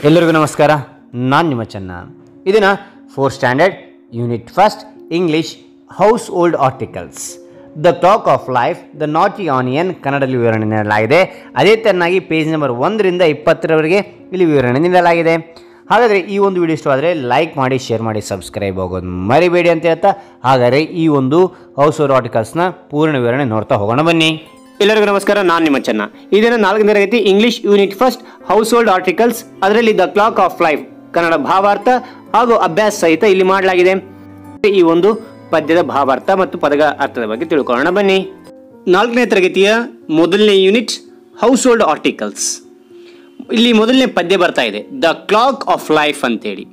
ಎಲ್ಲರಿಗೂ ನಮಸ್ಕಾರ. ನಾನು ನಿಮ್ಮ ಚೆನ್ನ. ಇದನ್ನು 4th standard unit first English house hold articles the clock of life the naughty onion ಕನ್ನಡದಲ್ಲಿ ವಿವರಣೆ ನೀಡಲಾಗಿದೆ. ಅದೇ ತೆರನಾಗಿ ಪೇಜ್ ನಂಬರ್ 1ರಿಂದ 20ರವರೆಗೆ ಇಲ್ಲಿ ವಿವರಣೆ ನೀಡಲಾಗಿದೆ. ಹಾಗಾದರೆ ಈ ಒಂದು ವಿಡಿಯೋ ಇಷ್ಟವಾದರೆ ಲೈಕ್ ಮಾಡಿ, ಶೇರ್ ಮಾಡಿ, ಸಬ್ಸ್ಕ್ರೈಬ್ ಆಗೋದು ಮರಿಬೇಡಿ ಅಂತ ಹೇಳ್ತಾ, ಹಾಗಾದರೆ ಈ ಒಂದು ಹೌಸ್ ಹೋಲ್ಡ್ ಆರ್ಟಿಕಲ್ಸ್ನ ಪೂರ್ಣ ವಿವರಣೆ ನೋಡ್ತಾ ಹೋಗೋಣ ಬನ್ನಿ. ಎಲ್ಲರಿಗೂ ನಮಸ್ಕಾರ. ನಾನು ನಿಮ್ಮ ಚೆನ್ನ. ಇದನ್ನು 4ನೇ ತರಗತಿ English unit first household articles, ಅದರಲ್ಲಿ the clock of life Kannada ಭಾವಾರ್ಥ ಹಾಗೂ ಅಭ್ಯಾಸ ಸಹಿತ ಇಲ್ಲಿ ಮಾಡಲಾಗಿದೆ. ಈ ಒಂದು ಪದ್ಯದ ಭಾವಾರ್ಥ ಮತ್ತು ಪದಗಳ ಅರ್ಥದ ಬಗ್ಗೆ ತಿಳ್ಕೊಳ್ಳೋಣ ಬನ್ನಿ. 4ನೇ ತರಗತಿಯ ಮೊದಲನೇ ಯೂನಿಟ್ ಹೌಸ್ ಹೋಲ್ಡ್ ಆರ್ಟಿಕಲ್ಸ್. ಇಲ್ಲಿ ಮೊದಲನೇ ಪದ್ಯ ಬರ್ತಾ ಇದೆ, ದ ಕ್ಲಾಕ್ ಆಫ್ ಲೈಫ್ ಅಂತೇಳಿ.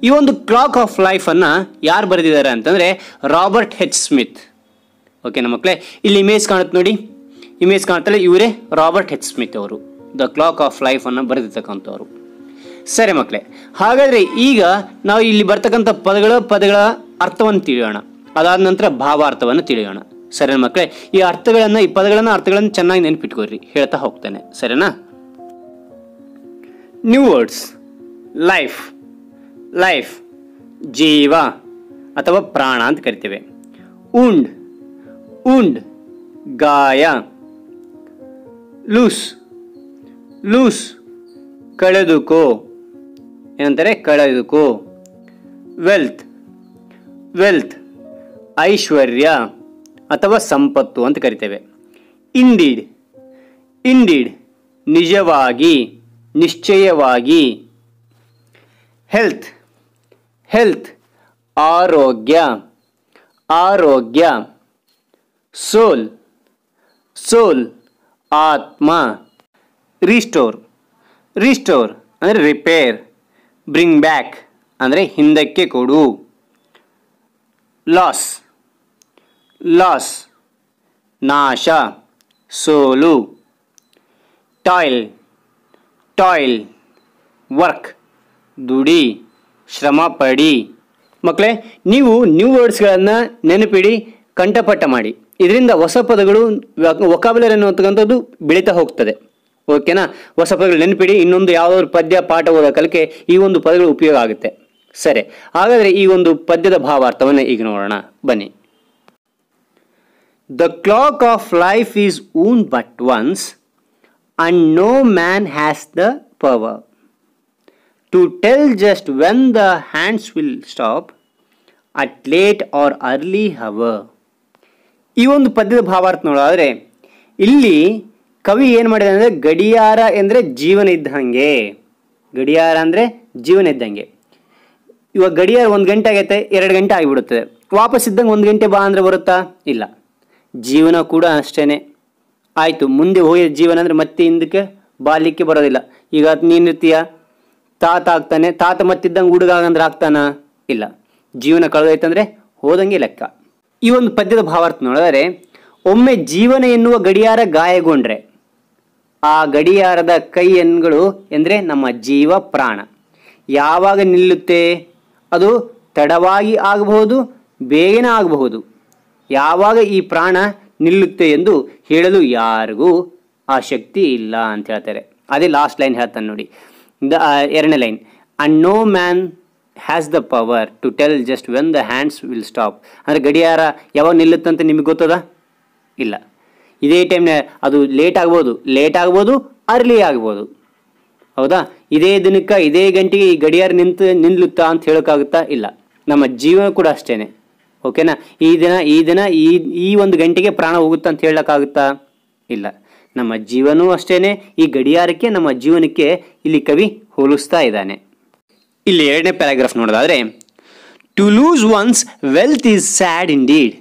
ಈ ಒಂದು ಕ್ಲಾಕ್ ಆಫ್ ಲೈಫನ್ನು ಯಾರು ಬರೆದಿದ್ದಾರೆ ಅಂತಂದರೆ ರಾಬರ್ಟ್ ಹೆಚ್ ಸ್ಮಿತ್. ಓಕೆನಾ ಮಕ್ಕಳೇ, ಇಲ್ಲಿ ಇಮೇಜ್ ಕಾಣುತ್ತೆ ನೋಡಿ, ಇಮೇಜ್ ಕಾಣ್ತಲ್ಲ, ಇವರೇ ರಾಬರ್ಟ್ ಹೆಚ್ ಸ್ಮಿತ್ ಅವರು ದ ಕ್ಲಾಕ್ ಆಫ್ ಲೈಫನ್ನು ಬರೆದಿರ್ತಕ್ಕಂಥವ್ರು. ಸರಿ ಮಕ್ಕಳೇ, ಹಾಗಾದರೆ ಈಗ ನಾವು ಇಲ್ಲಿ ಬರ್ತಕ್ಕಂಥ ಪದಗಳ ಅರ್ಥವನ್ನು ತಿಳಿಯೋಣ. ಅದಾದ ನಂತರ ಭಾವಾರ್ಥವನ್ನು ತಿಳಿಯೋಣ. ಸರಿ ಮಕ್ಕಳೇ, ಈ ಅರ್ಥಗಳನ್ನು ಚೆನ್ನಾಗಿ ನೆನಪಿಟ್ಕೊಳ್ರಿ, ಹೇಳ್ತಾ ಹೋಗ್ತಾನೆ. ಸರಿನಾ? New words. ಲೈಫ್, ಲೈಫ್ ಜೀವ ಅಥವಾ ಪ್ರಾಣ ಅಂತ ಕರಿತೇವೆ. ಉಂಡ್, ಉಂಡ್ ಗಾಯ. ಲೂಸ್, ಲೂಸ್ ಕಳೆದುಕೋ, ಏನಂತಾರೆ? ಕಳೆದುಕೋ. ವೆಲ್ತ್, ವೆಲ್ತ್ ಐಶ್ವರ್ಯ ಅಥವಾ ಸಂಪತ್ತು ಅಂತ ಕರಿತೇವೆ. ಇಂಡೀಡ್, ಇಂಡೀಡ್ ನಿಜವಾಗಿ, ನಿಶ್ಚಯವಾಗಿ. ಹೆಲ್ತ್, ಹೆಲ್ತ್ ಆರೋಗ್ಯ, ಆರೋಗ್ಯ. ಸೋಲ್, ಸೋಲ್ ಆತ್ಮ. ರಿಸ್ಟೋರ್, ರಿಸ್ಟೋರ್ ಅಂದರೆ ರಿಪೇರ್. ಬ್ರಿಂಗ್ ಬ್ಯಾಕ್ ಅಂದರೆ ಹಿಂದಕ್ಕೆ ಕೊಡು. ಲಾಸ್, ಲಾಸ್ ನಾಶ, ಸೋಲು. ಟಾಯ್ಲ್, ಟಾಯ್ಲ್ ವರ್ಕ್ ದುಡಿ, ಶ್ರಮ ಪಡಿ. ಮಕ್ಕಳೇ, ನೀವು ನ್ಯೂ ವರ್ಡ್ಸ್ಗಳನ್ನು ನೆನಪಿಡಿ, ಕಂಠಪಟ್ಟ ಮಾಡಿ. ಇದರಿಂದ ಹೊಸ ಪದಗಳು, ವೊಕಾಬ್ಯುಲರಿ ಅನ್ನುವಂಥದ್ದು ಬೆಳೀತಾ ಹೋಗ್ತದೆ. ಓಕೆನಾ? ಹೊಸ ಪದಗಳು ನೆನಪಿಡಿ. ಇನ್ನೊಂದು ಯಾವುದಾದ್ರು ಪದ್ಯ ಪಾಠ ಓದೋ ಕಾಲಕ್ಕೆ ಈ ಒಂದು ಪದಗಳು ಉಪಯೋಗ ಆಗುತ್ತೆ. ಸರಿ, ಹಾಗಾದರೆ ಈ ಒಂದು ಪದ್ಯದ ಭಾವಾರ್ಥವನ್ನು ಈಗ ನೋಡೋಣ ಬನ್ನಿ. The clock of life is wound but once and no man has the power to tell just when the hands will stop at late or early hour. ಈ ಒಂದು ಪದ್ಯದ ಭಾವಾರ್ಥ ನೋಡೋದಾದರೆ ಇಲ್ಲಿ ಕವಿ ಏನು ಮಾಡಿದ ಅಂದರೆ, ಗಡಿಯಾರ ಅಂದರೆ ಜೀವನ ಇದ್ದಂಗೆ. ಗಡಿಯಾರ ಅಂದರೆ ಜೀವನ ಇದ್ದಂಗೆ. ಇವಾಗ ಗಡಿಯಾರ 1 ಗಂಟೆ ಆಗೈತೆ, 2 ಗಂಟೆ ಆಗಿಬಿಡುತ್ತದೆ. ವಾಪಸ್ ಇದ್ದಂಗೆ 1 ಗಂಟೆ ಬಾ ಅಂದರೆ ಬರುತ್ತಾ? ಇಲ್ಲ. ಜೀವನ ಕೂಡ ಅಷ್ಟೇ. ಆಯಿತು, ಮುಂದೆ ಹೋಗಿದ ಜೀವನ ಅಂದರೆ ಮತ್ತೆ ಹಿಂದಕ್ಕೆ ಬಾಲಿಕ್ಕೆ ಬರೋದಿಲ್ಲ. ಈಗ ನೀನಿರ್ತೀಯ, ತಾತ ಆಗ್ತಾನೆ, ತಾತ ಮತ್ತಿದ್ದಂಗೆ ಹುಡುಗ ಆಗಂದ್ರೆ ಆಗ್ತಾನ? ಇಲ್ಲ. ಜೀವನ ಕಳೆದೈತಂದರೆ ಹೋದಂಗೆ ಲೆಕ್ಕ. ಈ ಒಂದು ಪದ್ಯದ ಭಾವಾರ್ಥ ನೋಡಿದರೆ, ಒಮ್ಮೆ ಜೀವನ ಎನ್ನುವ ಗಡಿಯಾರ ಗಾಯಗೊಂಡ್ರೆ ಆ ಗಡಿಯಾರದ ಕೈಯನ್ಗಳು ಎಂದರೆ ನಮ್ಮ ಜೀವ ಪ್ರಾಣ ಯಾವಾಗ ನಿಲ್ಲುತ್ತೆ? ಅದು ತಡವಾಗಿ ಆಗಬಹುದು, ಬೇಗನೆ ಆಗಬಹುದು. ಯಾವಾಗ ಈ ಪ್ರಾಣ ನಿಲ್ಲುತ್ತೆ ಎಂದು ಹೇಳಲು ಯಾರಿಗೂ ಆ ಶಕ್ತಿ ಇಲ್ಲ ಅಂತ ಹೇಳ್ತಾರೆ. ಅದೇ ಲಾಸ್ಟ್ ಲೈನ್ ಹೇಳ್ತಾನೆ ನೋಡಿ, 2ನೇ line, and no man has the power to tell just when the hands will stop. ಅಂದರೆ ಗಡಿಯಾರ ಯಾವಾಗ ನಿಲ್ಲುತ್ತಂತ ನಿಮಗೆ ಗೊತ್ತದ? ಇಲ್ಲ. ಇದೇ ಟೈಮ್ನ ಅದು ಲೇಟ್ ಆಗ್ಬೋದು, ಅರ್ಲಿ ಆಗ್ಬೋದು. ಹೌದಾ? ಇದೇ ದಿನಕ್ಕೆ ಇದೇ ಗಂಟೆಗೆ ಈ ಗಡಿಯಾರ ನಿಲ್ಲುತ್ತಾ ಅಂತ ಹೇಳೋಕ್ಕಾಗುತ್ತಾ? ಇಲ್ಲ. ನಮ್ಮ ಜೀವನ ಕೂಡ ಅಷ್ಟೇ. ಓಕೆನಾ? ಈ ದಿನ ಈ ಒಂದು ಗಂಟೆಗೆ ಪ್ರಾಣ ಹೋಗುತ್ತಾ ಅಂತ ಹೇಳೋಕ್ಕಾಗುತ್ತಾ? ಇಲ್ಲ. ನಮ್ಮ ಜೀವನವೂ ಅಷ್ಟೇ. ಈ ಗಡಿಯಾರಕ್ಕೆ, ನಮ್ಮ ಜೀವನಕ್ಕೆ ಇಲ್ಲಿ ಕವಿ ಹೋಲಿಸ್ತಾ ಇದ್ದಾನೆ. ಇಲ್ಲಿ 2ನೇ ಪ್ಯಾರಾಗ್ರಾಫ್ ನೋಡೋದಾದರೆ, to lose one's wealth is sad indeed,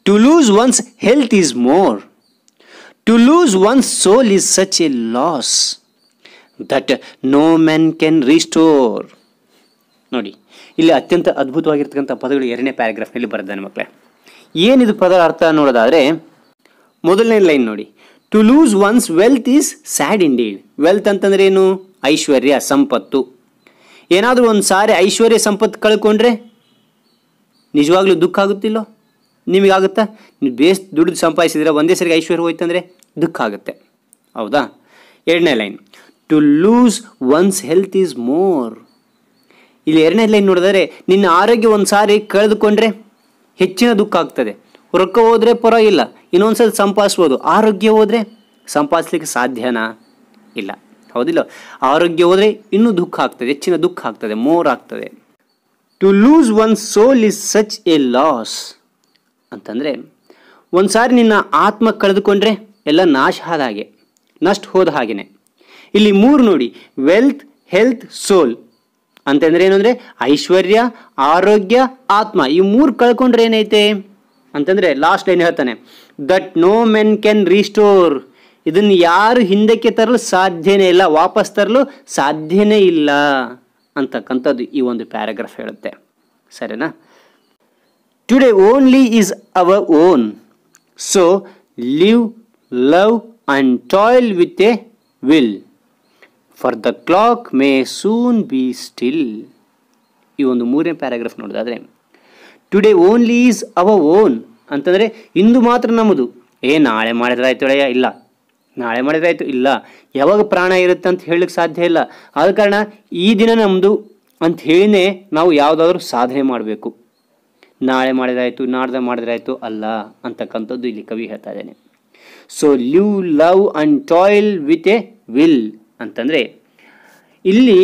to lose one's health is more, to lose one's soul is such a loss that no men can restore. ನೋಡಿ, ಇಲ್ಲಿ ಅತ್ಯಂತ ಅದ್ಭುತವಾಗಿರ್ತಕ್ಕಂಥ ಪದಗಳು 2ನೇ ಪ್ಯಾರಾಗ್ರಾಫ್ನಲ್ಲಿ ಬರೆದಾನೆ ಮಕ್ಕಳೇ. ಏನಿದು ಪದದ ಅರ್ಥ ನೋಡೋದಾದರೆ, ಮೊದಲನೇ ಲೈನ್ ನೋಡಿ, to lose one's wealth is sad indeed. Wealth ಅಂತಂದ್ರೆ ಏನು? ಐಶ್ವರ್ಯ, ಸಂಪತ್ತು. ಏನಾದರೂ ಒಂದು ಸಾರಿ ಐಶ್ವರ್ಯ ಸಂಪತ್ತು ಕಳ್ಕೊಂಡ್ರೆ ನಿಜವಾಗ್ಲೂ ದುಃಖ ಆಗುತ್ತಿಲ್ಲೋ? ನಿಮಗಾಗುತ್ತಾ? ನೀವು ಬೇಸ್ ದುಡ್ಡು ಸಂಪಾದಿಸಿದ್ರೆ ಒಂದೇ ಸರಿಗೆ ಐಶ್ವರ್ಯ ಹೋಯ್ತಂದರೆ ದುಃಖ ಆಗುತ್ತೆ. ಹೌದಾ? 2ನೇ line, to lose one's health is more. ಇಲ್ಲಿ ಎರಡನೇ ಲೈನ್ ನೋಡಿದರೆ ನಿನ್ನ ಆರೋಗ್ಯ ಒಂದು ಸಾರಿ ಕಳೆದುಕೊಂಡ್ರೆ ಹೆಚ್ಚಿನ ದುಃಖ ಆಗ್ತದೆ. ರೊಕ್ಕ ಹೋದ್ರೆ ಪರವಾಗಿಲ್ಲ, ಇನ್ನೊಂದ್ಸಲ ಸಂಪಾದಿಸ್ಬೋದು. ಆರೋಗ್ಯ ಹೋದ್ರೆ ಸಂಪಾದಿಸ್ಲಿಕ್ಕೆ ಸಾಧ್ಯನಾ? ಇಲ್ಲ, ಹೌದಿಲ್ಲ? ಆರೋಗ್ಯ ಹೋದ್ರೆ ಇನ್ನೂ ದುಃಖ ಆಗ್ತದೆ, ಹೆಚ್ಚಿನ ದುಃಖ ಆಗ್ತದೆ, ಮೋರ್ ಆಗ್ತದೆ. To lose one soul is such a loss ಅಂತಂದರೆ ಒಂದು ಸಾರಿ ನಿನ್ನ ಆತ್ಮ ಕಳೆದುಕೊಂಡ್ರೆ ಎಲ್ಲ ನಾಶ ಆದ ಹಾಗೆ, ನಷ್ಟ ಹೋದ ಹಾಗೆಯೇ. ಇಲ್ಲಿ ಮೂರು ನೋಡಿ, ವೆಲ್ತ್, ಹೆಲ್ತ್, ಸೋಲ್ ಅಂತಂದ್ರೆ ಏನು ಅಂದರೆ ಐಶ್ವರ್ಯ, ಆರೋಗ್ಯ, ಆತ್ಮ. ಈ ಮೂರು ಕಳ್ಕೊಂಡ್ರೆ ಏನೈತೆ ಅಂತಂದರೆ ಲಾಸ್ಟ್ ಲೈನ್ ಹೇಳ್ತಾನೆ, that no men can restore. ಇದನ್ನು ಯಾರು ಹಿಂದಕ್ಕೆ ತರಲು ಸಾಧ್ಯನೇ ಇಲ್ಲ, ವಾಪಸ್ ತರಲು ಸಾಧ್ಯನೇ ಇಲ್ಲ ಅಂತಕ್ಕಂಥದ್ದು ಈ ಒಂದು ಪ್ಯಾರಾಗ್ರಾಫ್ ಹೇಳುತ್ತೆ. ಸರಿನಾ? Today only is our own, so live, love and toil with a will, for the clock may soon be still. ಈ ಒಂದು ಮೂರನೇ ಪ್ಯಾರಾಗ್ರಾಫ್ ನೋಡೋದಾದರೆ today only is our own ಅಂತಂದರೆ ಇಂದು ಮಾತ್ರ ನಮ್ಮದು. ನಾಳೆ ಮಾಡಿದ್ರೆ ಆಯ್ತು ಅಳೆಯ, ಇಲ್ಲ ನಾಳೆ ಮಾಡಿದ್ರೆ ಆಯಿತು, ಇಲ್ಲ, ಯಾವಾಗ ಪ್ರಾಣ ಇರುತ್ತೆ ಅಂತ ಹೇಳಲಿಕ್ಕೆ ಸಾಧ್ಯ ಇಲ್ಲ. ಆದ ಕಾರಣ ಈ ದಿನ ನಮ್ಮದು ಅಂತ ಹೇಳಿನೇ ನಾವು ಯಾವುದಾದ್ರೂ ಸಾಧನೆ ಮಾಡಬೇಕು. ನಾಳೆ ಮಾಡಿದ್ರಾಯ್ತು, ನಾಡ್ದು ಮಾಡಿದ್ರಾಯ್ತು ಅಲ್ಲ ಅಂತಕ್ಕಂಥದ್ದು ಇಲ್ಲಿ ಕವಿ ಹೇಳ್ತಾ ಇದ್ದೇನೆ. So live, love and toil with a will ಅಂತಂದರೆ ಇಲ್ಲಿ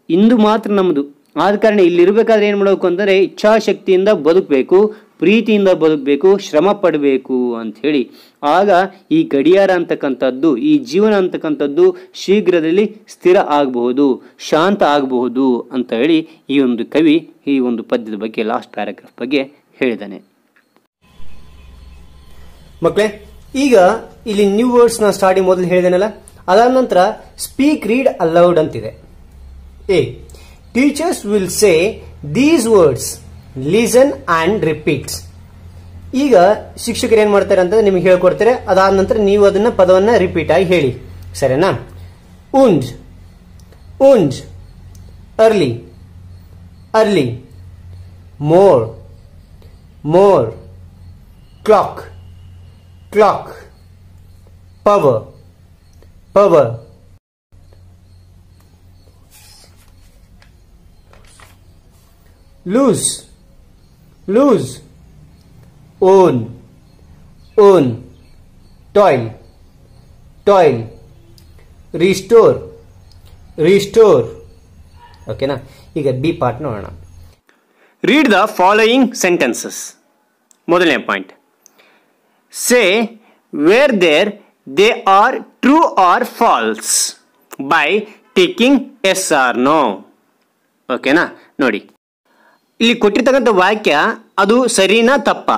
ಇಂದು ಮಾತ್ರ ನಮ್ಮದು. ಆದ ಕಾರಣ ಇಲ್ಲಿರಬೇಕಾದ್ರೆ ಏನು ಮಾಡಬೇಕು ಅಂತಂದರೆ ಇಚ್ಛಾಶಕ್ತಿಯಿಂದ ಬದುಕಬೇಕು, ಪ್ರೀತಿಯಿಂದ ಬದುಕಬೇಕು, ಶ್ರಮ ಪಡಬೇಕು ಅಂಥೇಳಿ. ಆಗ ಈ ಗಡಿಯಾರ ಅಂತಕ್ಕಂಥದ್ದು, ಈ ಜೀವನ ಅಂತಕ್ಕಂಥದ್ದು ಶೀಘ್ರದಲ್ಲಿ ಸ್ಥಿರ ಆಗಬಹುದು, ಶಾಂತ ಆಗಬಹುದು ಅಂತ ಹೇಳಿ ಈ ಒಂದು ಕವಿ ಈ ಒಂದು ಪದ್ಯದ ಬಗ್ಗೆ, ಲಾಸ್ಟ್ ಪ್ಯಾರಾಗ್ರಾಫ್ ಬಗ್ಗೆ ಹೇಳಿದ್ದಾನೆ. ಮಕ್ಕಳೇ, ಈಗ ಇಲ್ಲಿ ನ್ಯೂ ವರ್ಡ್ಸ್ ನ ಸ್ಟಾರ್ಟಿಂಗ್ ಮೊದಲು ಹೇಳಿದೇನಲ್ಲ, ಅದಾದ ನಂತರ ಸ್ಪೀಕ್, ರೀಡ್ ಅಲೌಡ್ ಅಂತಿದೆ. Teachers will say these words, listen and repeats. ಈಗ ಶಿಕ್ಷಕರು ಏನ್ ಮಾಡ್ತಾರೆ ಅಂತ ನಿಮಗೆ ಹೇಳ್ಕೊಡ್ತಾರೆ. ಅದಾದ ನಂತರ ನೀವು ಅದನ್ನ ಪದವನ್ನ ರಿಪೀಟ್ ಆಗಿ ಹೇಳಿ. ಸರಿನಾ? Young, young, early, early, more, more, clock, clock, power, power, lose, lose, own, own, toil, toil, restore, restore. ಓಕೆನಾ? ಈಗ ಬಿ ಪಾರ್ಟ್ ನೋಡೋಣ. Read the following sentences. ಮೊದಲನೇ point, say whether they are true or false by ticking yes or no. ಓಕೆನಾ? ನೋಡಿ, ಇಲ್ಲಿ ಕೊಟ್ಟಿರ್ತಕ್ಕಂಥ ವಾಕ್ಯ ಅದು ಸರಿನಾ ತಪ್ಪ,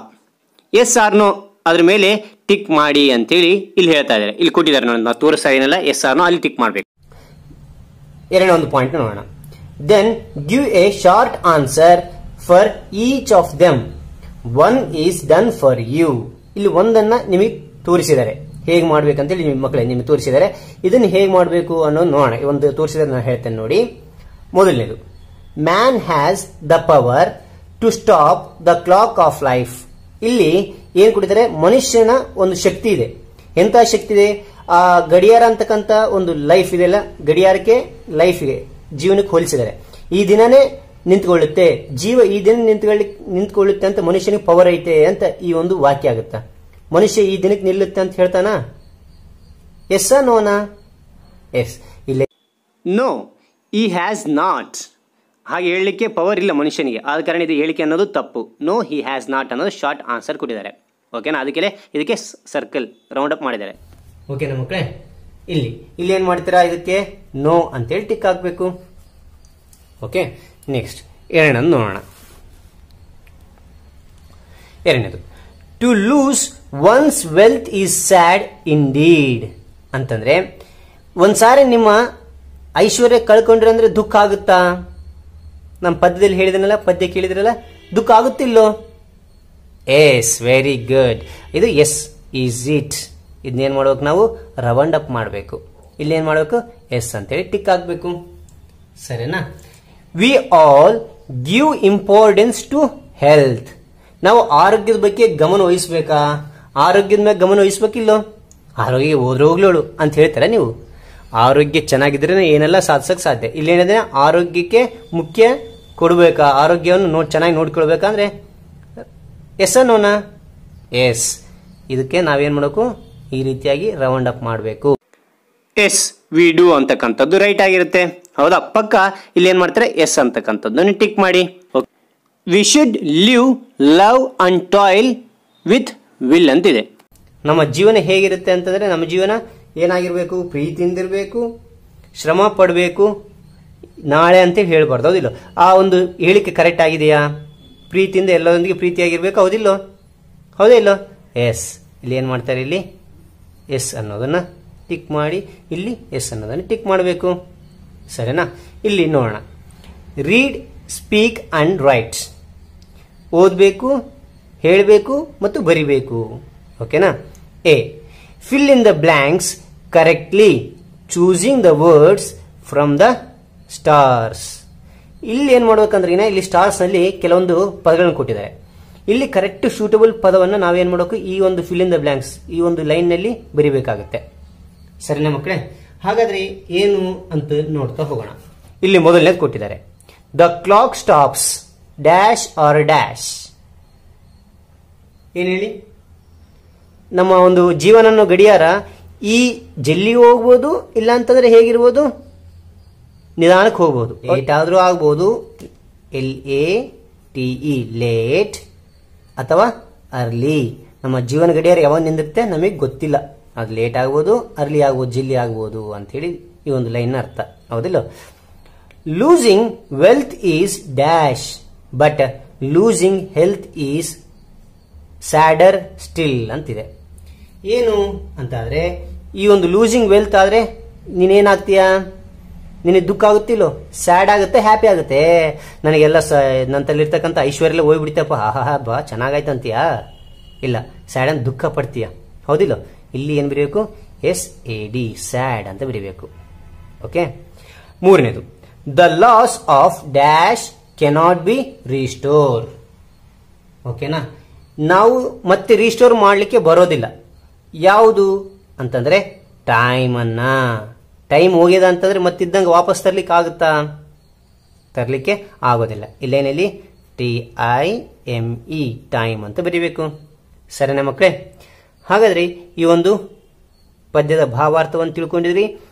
ಎಸ್ ಆರ್ ನೋ ಅದ್ರ ಮೇಲೆ ಟಿಕ್ ಮಾಡಿ ಅಂತೇಳಿ ಇಲ್ಲಿ ಹೇಳ್ತಾ ಇದ್ದಾರೆ. ಇಲ್ಲಿ ಕೊಟ್ಟಿದ್ದಾರೆ ನೋಡಿ, ನಾವು ತೋರಿಸ್ತಾ ಇದೀನಲ್ಲ, ಎಸ್ ಆರ್ ನೋ ಅಲ್ಲಿ ಟಿಕ್ ಮಾಡಬೇಕು. ಎರಡನೇ ಒಂದು ಪಾಯಿಂಟ್ ನೋಡೋಣ. Then give a short answer for each of them, one is done for you. ಇಲ್ಲಿ ಒಂದನ್ನ ನಿಮಗೆ ತೋರಿಸಿದ್ದಾರೆ, ಹೇಗೆ ಮಾಡ್ಬೇಕಂತೇಳಿ ನಿಮ್ಮ ಮಕ್ಕಳೇ ನಿಮಗೆ ತೋರಿಸಿದ್ದಾರೆ. ಇದನ್ನು ಹೇಗೆ ಮಾಡಬೇಕು ಅನ್ನೋದು ನೋಡೋಣ. ಒಂದು ತೋರಿಸಿದ್ರೆ ನಾನು ಹೇಳ್ತೇನೆ ನೋಡಿ. ಮೊದಲನೇದು, man has the power to stop the clock of life. ಇಲ್ಲಿ ಏನ್ ಕೊಟ್ಟಿದ್ದಾರೆ? ಮನುಷ್ಯನ ಒಂದು ಶಕ್ತಿ ಇದೆ. ಎಂತ ಶಕ್ತಿ ಇದೆ? ಆ ಗಡಿಯಾರ ಅಂತಕ್ಕಂತ ಒಂದು ಲೈಫ್ ಇದೆಯಲ್ಲ, ಗಡಿಯಾರಕ್ಕೆ ಲೈಫ್ಗೆ ಜೀವನಕ್ಕೆ ಹೋಲಿಸಿದ್ದಾರೆ. ಈ ದಿನನೇ ನಿಂತ್ಕೊಳ್ಳುತ್ತೆ, ಜೀವ ಈ ದಿನ ನಿಂತ್ಕೊಳ್ಳುತ್ತೆ ಅಂತ ಮನುಷ್ಯನಿಗೆ ಪವರ್ ಐತೆ ಅಂತ ಈ ಒಂದು ವಾಕ್ಯ ಆಗುತ್ತಾ? ಮನುಷ್ಯ ಈ ದಿನಕ್ಕೆ ನಿಲ್ಲುತ್ತೆ ಅಂತ ಹೇಳ್ತಾನ? ಎಸ್ ನೋನಾ? ಎಸ್. ಇಲ್ಲ, ನೋ, ಈ ಹ್ಯಾಸ್ ನಾಟ್. ಹಾಗೆ ಹೇಳಲಿಕ್ಕೆ ಪವರ್ ಇಲ್ಲ ಮನುಷ್ಯನಿಗೆ, ಆದ ಕಾರಣ ಇದು ಹೇಳಿಕೆ ಅನ್ನೋದು ತಪ್ಪು. ನೋ, ಹಿ ಹ್ಯಾಸ್ ನಾಟ್ ಅನ್ನೋದು ಶಾರ್ಟ್ ಆನ್ಸರ್ ಕೊಟ್ಟಿದ್ದಾರೆ. ಓಕೆನಾ? ಇದಕ್ಕೆ ಸರ್ಕಲ್ ರೌಂಡ್ ಅಪ್ ಮಾಡಿದ್ದಾರೆ. ಓಕೆನಾ ಮಕ್ಕಳೇ? ಇಲ್ಲಿ ಏನ್ ಮಾಡ್ತೀರಾ? ಇದಕ್ಕೆ ನೋ ಅಂತೇಳಿ ಟಿಕ್ ಹಾಕ್ಬೇಕು. ಓಕೆ, ನೆಕ್ಸ್ಟ್ ಎರಡನೇದು ನೋಡೋಣ. ಎರಡನೇದು, to lose one's wealth is sad indeed ಅಂತಂದ್ರೆ ಒಂದ್ಸಾರಿ ನಿಮ್ಮ ಐಶ್ವರ್ಯ ಕಳ್ಕೊಂಡ್ರೆ ಅಂದ್ರೆ ದುಃಖ ಆಗುತ್ತಾ? ನಮ್ಮ ಪದ್ಯದಲ್ಲಿ ಹೇಳಿದನಲ್ಲ, ಪದ್ಯ ಕೇಳಿದ್ರಲ್ಲ, ದುಃಖ ಆಗುತ್ತಿಲ್ಲೋ? Yes, very good. ಇದು ಎಸ್ ಈಸ್ ಇಟ್. ಇದನ್ನೇನ್ ಮಾಡ್ಬೇಕು ನಾವು? ರೌಂಡ್ ಅಪ್ ಮಾಡಬೇಕು. ಇಲ್ಲಿ ಏನ್ ಮಾಡ್ಬೇಕು? ಎಸ್ ಅಂತೇಳಿ ಟಿಕ್ ಹಾಕ್ಬೇಕು. ಸರಿನಾ? We all give importance to health. ನಾವು ಆರೋಗ್ಯದ ಬಗ್ಗೆ ಗಮನ ವಹಿಸ್ಬೇಕಾ? ಆರೋಗ್ಯದ ಮೇಲೆ ಗಮನ ವಹಿಸ್ಬೇಕಿಲ್ಲೋ? ಆರೋಗ್ಯ ಹೋದ್ರೆ ಹೋಗ್ಲೋಳು ಅಂತ ಹೇಳ್ತಾರ ನೀವು? ಆರೋಗ್ಯ ಚೆನ್ನಾಗಿದ್ರೆ ಏನೆಲ್ಲ ಸಾಧಿಸಕ್ಕೆ ಸಾಧ್ಯ. ಇಲ್ಲಿ ಏನಿದೆ, ಆರೋಗ್ಯಕ್ಕೆ ಮುಖ್ಯ ಕೊಡಬೇಕಾ, ಆರೋಗ್ಯವನ್ನು ಚೆನ್ನಾಗಿ ನೋಡ್ಕೊಳ್ಬೇಕಂದ್ರೆ ಎಸ್ ಅನ್ನೋಣ, ಎಸ್. ಇದಕ್ಕೆ ನಾವೇನು ಮಾಡಬೇಕು, ಈ ರೀತಿಯಾಗಿ ರೌಂಡ್ ಅಪ್ ಮಾಡಬೇಕು. ಎಸ್ ವಿ ಡೂ ಅಂತಕ್ಕಂಥದ್ದು ರೈಟ್ ಆಗಿರುತ್ತೆ. ಹೌದಾ, ಪಕ್ಕ ಇಲ್ಲಿ ಏನು ಮಾಡ್ತಾರೆ, ಎಸ್ ಅಂತಕ್ಕಂಥದ್ದು ಟಿಕ್ ಮಾಡಿ. We should live love and toil with will ಅಂತಿದೆ. ನಮ್ಮ ಜೀವನ ಹೇಗಿರುತ್ತೆ ಅಂತಂದ್ರೆ, ನಮ್ಮ ಜೀವನ ಏನಾಗಿರ್ಬೇಕು, ಪ್ರೀತಿಯಿಂದಿರಬೇಕು, ಶ್ರಮ ಪಡಬೇಕು, ನಾಳೆ ಅಂತೇಳಿ ಹೇಳ್ಬಾರ್ದು. ಹೌದಿಲ್ಲ? ಆ ಒಂದು ಹೇಳಿಕೆ ಕರೆಕ್ಟ್ ಆಗಿದೆಯಾ? ಪ್ರೀತಿಯಿಂದ ಎಲ್ಲರೊಂದಿಗೆ ಪ್ರೀತಿಯಾಗಿರ್ಬೇಕು, ಹೌದಿಲ್ಲೋ? ಹೌದೇ ಇಲ್ಲೋ? ಎಸ್. ಇಲ್ಲಿ ಏನು ಮಾಡ್ತಾರೆ, ಇಲ್ಲಿ ಎಸ್ ಅನ್ನೋದನ್ನ ಟಿಕ್ ಮಾಡಿ, ಇಲ್ಲಿ ಎಸ್ ಅನ್ನೋದನ್ನು ಟಿಕ್ ಮಾಡಬೇಕು. ಸರಿನಾ? ಇಲ್ಲಿ ನೋಡೋಣ. Read, speak and write. ಓದಬೇಕು, ಹೇಳಬೇಕು ಮತ್ತು ಬರಿಬೇಕು. ಓಕೆನಾ? A. Fill in the blanks correctly choosing the words from the stars. ಇಲ್ಲಿ ಏನು ಮಾಡ್ಬೇಕಂದ್ರೆ, ಇಲ್ಲಿ ಸ್ಟಾರ್ಸ್ ನಲ್ಲಿ ಕೆಲವೊಂದು ಪದಗಳನ್ನು ಕೊಟ್ಟಿದ್ದಾರೆ. ಇಲ್ಲಿ ಕರೆಕ್ಟ್ ಸೂಟಬಲ್ ಪದವನ್ನು ನಾವೇನು ಮಾಡಬೇಕು, ಈ ಒಂದು ಫಿಲ್ ಇನ್ ದ ಬ್ಲ್ಯಾಂಕ್ಸ್, ಈ ಒಂದು ಲೈನ್ ನಲ್ಲಿ ಬರಿಬೇಕಾಗುತ್ತೆ. ಸರಿನಾ ಮಕ್ಕಳೇ? ಹಾಗಾದ್ರೆ ಏನು ಅಂತ ನೋಡ್ತಾ ಹೋಗೋಣ. ಇಲ್ಲಿ ಮೊದಲನೇದು ಕೊಟ್ಟಿದ್ದಾರೆ, the clock stops dash or dash. ಏನ್ ಹೇಳಿ, ನಮ್ಮ ಒಂದು ಜೀವನ ಗಡಿಯಾರ ಈ ಜಲ್ದಿ ಹೋಗ್ಬೋದು, ಇಲ್ಲ ಅಂತಂದ್ರೆ ಹೇಗಿರ್ಬೋದು, ನಿಧಾನಕ್ಕೆ ಹೋಗ್ಬೋದು, ಲೇಟ್ ಆದ್ರೂ ಆಗ್ಬೋದು, LATE ಲೇಟ್, ಅಥವಾ ಅರ್ಲಿ. ನಮ್ಮ ಜೀವನ ಗಡಿಯಾರ ಯಾವಾಗ ನಿಂದಿರುತ್ತೆ ನಮಗೆ ಗೊತ್ತಿಲ್ಲ, ಅದು ಲೇಟ್ ಆಗ್ಬೋದು, ಅರ್ಲಿ ಆಗ್ಬೋದು, ಜಲ್ದಿ ಆಗ್ಬೋದು ಅಂತ ಹೇಳಿ ಈ ಒಂದು ಲೈನ್ ಅರ್ಥ. ಹೌದಿಲ್ಲ? Losing wealth is dash but losing health is sadder still ಅಂತಿದೆ. ಏನು ಅಂತಾದ್ರೆ, ಈ ಒಂದು ಲೂಸಿಂಗ್ ವೆಲ್ತ್ ಆದ್ರೆ ನೀನೇನಾಗ್ತೀಯಾ, ನಿನಗೆ ದುಃಖ ಆಗುತ್ತಿಲ್ಲೋ, ಸ್ಯಾಡ್ ಆಗುತ್ತೆ, ಹ್ಯಾಪಿ ಆಗುತ್ತೆ. ನನಗೆಲ್ಲ ನನ್ನಲ್ಲಿರ್ತಕ್ಕಂಥ ಐಶ್ವರ್ಯ ಎಲ್ಲ ಹೋಗ್ಬಿಡ್ತಪ್ಪ, ಹಾ ಬಾ ಚೆನ್ನಾಗಾಯ್ತಂತೀಯಾ? ಇಲ್ಲ, ಸ್ಯಾಡ್ ಅಂತ ದುಃಖ ಪಡ್ತೀಯ. ಹೌದಿಲ್ಲ? ಇಲ್ಲಿ ಏನು ಬರೀಬೇಕು, SAD ಸ್ಯಾಡ್ ಅಂತ ಬರೀಬೇಕು. ಓಕೆ. ಮೂರನೇದು, the loss of dash cannot be restore. ಓಕೆನಾ? ನಾವು ಮತ್ತೆ ರೀಸ್ಟೋರ್ ಮಾಡಲಿಕ್ಕೆ ಬರೋದಿಲ್ಲ. ಯಾವುದು ಅಂತಂದ್ರೆ ಟೈಮ್ ಅನ್ನ. ಟೈಮ್ ಹೋಗ್ಯದ ಅಂತಂದ್ರೆ ಮತ್ತಿದ್ದಂಗೆ ವಾಪಸ್ ತರ್ಲಿಕ್ಕೆ ಆಗುತ್ತಾ? ತರ್ಲಿಕ್ಕೆ ಆಗೋದಿಲ್ಲ. ಇಲ್ಲೇನಲ್ಲಿ TIME ಟೈಮ್ ಅಂತ ಬರೀಬೇಕು. ಸರಿನಾ ಮಕ್ಕಳೇ? ಹಾಗಾದ್ರೆ ಈ ಒಂದು ಪದ್ಯದ ಭಾವಾರ್ಥವನ್ನು ತಿಳ್ಕೊಂಡಿದ್ರಿ,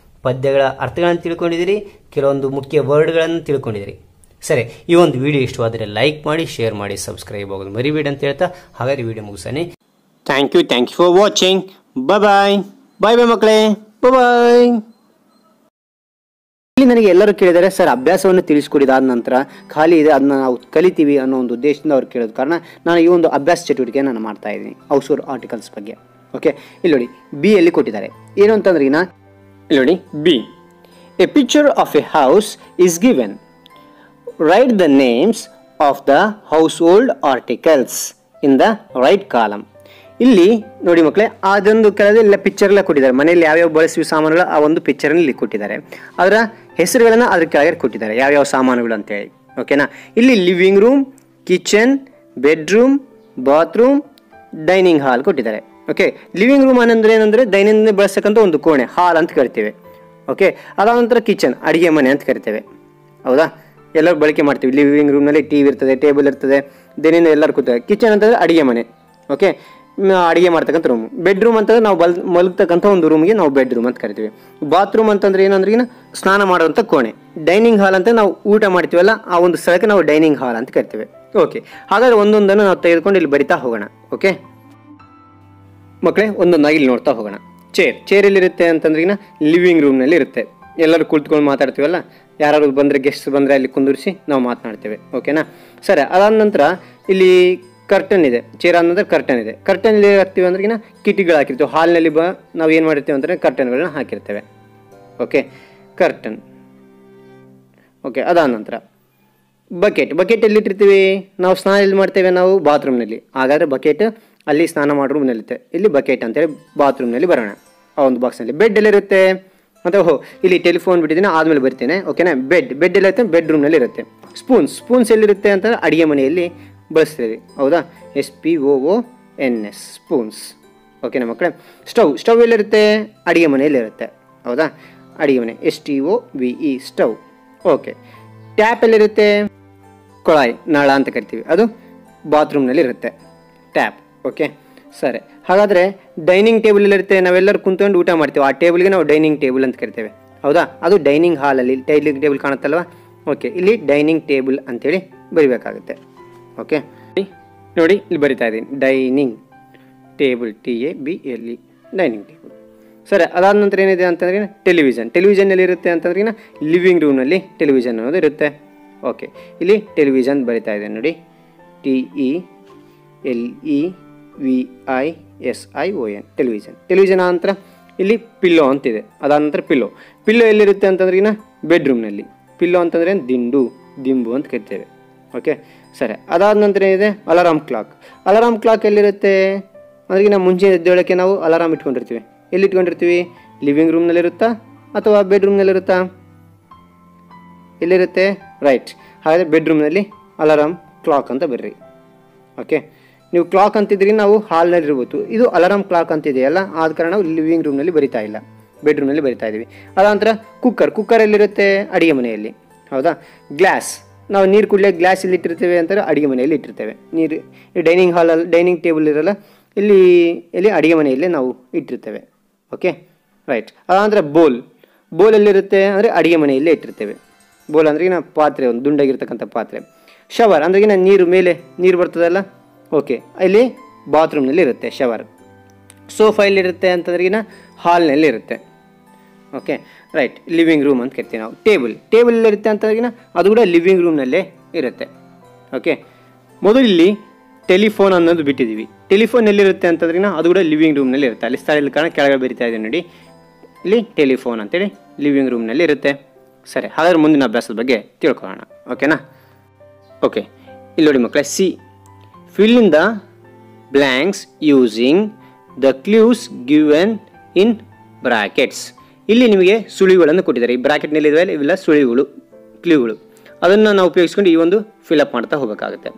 ಪದ್ಯಗಳ ಅರ್ಥಗಳನ್ನು ತಿಳ್ಕೊಂಡಿದ್ದೀರಿ, ಕೆಲವೊಂದು ಮುಖ್ಯ ವರ್ಡ್ಗಳನ್ನು ತಿಳ್ಕೊಂಡಿದ್ದೀರಿ. ಸರಿ, ಈ ಒಂದು ವಿಡಿಯೋ ಇಷ್ಟವಾದರೆ ಲೈಕ್ ಮಾಡಿ, ಶೇರ್ ಮಾಡಿ, ಸಬ್ಸ್ಕ್ರೈಬ್ ಆಗೋದು ಮರಿಬೇಡಿ ಅಂತ ಹೇಳ್ತಾ ಹಾಗಾದ್ರೆ ವಿಡಿಯೋ ಮುಗಿಸಾನೆ. Thank you for watching. Bye ಮಕ್ಕಳೇ, ಬಾಯ್. ಇಲ್ಲಿ ನನಗೆ ಎಲ್ಲರೂ ಕೇಳಿದರೆ, ಸರ್ ಅಭ್ಯಾಸವನ್ನು ತಿಳಿಸ್ಕೊಡಿದಾದ ನಂತರ ಖಾಲಿ ಇದೆ, ಅದನ್ನ ನಾವು ಕಲಿತೀವಿ ಅನ್ನೋ ಒಂದು ಉದ್ದೇಶದಿಂದ ಅವ್ರು ಕೇಳೋದು ಕಾರಣ ನಾನು ಈ ಒಂದು ಅಭ್ಯಾಸ ಚಟುವಟಿಕೆ ನಾನು ಮಾಡ್ತಾ ಇದ್ದೀನಿ ಹೌಸ್ ಹೋಲ್ಡ್ ಆರ್ಟಿಕಲ್ಸ್ ಬಗ್ಗೆ. ಓಕೆ, ಇಲ್ಲಿ ನೋಡಿ ಬಿ ಅಲ್ಲಿ ಕೊಟ್ಟಿದ್ದಾರೆ. ಏನು ಅಂತಂದ್ರೆ ಇಲ್ಲಿ ನೋಡಿ, B, A picture of A house is given. Right the names of the house hold articles in the right column. ಇಲ್ಲಿ ನೋಡಿ ಮಕ್ಕಳೇ, ಅದೊಂದು ಕೆಳಗೆ ಪಿಕ್ಚರ್ ಎಲ್ಲ ಕೊಟ್ಟಿದ್ದಾರೆ. ಮನೆಯಲ್ಲಿ ಯಾವ್ಯಾವ ಬಳಸುವ ಸಾಮಾನುಗಳು ಆ ಒಂದು ಪಿಕ್ಚರ್ ಇಲ್ಲಿ ಕೊಟ್ಟಿದ್ದಾರೆ. ಅದರ ಹೆಸರುಗಳನ್ನ ಅದ್ರ ಕೆಳಗೆ ಕೊಟ್ಟಿದ್ದಾರೆ, ಯಾವ್ಯಾವ ಸಾಮಾನುಗಳು ಅಂತೇಳಿ. ಓಕೆನಾ? ಇಲ್ಲಿ living room, kitchen, bedroom, bathroom, dining hall ಕೊಟ್ಟಿದ್ದಾರೆ. ಓಕೆ, ಲಿವಿಂಗ್ ರೂಮ್ ಅಂದ್ರೆ ಏನಂದ್ರೆ ದೈನಂದಿನ ಬಳಸತಕ್ಕಂಥ ಒಂದು ಕೋಣೆ, ಹಾಲ್ ಅಂತ ಕರಿತೇವೆ. ಓಕೆ, ಅದಾದ ನಂತರ ಕಿಚನ್, ಅಡಿಗೆ ಮನೆ ಅಂತ ಕರಿತೇವೆ. ಹೌದಾ? ಎಲ್ಲರೂ ಬಳಕೆ ಮಾಡ್ತೀವಿ. ಲಿವಿಂಗ್ ರೂಮ್ನಲ್ಲಿ ಟಿವಿ ಇರ್ತದೆ, ಟೇಬಲ್ ಇರ್ತದೆ, ದೈನಂದಿನ ಎಲ್ಲರೂ ಕೂತಾರೆ. ಕಿಚನ್ ಅಂತಂದ್ರೆ ಅಡಿಗೆ ಮನೆ. ಓಕೆ, ಅಡಿಗೆ ಮಾಡ್ತಕ್ಕಂಥ ರೂಮ್. ಬೆಡ್ರೂಮ್ ಅಂತಂದ್ರೆ ನಾವು ಮಲಗ್ತಕ್ಕಂಥ ಒಂದು ರೂಮ್ಗೆ ನಾವು ಬೆಡ್ರೂಮ್ ಅಂತ ಕರಿತೀವಿ. ಬಾತ್ರೂಮ್ ಅಂತಂದ್ರೆ ಏನಂದ್ರೆ ಸ್ನಾನ ಮಾಡುವಂಥ ಕೋಣೆ. ಡೈನಿಂಗ್ ಹಾಲ್ ಅಂತ ನಾವು ಊಟ ಮಾಡ್ತೀವಲ್ಲ ಆ ಒಂದು ಸ್ಥಳಕ್ಕೆ ನಾವು ಡೈನಿಂಗ್ ಹಾಲ್ ಅಂತ ಕರಿತೇವೆ. ಓಕೆ, ಹಾಗಾದ್ರೆ ಒಂದೊಂದನ್ನು ನಾವು ತೆಗೆದುಕೊಂಡು ಇಲ್ಲಿ ಬರಿತಾ ಹೋಗೋಣ. ಓಕೆ ಮಕ್ಕಳೇ, ಒಂದೊಂದಾಗಿ ಇಲ್ಲಿ ನೋಡ್ತಾ ಹೋಗೋಣ. ಚೇರ್ ಎಲ್ಲಿರುತ್ತೆ ಅಂತಂದ್ರೆ ಲಿವಿಂಗ್ ರೂಮ್ನಲ್ಲಿ ಇರುತ್ತೆ. ಎಲ್ಲರೂ ಕುಳಿತುಕೊಂಡು ಮಾತಾಡ್ತೀವಲ್ಲ, ಯಾರು ಬಂದರೆ ಗೆಸ್ಟ್ ಬಂದರೆ ಅಲ್ಲಿ ಕುಂದಿರಿಸಿ ನಾವು ಮಾತನಾಡ್ತೇವೆ. ಓಕೆನಾ? ಸರಿ, ಅದಾದ ನಂತರ ಇಲ್ಲಿ ಕರ್ಟನ್ ಇದೆ. ಚೇರ್ ಅನ್ನೋದ್ರೆ ಕರ್ಟನ್ ಇದೆ. ಕರ್ಟನ್ ಇಲ್ಲಿ ಹಾಕ್ತೀವಿ ಅಂದ್ರೆ ಕಿಟಿಗಳು ಹಾಕಿರ್ತೀವಿ. ಹಾಲ್ನಲ್ಲಿ ನಾವು ಏನು ಮಾಡಿರ್ತೀವಿ ಅಂದರೆ ಕರ್ಟನ್ಗಳನ್ನ ಹಾಕಿರ್ತೇವೆ. Okay, curtain. ಓಕೆ, ಅದಾದ ನಂತರ ಬಕೆಟ್ ಎಲ್ಲಿಟ್ಟಿರ್ತೀವಿ ನಾವು? ಸ್ನಾನ ಎಲ್ಲಿ ಮಾಡ್ತೇವೆ ನಾವು? ಬಾತ್ರೂಮ್ನಲ್ಲಿ. ಹಾಗಾದರೆ ಬಕೆಟ್ ಅಲ್ಲಿ ಸ್ನಾನ ಮಾಡೋ ರೂಮ್ನಲ್ಲಿರುತ್ತೆ. ಇಲ್ಲಿ ಬಕೆಟ್ ಅಂತೇಳಿ ಬಾತ್ರೂಮ್ನಲ್ಲಿ ಬರೋಣ. ಆ ಒಂದು ಬಾಕ್ಸ್ನಲ್ಲಿ ಬೆಡ್ ಎಲ್ಲಿರುತ್ತೆ ಅಂತ, ಇಲ್ಲಿ ಟೆಲಿಫೋನ್ ಬಿಟ್ಟಿದ್ದೀನಿ, ಆದಮೇಲೆ ಬರ್ತೇನೆ. ಓಕೆನಾ? ಬೆಡ್ ಎಲ್ಲಿರುತ್ತೆ? ಬೆಡ್ರೂಮ್ನಲ್ಲಿ ಇರುತ್ತೆ. ಸ್ಪೂನ್ಸ್ ಎಲ್ಲಿರುತ್ತೆ ಅಂತ ಅಡುಗೆ ಮನೆಯಲ್ಲಿ ಬಳಸ್ತೇವೆ. ಹೌದಾ? SPOONS spoons. ಓಕೆನಾ ಮಕ್ಕಳೇ? ಸ್ಟವ್ ಎಲ್ಲಿರುತ್ತೆ? ಅಡುಗೆ ಮನೆಯಲ್ಲಿ ಇರುತ್ತೆ. ಹೌದಾ? ಅಡಿಗೆ ಮನೆ, STOVE ಸ್ಟವ್. ಓಕೆ. ಟ್ಯಾಪ್ ಎಲ್ಲಿರುತ್ತೆ? ಕೊಳಾಯಿ, ನಳ ಅಂತ ಕರಿತೀವಿ, ಅದು ಬಾತ್ರೂಮ್ನಲ್ಲಿ ಇರುತ್ತೆ ಟ್ಯಾಪ್. ಓಕೆ ಸರಿ. ಹಾಗಾದರೆ ಡೈನಿಂಗ್ ಟೇಬಲ್ ಎಲ್ಲಿರುತ್ತೆ? ನಾವೆಲ್ಲರೂ ಕುಂತ್ಕೊಂಡು ಊಟ ಮಾಡ್ತೀವಿ, ಆ ಟೇಬಲ್ಗೆ ನಾವು ಡೈನಿಂಗ್ ಟೇಬಲ್ ಅಂತ ಕರಿತೇವೆ, ಹೌದಾ? ಅದು ಡೈನಿಂಗ್ ಹಾಲಲ್ಲಿ ಡೈನಿಂಗ್ ಟೇಬಲ್ ಕಾಣುತ್ತಲ್ವ? ಓಕೆ, ಇಲ್ಲಿ ಡೈನಿಂಗ್ ಟೇಬಲ್ ಅಂತೇಳಿ ಬರಿಬೇಕಾಗುತ್ತೆ. ಓಕೆ ನೋಡಿ, ಇಲ್ಲಿ ಬರಿತಾ ಇದ್ದೀನಿ dining table, TABLE dining table. ಸರಿ, ಅದಾದ ನಂತರ ಏನಿದೆ ಅಂತಂದ್ರೆ ಟೆಲಿವಿಷನ್. ಟೆಲಿವಿಷನ್ ಎಲ್ಲಿರುತ್ತೆ ಅಂತಂದ್ರೆ ಲಿವಿಂಗ್ ರೂಮ್ನಲ್ಲಿ ಟೆಲಿವಿಷನ್ ಅನ್ನೋದು ಇರುತ್ತೆ. ಓಕೆ, ಇಲ್ಲಿ ಟೆಲಿವಿಷನ್ ಬರಿತಾ ಇದೆ ನೋಡಿ, TELEVISION ಟೆಲಿವಿಷನ್. ಟೆಲಿವಿಷನ್ ನಂತರ ಇಲ್ಲಿ ಪಿಲ್ಲೋ ಅಂತಿದೆ. ಅದಾದ ನಂತರ ಪಿಲ್ಲೋ ಎಲ್ಲಿರುತ್ತೆ ಅಂತಂದ್ರೆ ಬೆಡ್ರೂಮ್ನಲ್ಲಿ. ಪಿಲ್ಲೋ ಅಂತಂದ್ರೆ ದಿಂಬು ಅಂತ ಕರಿತೇವೆ. ಓಕೆ ಸರಿ. ಅದಾದ ನಂತರ ಏನಿದೆ? ಅಲಾರಾಮ್ ಕ್ಲಾಕ್ ಎಲ್ಲಿರುತ್ತೆ ಅಂದ್ರೆ ನಾವು ಮುಂಚೆ ಎದ್ದೇಳಕ್ಕೆ ನಾವು ಅಲಾರಾಮ್ ಇಟ್ಕೊಂಡಿರ್ತೀವಿ. ಎಲ್ಲಿ ಇಟ್ಕೊಂಡಿರ್ತೀವಿ? ಲಿವಿಂಗ್ ರೂಮ್ನಲ್ಲಿರುತ್ತಾ ಅಥವಾ ಬೆಡ್ರೂಮ್ನಲ್ಲಿರುತ್ತಾ? ಎಲ್ಲಿರುತ್ತೆ? ರೈಟ್. ಹಾಗಾದರೆ ಬೆಡ್ರೂಮ್ನಲ್ಲಿ ಅಲಾರಾಮ್ ಕ್ಲಾಕ್ ಅಂತ ಬರ್ರಿ. ಓಕೆ, ನೀವು ಕ್ಲಾಕ್ ಅಂತಿದ್ರಿ, ನಾವು ಹಾಲ್ನಲ್ಲಿರ್ಬೋದು. ಇದು ಅಲಾರಾಮ್ ಕ್ಲಾಕ್ ಅಂತಿದೆಯಲ್ಲ, ಆದ ಕಾರಣ ನಾವು ಲಿವಿಂಗ್ ರೂಮ್ನಲ್ಲಿ ಬರಿತಾ ಇಲ್ಲ, ಬೆಡ್ರೂಮ್ನಲ್ಲಿ ಬರಿತಾ ಇದ್ದೀವಿ. ಅದಾನಂತರ ಕುಕ್ಕರ್ ಎಲ್ಲಿರುತ್ತೆ? ಅಡುಗೆ ಮನೆಯಲ್ಲಿ, ಹೌದಾ? ಗ್ಲಾಸ್, ನಾವು ನೀರು ಕುಡಿಯೋಕ್ಕೆ ಗ್ಲಾಸ್ ಇಲ್ಲಿ ಇಟ್ಟಿರ್ತೇವೆ ಅಂತಾರೆ, ಅಡುಗೆ ಮನೆಯಲ್ಲಿ ಇಟ್ಟಿರ್ತೇವೆ. ನೀರು ಡೈನಿಂಗ್ ಹಾಲಲ್ಲಿ ಡೈನಿಂಗ್ ಟೇಬಲ್ ಇರಲ್ಲ, ಇಲ್ಲಿ ಅಡುಗೆ ಮನೆಯಲ್ಲೇ ನಾವು ಇಟ್ಟಿರ್ತೇವೆ. Okay right. ಅದಾನಂತರ ಬೋಲ್ ಎಲ್ಲಿರುತ್ತೆ ಅಂದರೆ ಅಡುಗೆ ಮನೆಯಲ್ಲೇ ಇಟ್ಟಿರ್ತೇವೆ. ಬೋಲ್ ಅಂದ್ರೆ ಪಾತ್ರೆ, ಒಂದು ದುಂಡಾಗಿರ್ತಕ್ಕಂಥ ಪಾತ್ರೆ. ಶವರ್ ಅಂದ್ರೆ ಮೇಲೆ ನೀರು ಬರ್ತದಲ್ಲ, ಓಕೆ, ಇಲ್ಲಿ ಬಾತ್ರೂಮ್ನಲ್ಲಿ ಇರುತ್ತೆ ಶವರ್. ಸೋಫಾ ಎಲ್ಲಿರುತ್ತೆ ಅಂತಂದ್ರೆ ಹಾಲ್ನಲ್ಲಿ ಇರುತ್ತೆ. Okay right. ಲಿವಿಂಗ್ ರೂಮ್ ಅಂತ ಕರಿತೀವಿ ನಾವು. ಟೇಬಲ್ ಎಲ್ಲಿರುತ್ತೆ ಅಂತಂದ್ರೆ ಅದು ಕೂಡ ಲಿವಿಂಗ್ ರೂಮ್ನಲ್ಲೇ ಇರುತ್ತೆ. ಓಕೆ, ಮೊದಲು ಇಲ್ಲಿ ಟೆಲಿಫೋನ್ ಅನ್ನೋದು ಬಿಟ್ಟಿದ್ದೀವಿ. ಟೆಲಿಫೋನ್ ಎಲ್ಲಿರುತ್ತೆ ಅಂತಂದ್ರೆ ಅದು ಕೂಡ ಲಿವಿಂಗ್ ರೂಮ್ನಲ್ಲಿ ಇರುತ್ತೆ. ಅಲ್ಲಿ ಸ್ಥಳ ಕಾರಣ ಕೆಳಗಡೆ ಬರಿತಾ ಇದೆ ನೋಡಿ, ಇಲ್ಲಿ ಟೆಲಿಫೋನ್ ಅಂತೇಳಿ ಲಿವಿಂಗ್ ರೂಮ್ನಲ್ಲಿ ಇರುತ್ತೆ. ಸರಿ, ಹಾಗಾದ್ರೆ ಮುಂದಿನ ಅಭ್ಯಾಸದ ಬಗ್ಗೆ ತಿಳ್ಕೊಳ್ಳೋಣ. ಓಕೆನಾ? ಓಕೆ, ಇಲ್ಲಿ ನೋಡಿ ಮಕ್ಕಳೇ, C fill in the blanks using the clues given in brackets. ಇಲ್ಲಿ ನಿಮಗೆ ಸುಳಿವುಗಳನ್ನು ಕೊಟ್ಟಿದ್ದಾರೆ. ಈ ಬ್ರಾಕೆಟ್ನಲ್ಲಿ ಇವೆಲ್ಲ ಸುಳಿವುಗಳು, ಕ್ಲೂಗಳು. ಅದನ್ನು ನಾವು ಉಪಯೋಗಿಸ್ಕೊಂಡು ಈ ಒಂದು ಫಿಲಪ್ ಮಾಡ್ತಾ ಹೋಗಬೇಕಾಗುತ್ತೆ.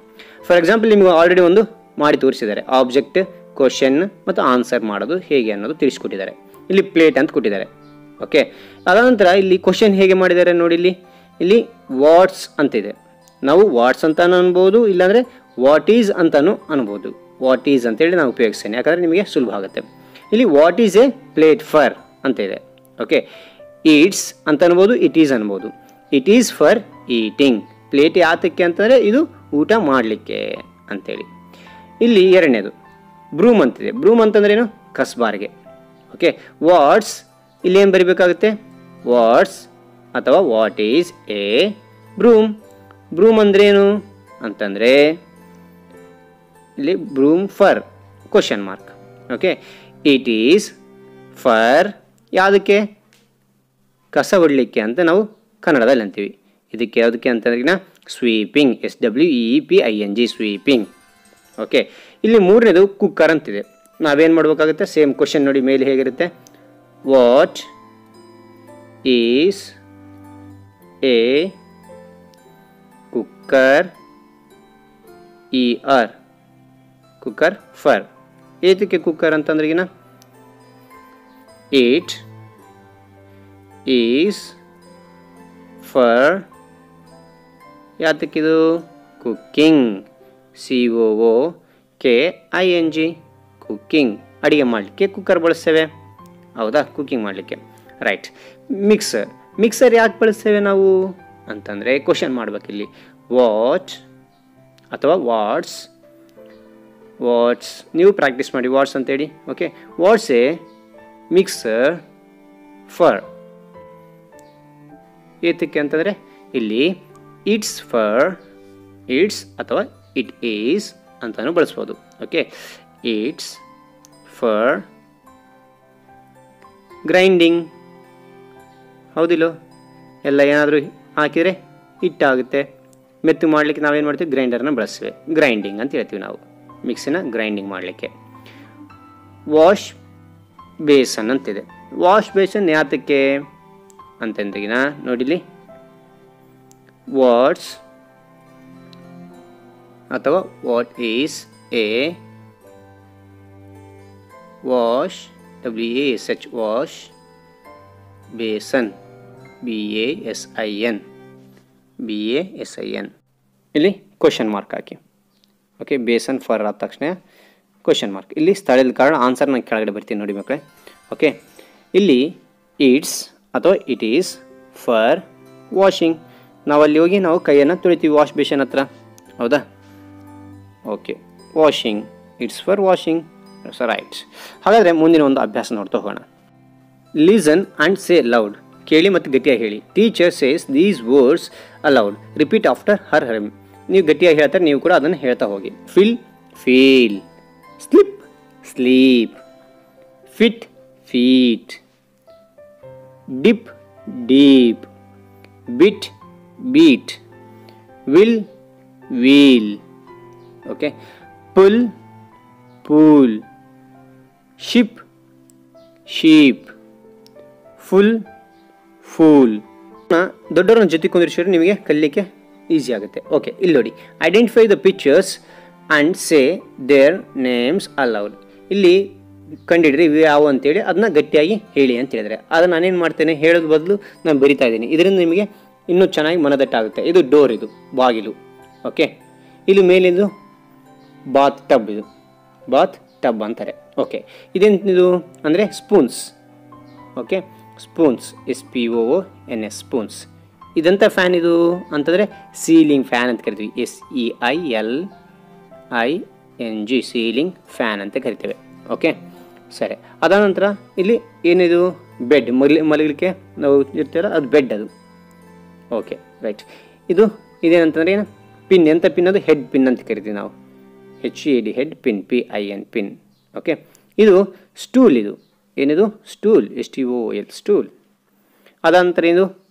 ಫಾರ್ ಎಕ್ಸಾಂಪಲ್, ನಿಮಗೆ ಆಲ್ರೆಡಿ ಒಂದು ಮಾಡಿ ತೋರಿಸಿದ್ದಾರೆ. ಆಬ್ಜೆಕ್ಟ್, ಕ್ವಶನ್ ಮತ್ತು ಆನ್ಸರ್ ಮಾಡೋದು ಹೇಗೆ ಅನ್ನೋದು ತಿಳಿಸ್ಕೊಟ್ಟಿದ್ದಾರೆ. ಇಲ್ಲಿ ಪ್ಲೇಟ್ ಅಂತ ಕೊಟ್ಟಿದ್ದಾರೆ. ಓಕೆ, ಅದಾನಂತರ ಇಲ್ಲಿ ಕ್ವಶನ್ ಹೇಗೆ ಮಾಡಿದ್ದಾರೆ ನೋಡಿ. ಇಲ್ಲಿ ವಾಟ್ಸ್ ಅಂತಿದೆ. ನಾವು ವಾಟ್ಸ್ ಅಂತಾನು ಅನ್ಬೋದು, ಇಲ್ಲಾಂದರೆ ವಾಟ್ ಈಸ್ ಅಂತಾನು ಅನ್ಬೋದು. ವಾಟ್ ಈಸ್ ಅಂತೇಳಿ ನಾವು ಉಪಯೋಗಿಸ್ತೇನೆ, ಯಾಕಂದರೆ ನಿಮಗೆ ಸುಲಭ ಆಗುತ್ತೆ. ಇಲ್ಲಿ what is a plate for ಅಂತ ಇದೆ. ಓಕೆ, ಈಟ್ಸ್ ಅಂತ ಅನ್ಬೋದು, ಇಟ್ ಈಸ್ ಅನ್ಬೋದು. It is for eating. Plate ಯಾತಕ್ಕೆ ಅಂತಂದರೆ ಇದು ಊಟ ಮಾಡಲಿಕ್ಕೆ ಅಂತೇಳಿ. ಇಲ್ಲಿ ಎರಡನೇದು ಬ್ರೂಮ್ ಅಂತಿದೆ. ಬ್ರೂಮ್ ಅಂತಂದ್ರೆ ಏನು? ಕಸ್ಬಾರ್ಗೆ. ಓಕೆ, ವಾಟ್ಸ್ ಇಲ್ಲಿ ಏನು ಬರಿಬೇಕಾಗುತ್ತೆ? ವಾಟ್ಸ್ ಅಥವಾ what is a broom. Broom ಅಂದ್ರೇನು ಅಂತಂದರೆ ಇಲ್ಲಿ broom for question mark. Okay, it is for ಯಾವುದಕ್ಕೆ? ಕಸ ಹೊಡಲಿಕ್ಕೆ ಅಂತ ನಾವು ಕನ್ನಡದಲ್ಲಿ ಅಂತೀವಿ. ಇದಕ್ಕೆ ಯಾವುದಕ್ಕೆ ಅಂತಂದ್ರೆ ಸ್ವೀಪಿಂಗ್, SWEEPING ಸ್ವೀಪಿಂಗ್. ಓಕೆ, ಇಲ್ಲಿ ಮೂರನೇದು ಕುಕ್ಕರ್ ಅಂತಿದೆ. ನಾವೇನು ಮಾಡಬೇಕಾಗುತ್ತೆ? ಸೇಮ್ ಕ್ವಶನ್ ನೋಡಿ ಮೇಲೆ ಹೇಗಿರುತ್ತೆ. What is a cooker ER cooker for. ಏತಕ್ಕೆ ಕುಕ್ಕರ್ ಅಂತಂದ್ರಿಗಿನ ಇಟ್ ಈಸ್ ಫರ್ ಯಾತಕ್ಕಿದು? Cooking, COOKING cooking. ಅಡುಗೆ ಮಾಡಲಿಕ್ಕೆ ಕುಕ್ಕರ್ ಬಳಸ್ತೇವೆ, ಹೌದಾ? ಕುಕ್ಕಿಂಗ್ ಮಾಡಲಿಕ್ಕೆ. ರೈಟ್. ಮಿಕ್ಸರ್ ಯಾಕೆ ಬಳಸ್ತೇವೆ ನಾವು ಅಂತಂದರೆ ಕ್ವಶನ್ ಮಾಡಬೇಕಿಲ್ಲಿ. ವಾಟ್ ಅಥವಾ ವಾಟ್ಸ್ ನೀವು ಪ್ರಾಕ್ಟೀಸ್ ಮಾಡಿ ವಾಟ್ಸ್ ಅಂತೇಳಿ. Okay, what's a mixer for. ಏತಕ್ಕೆ ಅಂತಂದರೆ ಇಲ್ಲಿ ಇಟ್ಸ್ ಫರ್, ಇಟ್ಸ್ ಅಥವಾ ಇಟ್ ಈಸ್ ಅಂತಾನು ಬಳಸ್ಬೋದು. Okay, it's for grinding. ಹೌದಿಲ್ಲೋ? ಎಲ್ಲ ಏನಾದರೂ ಹಾಕಿದರೆ ಹಿಟ್ಟಾಗುತ್ತೆ. ಮೆತ್ತು ಮಾಡಲಿಕ್ಕೆ ನಾವೇನು ಮಾಡ್ತೀವಿ? ಗ್ರೈಂಡರ್ನ ಬಳಸ್ತೇವೆ. ಗ್ರೈಂಡಿಂಗ್ ಅಂತ ಹೇಳ್ತೀವಿ ನಾವು, ಮಿಕ್ಸಿನ ಗ್ರೈಂಡಿಂಗ್ ಮಾಡಲಿಕ್ಕೆ. ವಾಶ್ ಬೇಸನ್ ಅಂತಿದೆ. ವಾಶ್ ಬೇಸನ್ ಯಾತಕ್ಕೆ ಅಂತಂದ್ರಿಗಿನ ನೋಡಿಲಿ, ವಾಟ್ಸ್ ಅಥವಾ what is a wash, WASH wash basin, BASIN, BASIN. ಇಲ್ಲಿ ಕ್ವಶನ್ ಮಾರ್ಕ್ ಹಾಕಿ. ಓಕೆ, ಬೇಸನ್ ಫಾರ್ ಆದ ತಕ್ಷಣ ಕ್ವಶನ್ ಮಾರ್ಕ್. ಇಲ್ಲಿ ಸ್ಥಳದ ಕಾರಣ ಆನ್ಸರ್ ನಾನು ಕೆಳಗಡೆ ಬರ್ತೀನಿ ನೋಡಿ ಮಕ್ಕಳೇ. ಓಕೆ, ಇಲ್ಲಿ ಇಟ್ಸ್ ಅಥವಾ ಇಟ್ ಈಸ್ ಫಾರ್ ವಾಷಿಂಗ್. ನಾವು ಅಲ್ಲಿ ಹೋಗಿ ನಾವು ಕೈಯನ್ನು ತೊಳಿತೀವಿ ವಾಶ್ ಬೇಷನ್ ಹತ್ರ, ಹೌದಾ? Okay, washing, it's for washing. Right. ಹಾಗಾದರೆ ಮುಂದಿನ ಒಂದು ಅಭ್ಯಾಸ ನೋಡ್ತಾ ಹೋಗೋಣ. Listen and say loud. ಕೇಳಿ ಮತ್ತು ಗಟ್ಟಿಯಾಗಿ ಹೇಳಿ. Teacher says these words aloud. Repeat after her her. ನೀವು ಗಟ್ಟಿಯಾಗಿ ಹೇಳ್ತಾರೆ, ನೀವು ಕೂಡ ಅದನ್ನು ಹೇಳ್ತಾ ಹೋಗಿ. Fill, feel. Slip, sleep. Fit, feet. Dip, deep. Bit, beat. Will, wheel. Okay, pull, pool. Ship, sheep. Full, fool. ದೊಡ್ಡವ್ರನ್ನ ಜೊತೆ ಕುಂದಿರಿಸಿದ್ರೆ ನಿಮಗೆ ಕಲಿಲಿಕ್ಕೆ ಈಸಿ ಆಗುತ್ತೆ. ಓಕೆ, ಇಲ್ಲಿ ನೋಡಿ, identify the pictures and say their names aloud. ಇಲ್ಲಿ ಕಂಡಿಡ್ರಿ ಇವು ಯಾವ ಅಂತೇಳಿ ಅದನ್ನ ಗಟ್ಟಿಯಾಗಿ ಹೇಳಿ ಅಂತ ಹೇಳಿದರೆ, ಅದನ್ನು ನಾನೇನು ಮಾಡ್ತೇನೆ, ಹೇಳೋದು ಬದಲು ನಾನು ಬರಿತಾ ಇದ್ದೀನಿ. ಇದರಿಂದ ನಿಮಗೆ ಇನ್ನೂ ಚೆನ್ನಾಗಿ ಮನದಟ್ಟಾಗುತ್ತೆ. ಇದು ಡೋರ್, ಇದು ಬಾಗಿಲು. ಓಕೆ, ಇದು ಮೇಲಿಂದು ಬಾತ್ ಟಬ್, ಇದು ಬಾತ್ ಟಬ್ ಅಂತಾರೆ. ಓಕೆ, ಇದೇನಿದು ಅಂದರೆ spoons. Okay, spoons, SPOONS, spoons. ಇದಂಥ ಫ್ಯಾನ್ ಇದು ಅಂತಂದರೆ ಸೀಲಿಂಗ್ ಫ್ಯಾನ್ ಅಂತ ಕರಿತೀವಿ. SEILING, ಸೀಲಿಂಗ್ ಫ್ಯಾನ್ ಅಂತ ಕರಿತೇವೆ. ಓಕೆ, ಸರಿ. ಅದಾದ ನಂತರ ಇಲ್ಲಿ ಏನಿದು ಬೆಡ್, ಮಲಗಲಿಕ್ಕೆ ನಾವು ಇರ್ತೀವಲ್ಲ ಅದು ಬೆಡ್ ಅದು. Okay, right. ಇದೇನಂತಂದರೆ ಏನು, ಪಿನ್. ಎಂಥ ಪಿನ್ ಅದು? ಹೆಡ್ ಪಿನ್ ಅಂತ ಕರಿತೀವಿ ನಾವು. HED, head, pin, PIN, pin. Okay, ಇದು ಸ್ಟೂಲ್. ಇದು ಏನಿದು? Stool, STOOL, stool. ಅದಂತರ ಇದು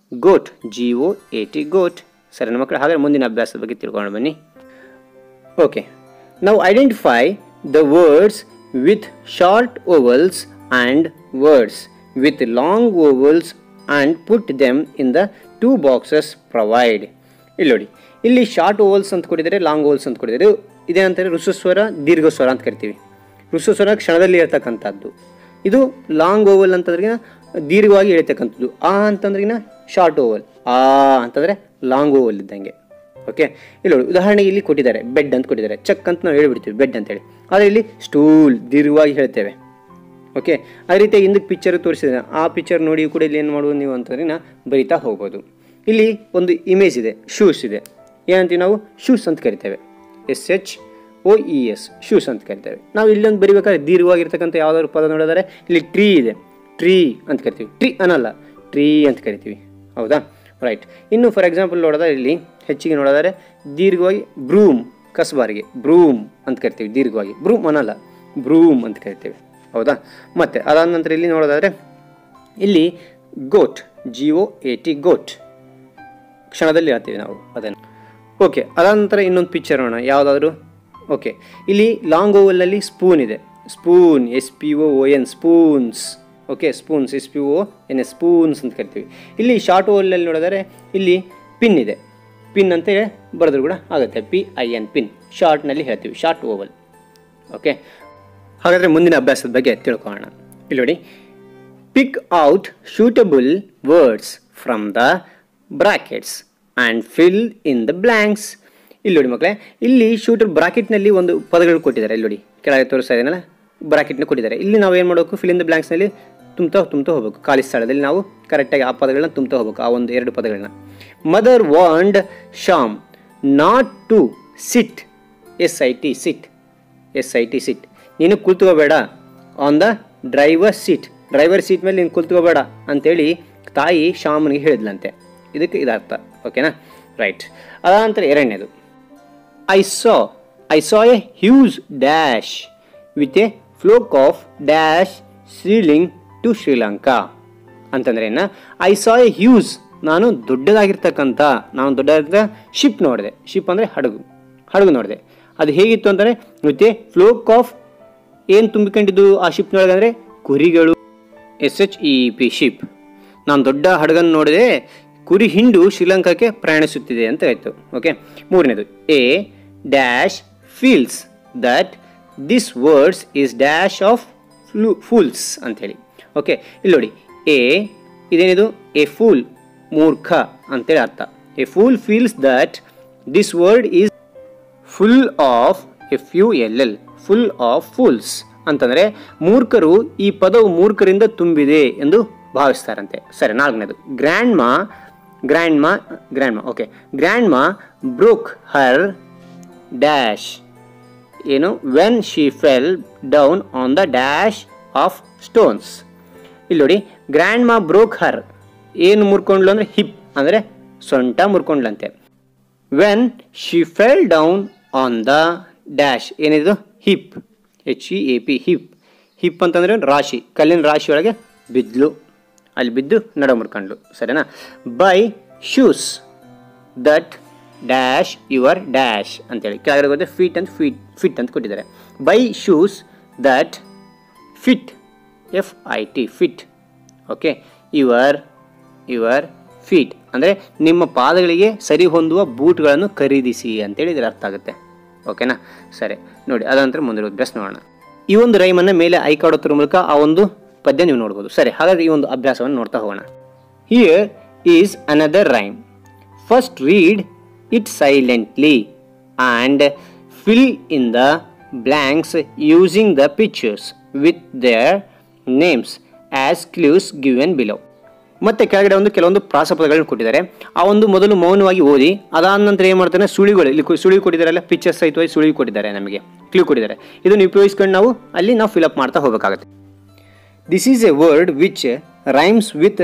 ಗೋಟ್, GOAT, ಗೋಟ್. ಸರಿ ನನ್ನ ಮಕ್ಕಳು, ಹಾಗಾದರೆ ಮುಂದಿನ ಅಭ್ಯಾಸದ ಬಗ್ಗೆ ತಿಳ್ಕೊಂಡು ಬನ್ನಿ. ಓಕೆ, ನಾವು identify the words with short vowels and words with long vowels and put them in the 2 boxes provide. ಇಲ್ಲಿ ನೋಡಿ, ಇಲ್ಲಿ ಶಾರ್ಟ್ ಓವಲ್ಸ್ ಅಂತ ಕೊಟ್ಟಿದ್ದಾರೆ, ಲಾಂಗ್ ಓವಲ್ಸ್ ಅಂತ ಕೊಟ್ಟಿದ್ದಾರೆ. ಇದೇನಂತಾರೆ ಋಸುಸ್ವರ, ದೀರ್ಘಸ್ವರ ಅಂತ ಕರಿತೀವಿ. ಋಸುಸ್ವರ ಕ್ಷಣದಲ್ಲಿ ಹೇಳ್ತಕ್ಕಂಥದ್ದು. ಇದು ಲಾಂಗ್ ಓವಲ್ ಅಂತಂದ್ರಿಗಿನ ದೀರ್ಘವಾಗಿ ಹೇಳ್ತಕ್ಕಂಥದ್ದು. ಆ ಅಂತಂದ್ರಿಗಿನ ಶಾರ್ಟ್ ಓವಲ್. ಆ ಅಂತಂದರೆ ಲಾಂಗ್ ಓವಲ್ ಇದ್ದಂಗೆ. ಓಕೆ, ಇಲ್ಲಿ ನೋಡಿ, ಉದಾಹರಣೆಗೆ ಇಲ್ಲಿ ಕೊಟ್ಟಿದ್ದಾರೆ ಬೆಡ್ ಅಂತ ಕೊಟ್ಟಿದ್ದಾರೆ. ಚೆಕ್ ಅಂತ ನಾವು ಹೇಳ್ಬಿಡ್ತೀವಿ ಬೆಡ್ ಅಂತೇಳಿ. ಆದರೆ ಇಲ್ಲಿ ಸ್ಟೂಲ್ ದೀರ್ಘವಾಗಿ ಹೇಳ್ತೇವೆ. ಓಕೆ, ಅದೇ ರೀತಿ ಹಿಂದಕ್ಕೆ ಪಿಕ್ಚರ್ ತೋರಿಸಿದ್ರೆ ಆ ಪಿಕ್ಚರ್ ನೋಡಿ ಕೂಡ ಇಲ್ಲಿ ಏನು ಮಾಡ್ಬೋದು ನೀವು ಅಂತಂದ್ರೆ ಬರಿತಾ ಹೋಗ್ಬೋದು. ಇಲ್ಲಿ ಒಂದು ಇಮೇಜ್ ಇದೆ, ಶೂಸ್ ಇದೆ. ಏನಂತೀವಿ ನಾವು? ಶೂಸ್ ಅಂತ ಕರಿತೇವೆ. SHOES, ಶೂಸ್ ಅಂತ ಕರಿತೇವೆ. ನಾವು ಇಲ್ಲೊಂದು ಬರಿಬೇಕಾದ್ರೆ ದೀರ್ಘವಾಗಿರ್ತಕ್ಕಂಥ ಯಾವುದಾದ್ರು ಪದ ನೋಡಿದರೆ ಇಲ್ಲಿ ಟ್ರೀ ಇದೆ, ಟ್ರೀ ಅಂತ ಕರಿತೀವಿ. ಟ್ರೀ ಅನ್ನಲ್ಲ, ಟ್ರೀ ಅಂತ ಕರಿತೀವಿ, ಹೌದಾ? ರೈಟ್. ಇನ್ನು ಫಾರ್ ಎಕ್ಸಾಂಪಲ್ ನೋಡಿದ್ರೆ ಇಲ್ಲಿ ಹೆಚ್ಚಿಗೆ ನೋಡಿದರೆ ದೀರ್ಘವಾಗಿ ಬ್ರೂಮ್, ಕಸಬಾರಿಗೆ ಬ್ರೂಮ್ ಅಂತ ಕರಿತೀವಿ ದೀರ್ಘವಾಗಿ. ಬ್ರೂಮ್ ಅನ್ನಲ್ಲ, ಬ್ರೂಮ್ ಅಂತ ಕರಿತೇವೆ, ಹೌದಾ? ಮತ್ತು ಅದಾದ ನಂತರ ಇಲ್ಲಿ ನೋಡೋದಾದರೆ ಇಲ್ಲಿ ಗೋಟ್, GOAT, ಗೋಟ್. ಕ್ಷಣದಲ್ಲಿ ಹೇಳ್ತೀವಿ ನಾವು ಅದನ್ನು. ಓಕೆ, ಅದಾದ ನಂತರ ಇನ್ನೊಂದು ಪಿಕ್ಚರ್ ನೋಡೋಣ ಯಾವುದಾದ್ರೂ. ಓಕೆ, ಇಲ್ಲಿ ಲಾಂಗ್ ಓವಲಲ್ಲಿ ಸ್ಪೂನ್ ಇದೆ. Spoon, SPOON, spoons. Okay, spoons, SPOONS, spoons ಅಂತ ಕರಿತೀವಿ. ಇಲ್ಲಿ ಶಾರ್ಟ್ ಓವಲಲ್ಲಿ ನೋಡಿದರೆ ಇಲ್ಲಿ ಪಿನ್ ಇದೆ. ಪಿನ್ ಅಂತ ಬರೆದ್ರು ಕೂಡ ಆಗುತ್ತೆ. PIN, pin. ಶಾರ್ಟ್ನಲ್ಲಿ ಹೇಳ್ತೀವಿ, ಶಾರ್ಟ್ ಓವಲ್. ಓಕೆ, ಹಾಗಾದರೆ ಮುಂದಿನ ಅಭ್ಯಾಸದ ಬಗ್ಗೆ ತಿಳ್ಕೊಳ್ಳೋಣ. ಇಲ್ಲಿ ನೋಡಿ, pick out suitable words from the brackets and fill in the blanks. ಇಲ್ಲಿ ನೋಡಿ ಮಕ್ಕಳೇ, ಇಲ್ಲಿ ಶೂಟರ್ ಬ್ರಾಕೆಟ್ನಲ್ಲಿ ಒಂದು ಪದಗಳು ಕೊಟ್ಟಿದ್ದಾರೆ. ಇಲ್ಲಿ ನೋಡಿ, ಕೆಳಗೆ ತೋರಿಸ್ತಾ ಇದೆಯಲ್ಲ, ಬ್ರಾಕೆಟ್ನ ಕೊಟ್ಟಿದ್ದಾರೆ. ಇಲ್ಲಿ ನಾವು ಏನು ಮಾಡಬೇಕು, ಫಿಲ್ ಇನ್ ದ ಬ್ಲ್ಯಾಂಕ್ಸ್ನಲ್ಲಿ ತುಂಬ್ತಾ ಹೋಗಬೇಕು. ಖಾಲಿ ಸ್ಥಳದಲ್ಲಿ ನಾವು ಕರೆಕ್ಟಾಗಿ ಆ ಪದಗಳನ್ನ ತುಂಬ್ತಾ ಹೋಗಬೇಕು, ಆ ಒಂದು 2 ಪದಗಳನ್ನ. Mother warned Sham not to sit, SIT, sit, SIT, sit. ನೀನು ಕುಳಿತುಕೋಬೇಡ on the driver seat. Driver seat ಮೇಲೆ ನೀನು ಕುಳಿತುಕೋಬೇಡ ಅಂತೇಳಿ ತಾಯಿ ಶಾಮನಿಗೆ ಹೇಳಿದ್ಲಂತೆ. ಇದಕ್ಕೆ ಇದರ್ಥ. ಓಕೆನಾ? ರೈಟ್. ಅದಾನಂತರ ಎರಡನೇದು, I saw a huge dash with a flock of dash sailing to Sri Lanka. ಅಂತಂದ್ರೆ ಏನ? ಐ ಸಾ ಎ ಹ್ಯೂಜ್, ನಾನು ದೊಡ್ಡದಾಗಿರ್ತಕ್ಕಂಥ ಶಿಪ್ ನೋಡಿದೆ. ಶಿಪ್ ಅಂದರೆ ಹಡಗು ನೋಡಿದೆ. ಅದು ಹೇಗಿತ್ತು ಅಂತಂದರೆ ವಿತ್ ಎ ಫ್ಲೋಕ್ ಆಫ್, ಏನು ತುಂಬಿಕೊಂಡಿದ್ದು ಆ ಶಿಪ್ನೊಳಗೆ ಅಂದರೆ ಕುರಿಗಳು. SHEP, ship. ನಾನು ದೊಡ್ಡ ಹಡಗನ್ನು ನೋಡಿದೆ, ಕುರಿ ಹಿಂಡು ಶ್ರೀಲಂಕಾಕ್ಕೆ ಪ್ರಯಾಣಿಸುತ್ತಿದೆ ಅಂತ ಆಯಿತು. ಓಕೆ, ಮೂರನೇದು, A dash feels that this words is dash of fools ಅಂಥೇಳಿ. ಓಕೆ, ಇಲ್ಲಿ ನೋಡಿ, ಎ ಇದೇನಿದು ಎ ಫೂಲ್ ಮೂರ್ಖ ಅಂತೇಳಿ ಅರ್ಥ. A pool feels that this word is full of FULL full of fools ಅಂತಂದರೆ ಮೂರ್ಖರು ಈ ಪದವು ಮೂರ್ಖರಿಂದ ತುಂಬಿದೆ ಎಂದು ಭಾವಿಸ್ತಾರಂತೆ. ಸರಿ, ನಾಲ್ಕನೇದು grandma broke her dash ಏನು when she fell down on the dash of stones. ಇಲ್ಲಿ ನೋಡಿ, ಗ್ರ್ಯಾಂಡ್ ಮಾ ಬ್ರೋಕ್ ಹರ್ ಏನು ಮುರ್ಕೊಂಡ್ಲು ಅಂದರೆ ಹಿಪ್ ಅಂದರೆ ಸೊಂಟ ಮುರ್ಕೊಂಡ್ಲಂತೆ. When she fell down on the dash ಏನಿದು ಹಿಪ್ HEAP ಹಿಪ್ ಅಂತಂದರೆ ರಾಶಿ, ಕಲ್ಲಿನ ರಾಶಿ ಒಳಗೆ ಬಿದ್ಲು, ಅಲ್ಲಿ ಬಿದ್ದು ನಡ ಮುರ್ಕೊಂಡ್ಲು. ಸರಿನಾ? By shoes that dash your dash ಅಂತೇಳಿ ಕೆಳಗಡೆ ಗೊತ್ತೆ ಫಿಟ್ ಅಂತ ಕೊಟ್ಟಿದ್ದಾರೆ. By shoes that fit FIT fit. Okay, your feet ಅಂದರೆ ನಿಮ್ಮ ಪಾದಗಳಿಗೆ ಸರಿ ಹೊಂದುವ ಬೂಟ್ಗಳನ್ನು ಖರೀದಿಸಿ ಅಂತೇಳಿ ಇದರ ಅರ್ಥ ಆಗುತ್ತೆ. ಓಕೆನಾ? ಸರಿ, ನೋಡಿ ಅದಂತರ ಮುಂದಿರೋದು ಅಭ್ಯಾಸ ನೋಡೋಣ. ಈ ಒಂದು ರೈಮನ್ನು ಮೇಲೆ ಐಕಾಡೋದ್ರ ಮೂಲಕ ಆ ಒಂದು ಪದ್ಯ ನೀವು ನೋಡ್ಬೋದು. ಸರಿ, ಹಾಗಾದರೆ ಈ ಒಂದು ಅಭ್ಯಾಸವನ್ನು ನೋಡ್ತಾ ಹೋಗೋಣ. Here is another rhyme. First read it silently and fill in the blanks using the pictures with their names as clues given below. ಮತ್ತೆ ಕೆಳಗಡೆ ಒಂದು ಕೆಲವೊಂದು ಪ್ರಾಸಪದಗಳನ್ನು ಕೊಟ್ಟಿದ್ದಾರೆ. ಆ ಒಂದು ಮೊದಲು ಮೌನವಾಗಿ ಓದಿ, ಅದಾದ ನಂತರ ಏನು ಮಾಡ್ತಾನೆ, ಸುಳಿಗಳು ಇಲ್ಲಿ ಸುಳಿ ಕೊಟ್ಟಿದ್ದಾರಲ್ಲ, ಪಿಕ್ಚರ್ಸ್ ಸಹಿತವಾಗಿ ಸುಳಿ ಕೊಟ್ಟಿದ್ದಾರೆ, ನಮಗೆ ಕ್ಲೂ ಕೊಟ್ಟಿದ್ದಾರೆ. ಇದನ್ನು ಉಪಯೋಗಿಸ್ಕೊಂಡು ನಾವು ಫಿಲಪ್ ಮಾಡ್ತಾ ಹೋಗಬೇಕಾಗುತ್ತೆ. This is a word which rhymes with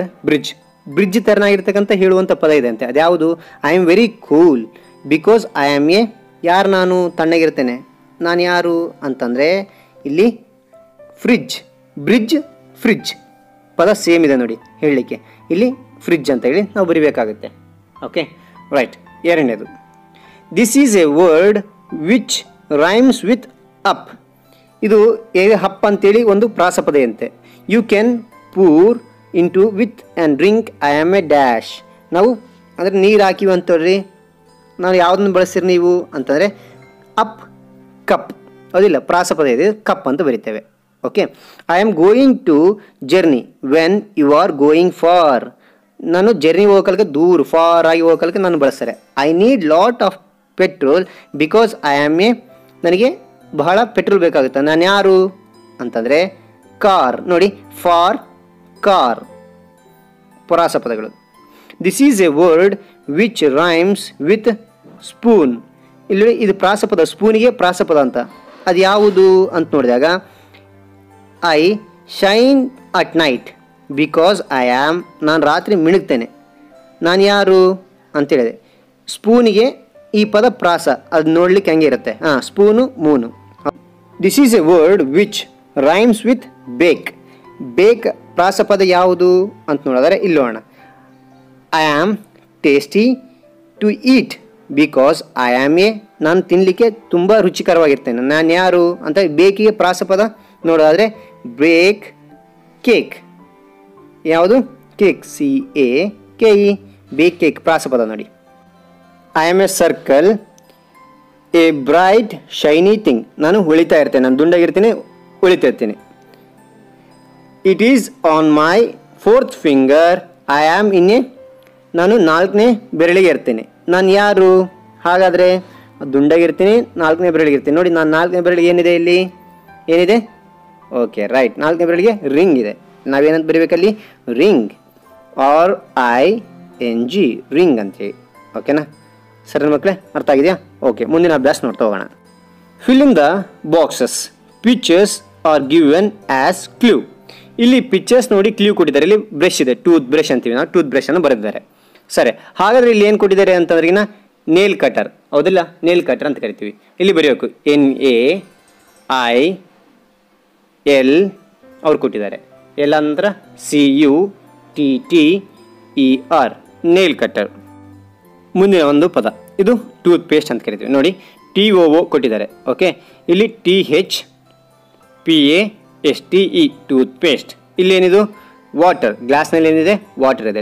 bridge ತರನಾಗಿರ್ತಕ್ಕಂಥ ಹೇಳುವಂಥ ಪದ ಇದೆ ಅಂತೆ. ಅದ್ಯಾವುದು? I am very cool because I am ಯಾರು? ನಾನು ತಣ್ಣಗಿರ್ತೇನೆ. ನಾನು ಯಾರು ಅಂತಂದರೆ ಇಲ್ಲಿ ಫ್ರಿಡ್ಜ್ ಪದ ಸೇಮ್ ಇದೆ ನೋಡಿ ಹೇಳಲಿಕ್ಕೆ. ಇಲ್ಲಿ ಫ್ರಿಡ್ಜ್ ಅಂತ ಹೇಳಿ ನಾವು ಬರಿಬೇಕಾಗುತ್ತೆ. Okay, right. ಎರಡನೇದು, this is a word which rhymes with up. ಇದು ಹಪ್ ಅಂತೇಳಿ ಒಂದು ಪ್ರಾಸಪದೆಯಂತೆ. You can pour into with and drink I am a dash. ನಾವು ಅಂದರೆ ನೀರು ಹಾಕಿವಿ ಅಂತೇಳ್ರಿ, ನಾವು ಯಾವುದನ್ನು ಬಳಸ್ತೀರಿ ನೀವು ಅಂತಂದರೆ ಅಪ್ ಕಪ್, ಅದಿಲ್ಲ ಪ್ರಾಸಪದ ಇದೆ, ಕಪ್ ಅಂತ ಬರಿತೇವೆ. Okay, I am going to journey when you are going far. ನಾನು ಜರ್ನಿ ಹೋಗೋಕಲ್ಕೆ ದೂರ ಫಾರ್ ಆಗಿ ಹೋಗೋಕಲ್ಕೆ ನಾನು ಬಳಸ್ತಾರೆ. I need lot of petrol because I am ನನಗೆ ಬಹಳ ಪೆಟ್ರೋಲ್ ಬೇಕಾಗುತ್ತೆ. ನಾನು ಯಾರು ಅಂತಂದರೆ ಕಾರ್. ನೋಡಿ, ಫಾರ್ ಕಾರ್ ಪ್ರಾಸಪದಗಳು. This is a word which rhymes with spoon. ಇಲ್ಲಿ ಇದು ಪ್ರಾಸಪದ, ಸ್ಪೂನಿಗೆ ಪ್ರಾಸಪದ ಅಂತ. ಅದು ಯಾವುದು ಅಂತ ನೋಡಿದಾಗ I shine at night because I am. ನಾನು ರಾತ್ರಿ ಮಿಣುಗ್ತೇನೆ. ನಾನು ಯಾರು ಅಂತೇಳಿದೆ. ಸ್ಪೂನಿಗೆ ಈ ಪದ ಪ್ರಾಸ, ಅದು ನೋಡ್ಲಿಕ್ಕೆ ಹೆಂಗೆ ಇರುತ್ತೆ. Spoon moon. This is a word which rhymes with bake ಪ್ರಾಸಪದ ಯಾವುದು ಅಂತ ನೋಡಿದರೆ ಇಲ್ಲಿ ನೋಡೋಣ. I am tasty to eat because I am ನಾನು ತಿನ್ನಲಿಕ್ಕೆ ತುಂಬ ರುಚಿಕರವಾಗಿರ್ತೇನೆ. ನಾನು ಯಾರು ಅಂತ ಬೇಕಿಗೆ ಪ್ರಾಸಪದ ನೋಡೋದಾದರೆ ಬೇಕ್ ಕೇಕ್. ಯಾವುದು? ಕೇಕ್, CAKE ಬೇಕ್ ಕೇಕ್ ಪ್ರಾಸಪದ ನೋಡಿ. I am A circle A bright shiny thing. ನಾನು ಉಳಿತಾ ಇರ್ತೇನೆ, ನಾನು ದುಂಡಾಗಿರ್ತೀನಿ, ಉಳಿತಾ ಇರ್ತೀನಿ. It is on my 4th finger I am ನಾನು 4ನೇ ಬೆರಳಿಗೆ ಇರ್ತೇನೆ. ನಾನು ಯಾರು ಹಾಗಾದರೆ? ದುಂಡಾಗಿರ್ತೀನಿ, 4ನೇ ಬೆರಳಿಗೆ ಇರ್ತೀನಿ. ನೋಡಿ, ನಾನು 4ನೇ ಬೆರಳಿಗೆ ಏನಿದೆ, ಇಲ್ಲಿ ಏನಿದೆ? Okay, right. 4ನೇ ಬೆರಳಿಗೆ ರಿಂಗ್ ಇದೆ. ನಾವೇನಂತ ಬರೀಬೇಕಲ್ಲಿ? ರಿಂಗ್, RING ರಿಂಗ್ ಅಂತೇಳಿ. ಓಕೆನಾ? ಸರಿ ಮಕ್ಕಳೇ, ಅರ್ಥ ಆಗಿದೆಯಾ? ಓಕೆ, ಮುಂದಿನ ಅಭ್ಯಾಸ ನೋಡ್ತಾ ಹೋಗೋಣ. Fill in the boxes. Pictures are given as clue. ಇಲ್ಲಿ ಪಿಕ್ಚರ್ಸ್ ನೋಡಿ ಕ್ಲೂ ಕೊಟ್ಟಿದ್ದಾರೆ. ಇಲ್ಲಿ ಬ್ರಷ್ ಇದೆ, ಟೂತ್ ಬ್ರಷ್ ಅಂತೀವಿ ನಾವು, ಟೂತ್ ಬ್ರಷ್ ಅನ್ನು ಬರೆದಿದ್ದಾರೆ. ಸರಿ, ಹಾಗಾದರೆ ಇಲ್ಲಿ ಏನು ಕೊಟ್ಟಿದ್ದಾರೆ ಅಂತಂದ್ರೆ ನೇಲ್ ಕಟರ್, ಹೌದಿಲ್ಲ? ನೇಲ್ ಕಟರ್ ಅಂತ ಕರಿತೀವಿ. ಇಲ್ಲಿ ಬರೆಯಬೇಕು NAIL ಅವ್ರು ಕೊಟ್ಟಿದ್ದಾರೆ. ಎಲ್ಲ ನಂತರ CUTTER ನೇಲ್ ಕಟರ್. ಮುಂದಿನ ಒಂದು ಪದ, ಇದು ಟೂತ್ ಪೇಸ್ಟ್ ಅಂತ ಕರಿತೀವಿ. ನೋಡಿ, TOO ಕೊಟ್ಟಿದ್ದಾರೆ. ಓಕೆ, ಇಲ್ಲಿ THPASTE ಟೂತ್ ಪೇಸ್ಟ್. ಇಲ್ಲೇನಿದು? ವಾಟರ್. ಗ್ಲಾಸ್ನಲ್ಲಿ ಏನಿದೆ? ವಾಟರ್ ಇದೆ,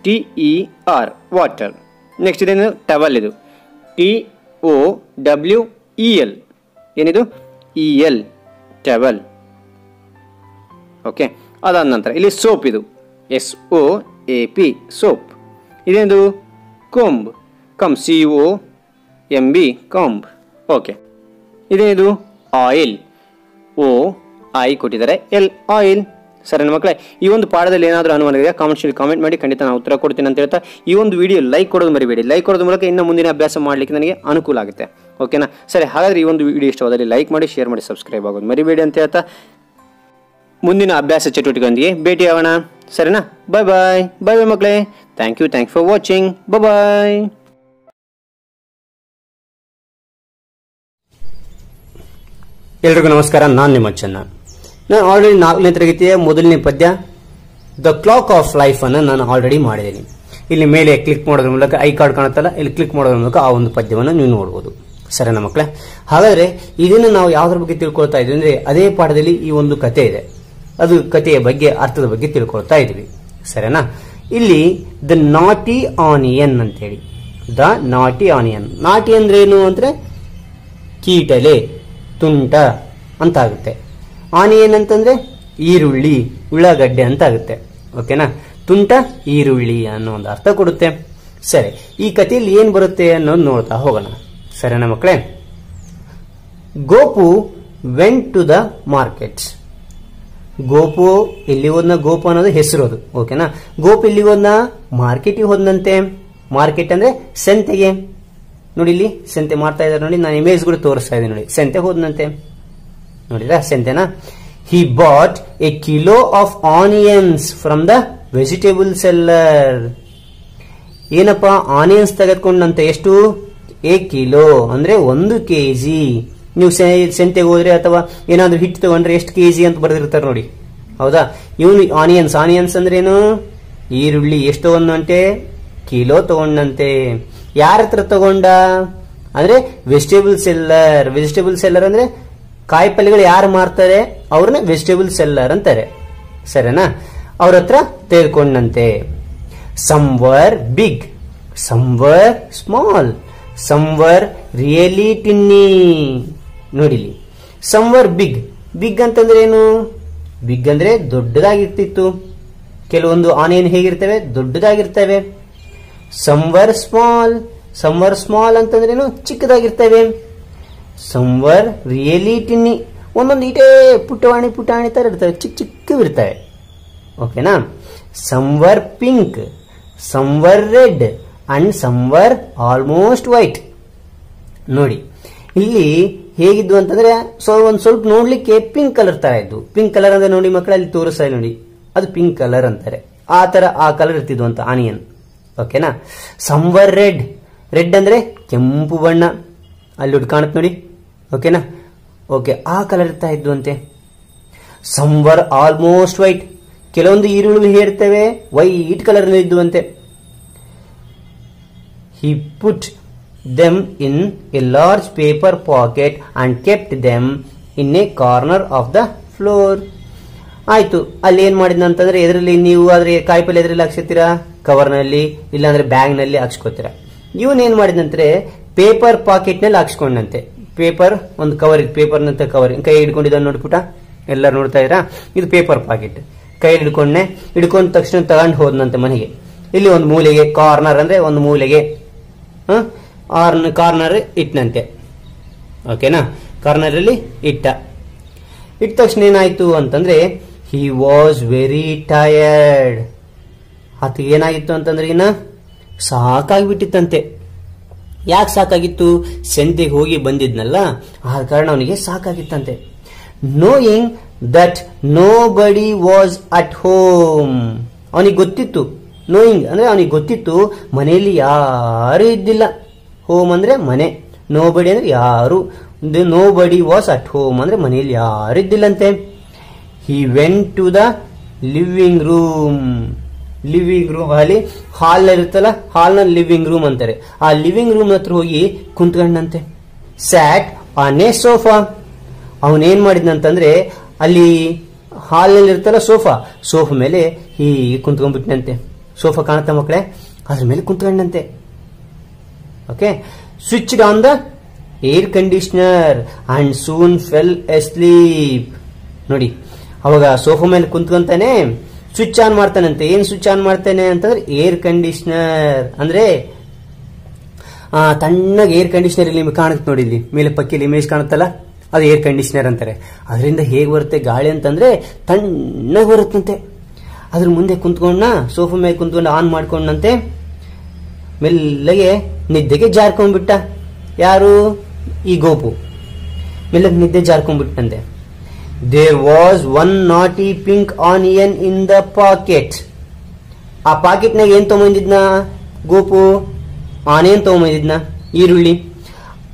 WAATER ವಾಟರ್. ನೆಕ್ಸ್ಟ್ ಇದೇನು? ಟವಲ್. ಇದು TOWEL ಏನಿದು? EL towel. ಓಕೆ, ಅದಾದ ನಂತರ ಇಲ್ಲಿ ಸೋಪ್, ಇದು SOAP ಸೋಪ್. ಇದೇನು ಕೊಂಬ್, COMB ಕೊಂಬ್. ಓಕೆ, ಇದೇನಿದು ಆಯಿಲ್, OI ಕೊಟ್ಟಿದ್ದಾರೆ, L ಆಯಿಲ್. ಸರಿ ಮಕ್ಕಳೇ, ಈ ಒಂದು ಪಾಠದಲ್ಲಿ ಏನಾದರೂ ಅನುಮಾನ ಇದೆಯಾ ಕಾಮೆಂಟ್ ಮಾಡಿ, ಖಂಡಿತ ನಾನು ಉತ್ತರ ಕೊಡ್ತೀನಿ ಅಂತ ಹೇಳ್ತಾ ಈ ಒಂದು ವಿಡಿಯೋ ಲೈಕ್ ಕೊಡೋದು ಮರಿಬೇಡಿ. ಲೈಕ್ ಕೊಡೋದ್ರ ಮೂಲಕ ಇನ್ನು ಮುಂದಿನ ಅಭ್ಯಾಸ ಮಾಡಲಿಕ್ಕೆ ನನಗೆ ಅನುಕೂಲ ಆಗುತ್ತೆ. ಓಕೆನಾ? ಸರಿ, ಹಾಗಾದರೆ ಈ ಒಂದು ವಿಡಿಯೋ ಇಷ್ಟವಾದಲ್ಲಿ ಲೈಕ್ ಮಾಡಿ, ಶೇರ್ ಮಾಡಿ, ಸಬ್ಸ್ಕ್ರೈಬ್ ಆಗೋದು ಮರಿಬೇಡಿ ಅಂತ ಹೇಳ್ತಾ ಮುಂದಿನ ಅಭ್ಯಾಸ ಚಟುವಟಿಕೆಯೊಂದಿಗೆ ಭೇಟಿಯಾಗೋಣ. ಸರಿನಾ? ಬಾಯ್ ಬಾಯ್ ಬಾಯ್ ಮಕ್ಕಳೇ. Thank you for watching. Bye. ಎಲ್ರಿಗೂ ನಮಸ್ಕಾರ. ನಾನು ನಿಮ್ಮ ಚೆನ್ನ. ನಾನು ಆಲ್ರೆಡಿ 4ನೇ ತರಗತಿಯ ಮೊದಲನೇ ಪದ್ಯ ದ ಕ್ಲಾಕ್ ಆಫ್ ಲೈಫ್ ಅನ್ನು ನಾನು ಆಲ್ರೆಡಿ ಮಾಡಿದ್ದೀನಿ. ಇಲ್ಲಿ ಮೇಲೆ ಕ್ಲಿಕ್ ಮಾಡೋದ್ರ ಮೂಲಕ ಐ ಕಾರ್ಡ್ ಕಾಣುತ್ತಲ್ಲ, ಇಲ್ಲಿ ಕ್ಲಿಕ್ ಮಾಡೋದ್ರ ಮೂಲಕ ಆ ಒಂದು ಪದ್ಯವನ್ನು ನೀವು ನೋಡಬಹುದು. ಸರಿನಾ ಮಕ್ಕಳೇ? ಹಾಗಾದ್ರೆ ಇದನ್ನು ನಾವು ಯಾವುದ್ರ ಬಗ್ಗೆ ತಿಳ್ಕೊಳ್ತಾ ಇದ್ವಿ ಅಂದ್ರೆ, ಅದೇ ಪಾಠದಲ್ಲಿ ಈ ಒಂದು ಕತೆ ಇದೆ, ಅದು ಕಥೆಯ ಬಗ್ಗೆ, ಅರ್ಥದ ಬಗ್ಗೆ ತಿಳ್ಕೊಳ್ತಾ ಇದ್ವಿ. ಸರಿನಾ? ಇಲ್ಲಿ ದ ನಾಟಿ ಆನಿಯನ್ ಅಂತೇಳಿ, ದ ನಾಟಿ ಆನಿಯನ್. ನಾಟಿ ಅಂದ್ರೆ ಏನು ಅಂದ್ರೆ ಕೀಟಲೆ, ತುಂಟ ಅಂತ ಆಗುತ್ತೆ. ಆನಿಯನ್ ಅಂತಂದ್ರೆ ಈರುಳ್ಳಿ, ಉಳ್ಳಾಗಡ್ಡೆ ಅಂತ ಆಗುತ್ತೆ. ಓಕೆನಾ? ತುಂಟ ಈರುಳ್ಳಿ ಅನ್ನೋ ಒಂದು ಅರ್ಥ ಕೊಡುತ್ತೆ. ಸರಿ, ಈ ಕಥೆಯಲ್ಲಿ ಏನ್ ಬರುತ್ತೆ ಅನ್ನೋದು ನೋಡ್ತಾ ಹೋಗೋಣ. ಸರಿನಾ ಮಕ್ಕಳೇ? Gopu went to the market. Gopu ಎಲ್ಲಿ ಹೋದ್ನ? ಗೋಪು ಅನ್ನೋದು ಹೆಸರು ಅದು. ಓಕೆನಾ? ಗೋಪು ಎಲ್ಲಿ ಹೋದ್ನ? ಮಾರ್ಕೆಟಿಗೆ ಹೋದಂತೆ. ಮಾರ್ಕೆಟ್ ಅಂದ್ರೆ ಸಂತೆಗೆ. ನೋಡಿ, ಇಲ್ಲಿ ಸಂತೆ ಮಾಡ್ತಾ ಇದ್ದಾರೆ ನೋಡಿ, ನಾನು ಇಮೇಜ್ ಕೂಡ ತೋರಿಸ್ತಾ ಇದ್ದೀನಿ ನೋಡಿ. ಸಂತೆ ಹೋದಂತೆ, ನೋಡಿದ್ರ ಸಂತೆನಾ? He bought a kilo of onions from the vegetable seller. ಏನಪ್ಪಾ? ಆನಿಯನ್ಸ್ ತೆಗೆದುಕೊಂಡಂತೆ. ಎಷ್ಟು? 1 ಕಿಲೋ ಅಂದ್ರೆ 1 kg. ನೀವು ಸಂತೆಗೆ ಹೋದ್ರೆ ಅಥವಾ ಏನಾದ್ರು ಹಿಟ್ಟು ತಗೊಂಡ್ರೆ ಎಷ್ಟು kg ಅಂತ ಬರೆದಿರ್ತಾರೆ ನೋಡಿ. ಹೌದಾ? ಇವನು ಆನಿಯನ್ಸ್ ಅಂದ್ರೆ ಏನು? ಈರುಳ್ಳಿ. ಎಷ್ಟು ತಗೊಂಡಂತೆ? ಕಿಲೋ ತಗೊಂಡಂತೆ. ಯಾರ ಹತ್ರ ತಗೊಂಡ ಅಂದ್ರೆ ವೆಜಿಟೇಬಲ್ ಸೆಲ್ಲರ್. ವೆಜಿಟೇಬಲ್ ಸೆಲ್ಲರ್ ಅಂದ್ರೆ ಕಾಯಿ ಪಲ್ಯಗಳು ಯಾರು ಮಾರ್ತಾರೆ ಅವ್ರನ್ನ ವೆಜಿಟೇಬಲ್ ಸೆಲ್ಲರ್ ಅಂತಾರೆ. ಸರಿನಾ? ಅವ್ರ ಹತ್ರ ತೆಗೆದುಕೊಂಡಂತೆ. ಸಂವರ್ ಬಿಗ್, ಸಂವರ್ ಸ್ಮಾಲ್, ಸಂವರ್ ರಿಯಲಿ ಟಿನ್ನಿ. ನೋಡಿಲಿ, ಸಂವರ್ ಬಿಗ್. ಬಿಗ್ ಅಂತಂದ್ರೆ ಏನು? ಬಿಗ್ ಅಂದ್ರೆ ದೊಡ್ಡದಾಗಿರ್ತಿತ್ತು. ಕೆಲವೊಂದು ಆನಿಯನ್ ಹೇಗಿರ್ತವೆ? ದೊಡ್ಡದಾಗಿರ್ತವೆ. ಸಂವರ್ ಸ್ಮಾಲ್, ಸಂವರ್ ಸ್ಮಾಲ್ ಅಂತಂದ್ರೇನು? ಚಿಕ್ಕದಾಗಿರ್ತವೆ. ಸಂವರ್ ರಿಯಲಿ ಟಿನ್ನಿ, ಒಂದೊಂದು ಇಟೇ ಪುಟಾಣಿ ತರ ಇರ್ತವೆ, ಚಿಕ್ಕವಿರ್ತವೆ. ಓಕೆನಾ? Some were pink, some were red and some were almost white. ನೋಡಿ, ಇಲ್ಲಿ ಹೇಗಿದ್ವು ಅಂತಂದ್ರೆ ಒಂದ್ ಸ್ವಲ್ಪ ನೋಡ್ಲಿಕ್ಕೆ ಪಿಂಕ್ ಕಲರ್ ತರ ಇದ್ವು. ಪಿಂಕ್ ಕಲರ್ ಅಂದ್ರೆ ನೋಡಿ ಮಕ್ಕಳ, ಅಲ್ಲಿ ತೋರಿಸ್ತಾ ನೋಡಿ, ಅದು ಪಿಂಕ್ ಕಲರ್ ಅಂತಾರೆ. ಆ ಕಲರ್ ಇರ್ತಿದ್ವು ಅಂತ ಆನಿಯನ್. ಓಕೆನಾ? ಸಂವರ್ ರೆಡ್, ರೆಡ್ ಅಂದ್ರೆ ಕೆಂಪು ಬಣ್ಣ, ಅಲ್ಲಿ ಕಾಣುತ್ತೆ ನೋಡಿ. ಓಕೆನಾ? ಓಕೆ, ಆ ಕಲರ್ ಇರ್ತಾ ಇದ್ವು ಅಂತೆ. ಸಂವರ್ ಆಲ್ಮೋಸ್ಟ್ ವೈಟ್, ಕೆಲವೊಂದು ಈರುಳ್ಳಿ ಹೇರ್ತವೆ ವೈಟ್ ಕಲರ್ ಇದ್ದುವಂತೆ. He put them in a large paper packet and kept them in a corner of the floor. ಆಯ್ತು, ಅಲ್ಲಿ ಏನ್ ಮಾಡಿದ ಅಂತಂದ್ರೆ, ಎದ್ರಲ್ಲಿ ನೀವು ಆದ್ರೆ ಕಾಯಿಪಲ್ಲೆ ಎದ್ರಲ್ಲಿ ಹಾಕ್ಸಿರ್ತೀರಾ? ಕವರ್ನಲ್ಲಿ, ಇಲ್ಲಾಂದ್ರೆ ಬ್ಯಾಗ್ ನಲ್ಲಿ ಹಾಕ್ಸ್ಕೊತೀರಾ. ಇವನ್ ಏನ್ ಮಾಡಿದಂದ್ರೆ ಪೇಪರ್ ಪಾಕೆಟ್ ನಲ್ಲಿ ಹಾಕ್ಸ್ಕೊಂಡಂತೆ. ಪೇಪರ್ ಒಂದು ಕವರ್, ಪೇಪರ್ ನಂತ ಕವರ್ ಕೈ ಹಿಡ್ಕೊಂಡಿದ್ದ ನೋಡ್ಬಿಟ್ಟ, ಎಲ್ಲರೂ ನೋಡ್ತಾ ಇದ್ರಾ? ಇದು ಪೇಪರ್ ಪಾಕೆಟ್. ಕೈ ಹಿಡ್ಕೊಂಡ ತಕ್ಷಣ ತಗೊಂಡು ಹೋದ್ನಂತೆ ಮನೆಗೆ. ಇಲ್ಲಿ ಒಂದು ಮೂಲೆಗೆ, ಕಾರ್ನರ್ ಅಂದ್ರೆ ಒಂದು ಮೂಲೆಗೆ, ಕಾರ್ನರ್ ಇಟ್ಟನಂತೆ. ಓಕೆನಾ? ಕಾರ್ನರ್ ಅಲ್ಲಿ ಇಟ್ಟ ತಕ್ಷಣ ಏನಾಯ್ತು ಅಂತಂದ್ರೆ, ಹಿ ವಾಸ್ ವೆರಿ ಟಯರ್ಡ್. ಆತ ಏನಾಗಿತ್ತು ಅಂತಂದ್ರೆ ಇನ್ನ ಸಾಕಾಗ್ಬಿಟ್ಟಿತ್ತಂತೆ. ಯಾಕೆ ಸಾಕಾಗಿತ್ತು? ಸಂತೆಗೆ ಹೋಗಿ ಬಂದಿದ್ನಲ್ಲ, ಆದ ಕಾರಣ ಅವನಿಗೆ ಸಾಕಾಗಿತ್ತಂತೆ. ನೋಯಿಂಗ್ ದಟ್ ನೋ ಬಡಿ ವಾಸ್ ಅಟ್ ಹೋಮ್. ಅವನಿಗೆ ಗೊತ್ತಿತ್ತು, ನೋಯಿಂಗ್ ಅಂದ್ರೆ ಅವನಿಗೆ ಗೊತ್ತಿತ್ತು ಮನೆಯಲ್ಲಿ ಯಾರು ಇದ್ದಿಲ್ಲ. ಹೋಮ್ ಅಂದ್ರೆ ಮನೆ, ನೋ ಬಡಿ ಅಂದ್ರೆ ಯಾರು. ನೋ ಬಡಿ ವಾಸ್ ಅಟ್ ಹೋಮ್ ಅಂದ್ರೆ ಮನೆಯಲ್ಲಿ ಯಾರು ಇದ್ದಿಲ್ಲಂತೆ. He went to the living room. Living room ಅಲ್ಲಿ ಹಾಲ್ ಇರುತ್ತಲ್ಲ, ಹಾಲ್ ನ ಲಿವಿಂಗ್ ರೂಮ್ ಅಂತಾರೆ. ಆ ಲಿವಿಂಗ್ ರೂಮ್ ಹತ್ರ ಹೋಗಿ ಕುಂತ್ಕೊಂಡಂತೆ. Sat on a sofa. ಅವನೇನ್ ಮಾಡಿದ್ನಂತಂದ್ರೆ, ಅಲ್ಲಿ ಹಾಲ್ ನಲ್ಲಿ ಇರುತ್ತಲ್ಲ ಸೋಫಾ ಮೇಲೆ ಹೀಗೆ ಕುಂತ್ಕೊಂಡ್ಬಿಟ್ನಂತೆ. ಸೋಫಾ ಕಾಣುತ್ತ ಮಕ್ಕಳೇ? ಅದ್ರ ಮೇಲೆ ಕುಂತ್ಕೊಂಡಂತೆ. Okay, switched on the air conditioner and soon fell asleep. ನೋಡಿ, ಅವಾಗ ಸೋಫಾ ಮೇಲೆ ಕುಂತ್ಕೊಂತಾನೆ, ಸ್ವಿಚ್ ಆನ್ ಮಾಡ್ತಾನಂತೆ. ಏನ್ ಸ್ವಿಚ್ ಆನ್ ಮಾಡ್ತಾನೆ ಅಂತಂದ್ರೆ ಏರ್ ಕಂಡೀಷನರ್. ಅಂದ್ರೆ ತಣ್ಣಗೆ ಏರ್ ಕಂಡೀಷನರ್ ಇಲ್ಲಿ ನಿಮ್ಗೆ ಕಾಣುತ್ತೆ ನೋಡಿ, ಇಲ್ಲಿ ಮೇಲೆ ಪಕ್ಕಿಯಲ್ಲಿ ಇಮೇಜ್ ಕಾಣುತ್ತಲ್ಲ, ಅದು ಏರ್ ಕಂಡೀಷನರ್ ಅಂತಾರೆ. ಅದರಿಂದ ಹೇಗೆ ಬರುತ್ತೆ ಗಾಳಿ ಅಂತಂದ್ರೆ ತಣ್ಣಗೆ ಬರುತ್ತಂತೆ. ಅದ್ರ ಮುಂದೆ ಕುಂತ್ಕೊಂಡ, ಸೋಫಾ ಮೇಲೆ ಕುಂತ್ಕೊಂಡು ಆನ್ ಮಾಡ್ಕೊಂಡಂತೆ ಮೆಲ್ಲಗೆ ನಿದ್ದೆಗೆ ಜಾರ್ಕೊಂಡ್ಬಿಟ್ಟ. ಯಾರು? ಈ ಗೋಪು ಮೆಲ್ಲಗೆ ನಿದ್ದೆ ಜಾರ್ಕೊಂಡ್ಬಿಟ್ಟಂತೆ. ದೇರ್ ವಾಸ್ ಒನ್ ನಾಟಿ pink onion in the packet. ಆ ಪಾಕೆಟ್ನಾಗ ಏನ್ ತಗೊಂಬಂದಿದ್ನ ಗೋಪು? ಆನಿಯನ್ ತಗೊಂಬಂದಿದ್ನ, ಈರುಳ್ಳಿ.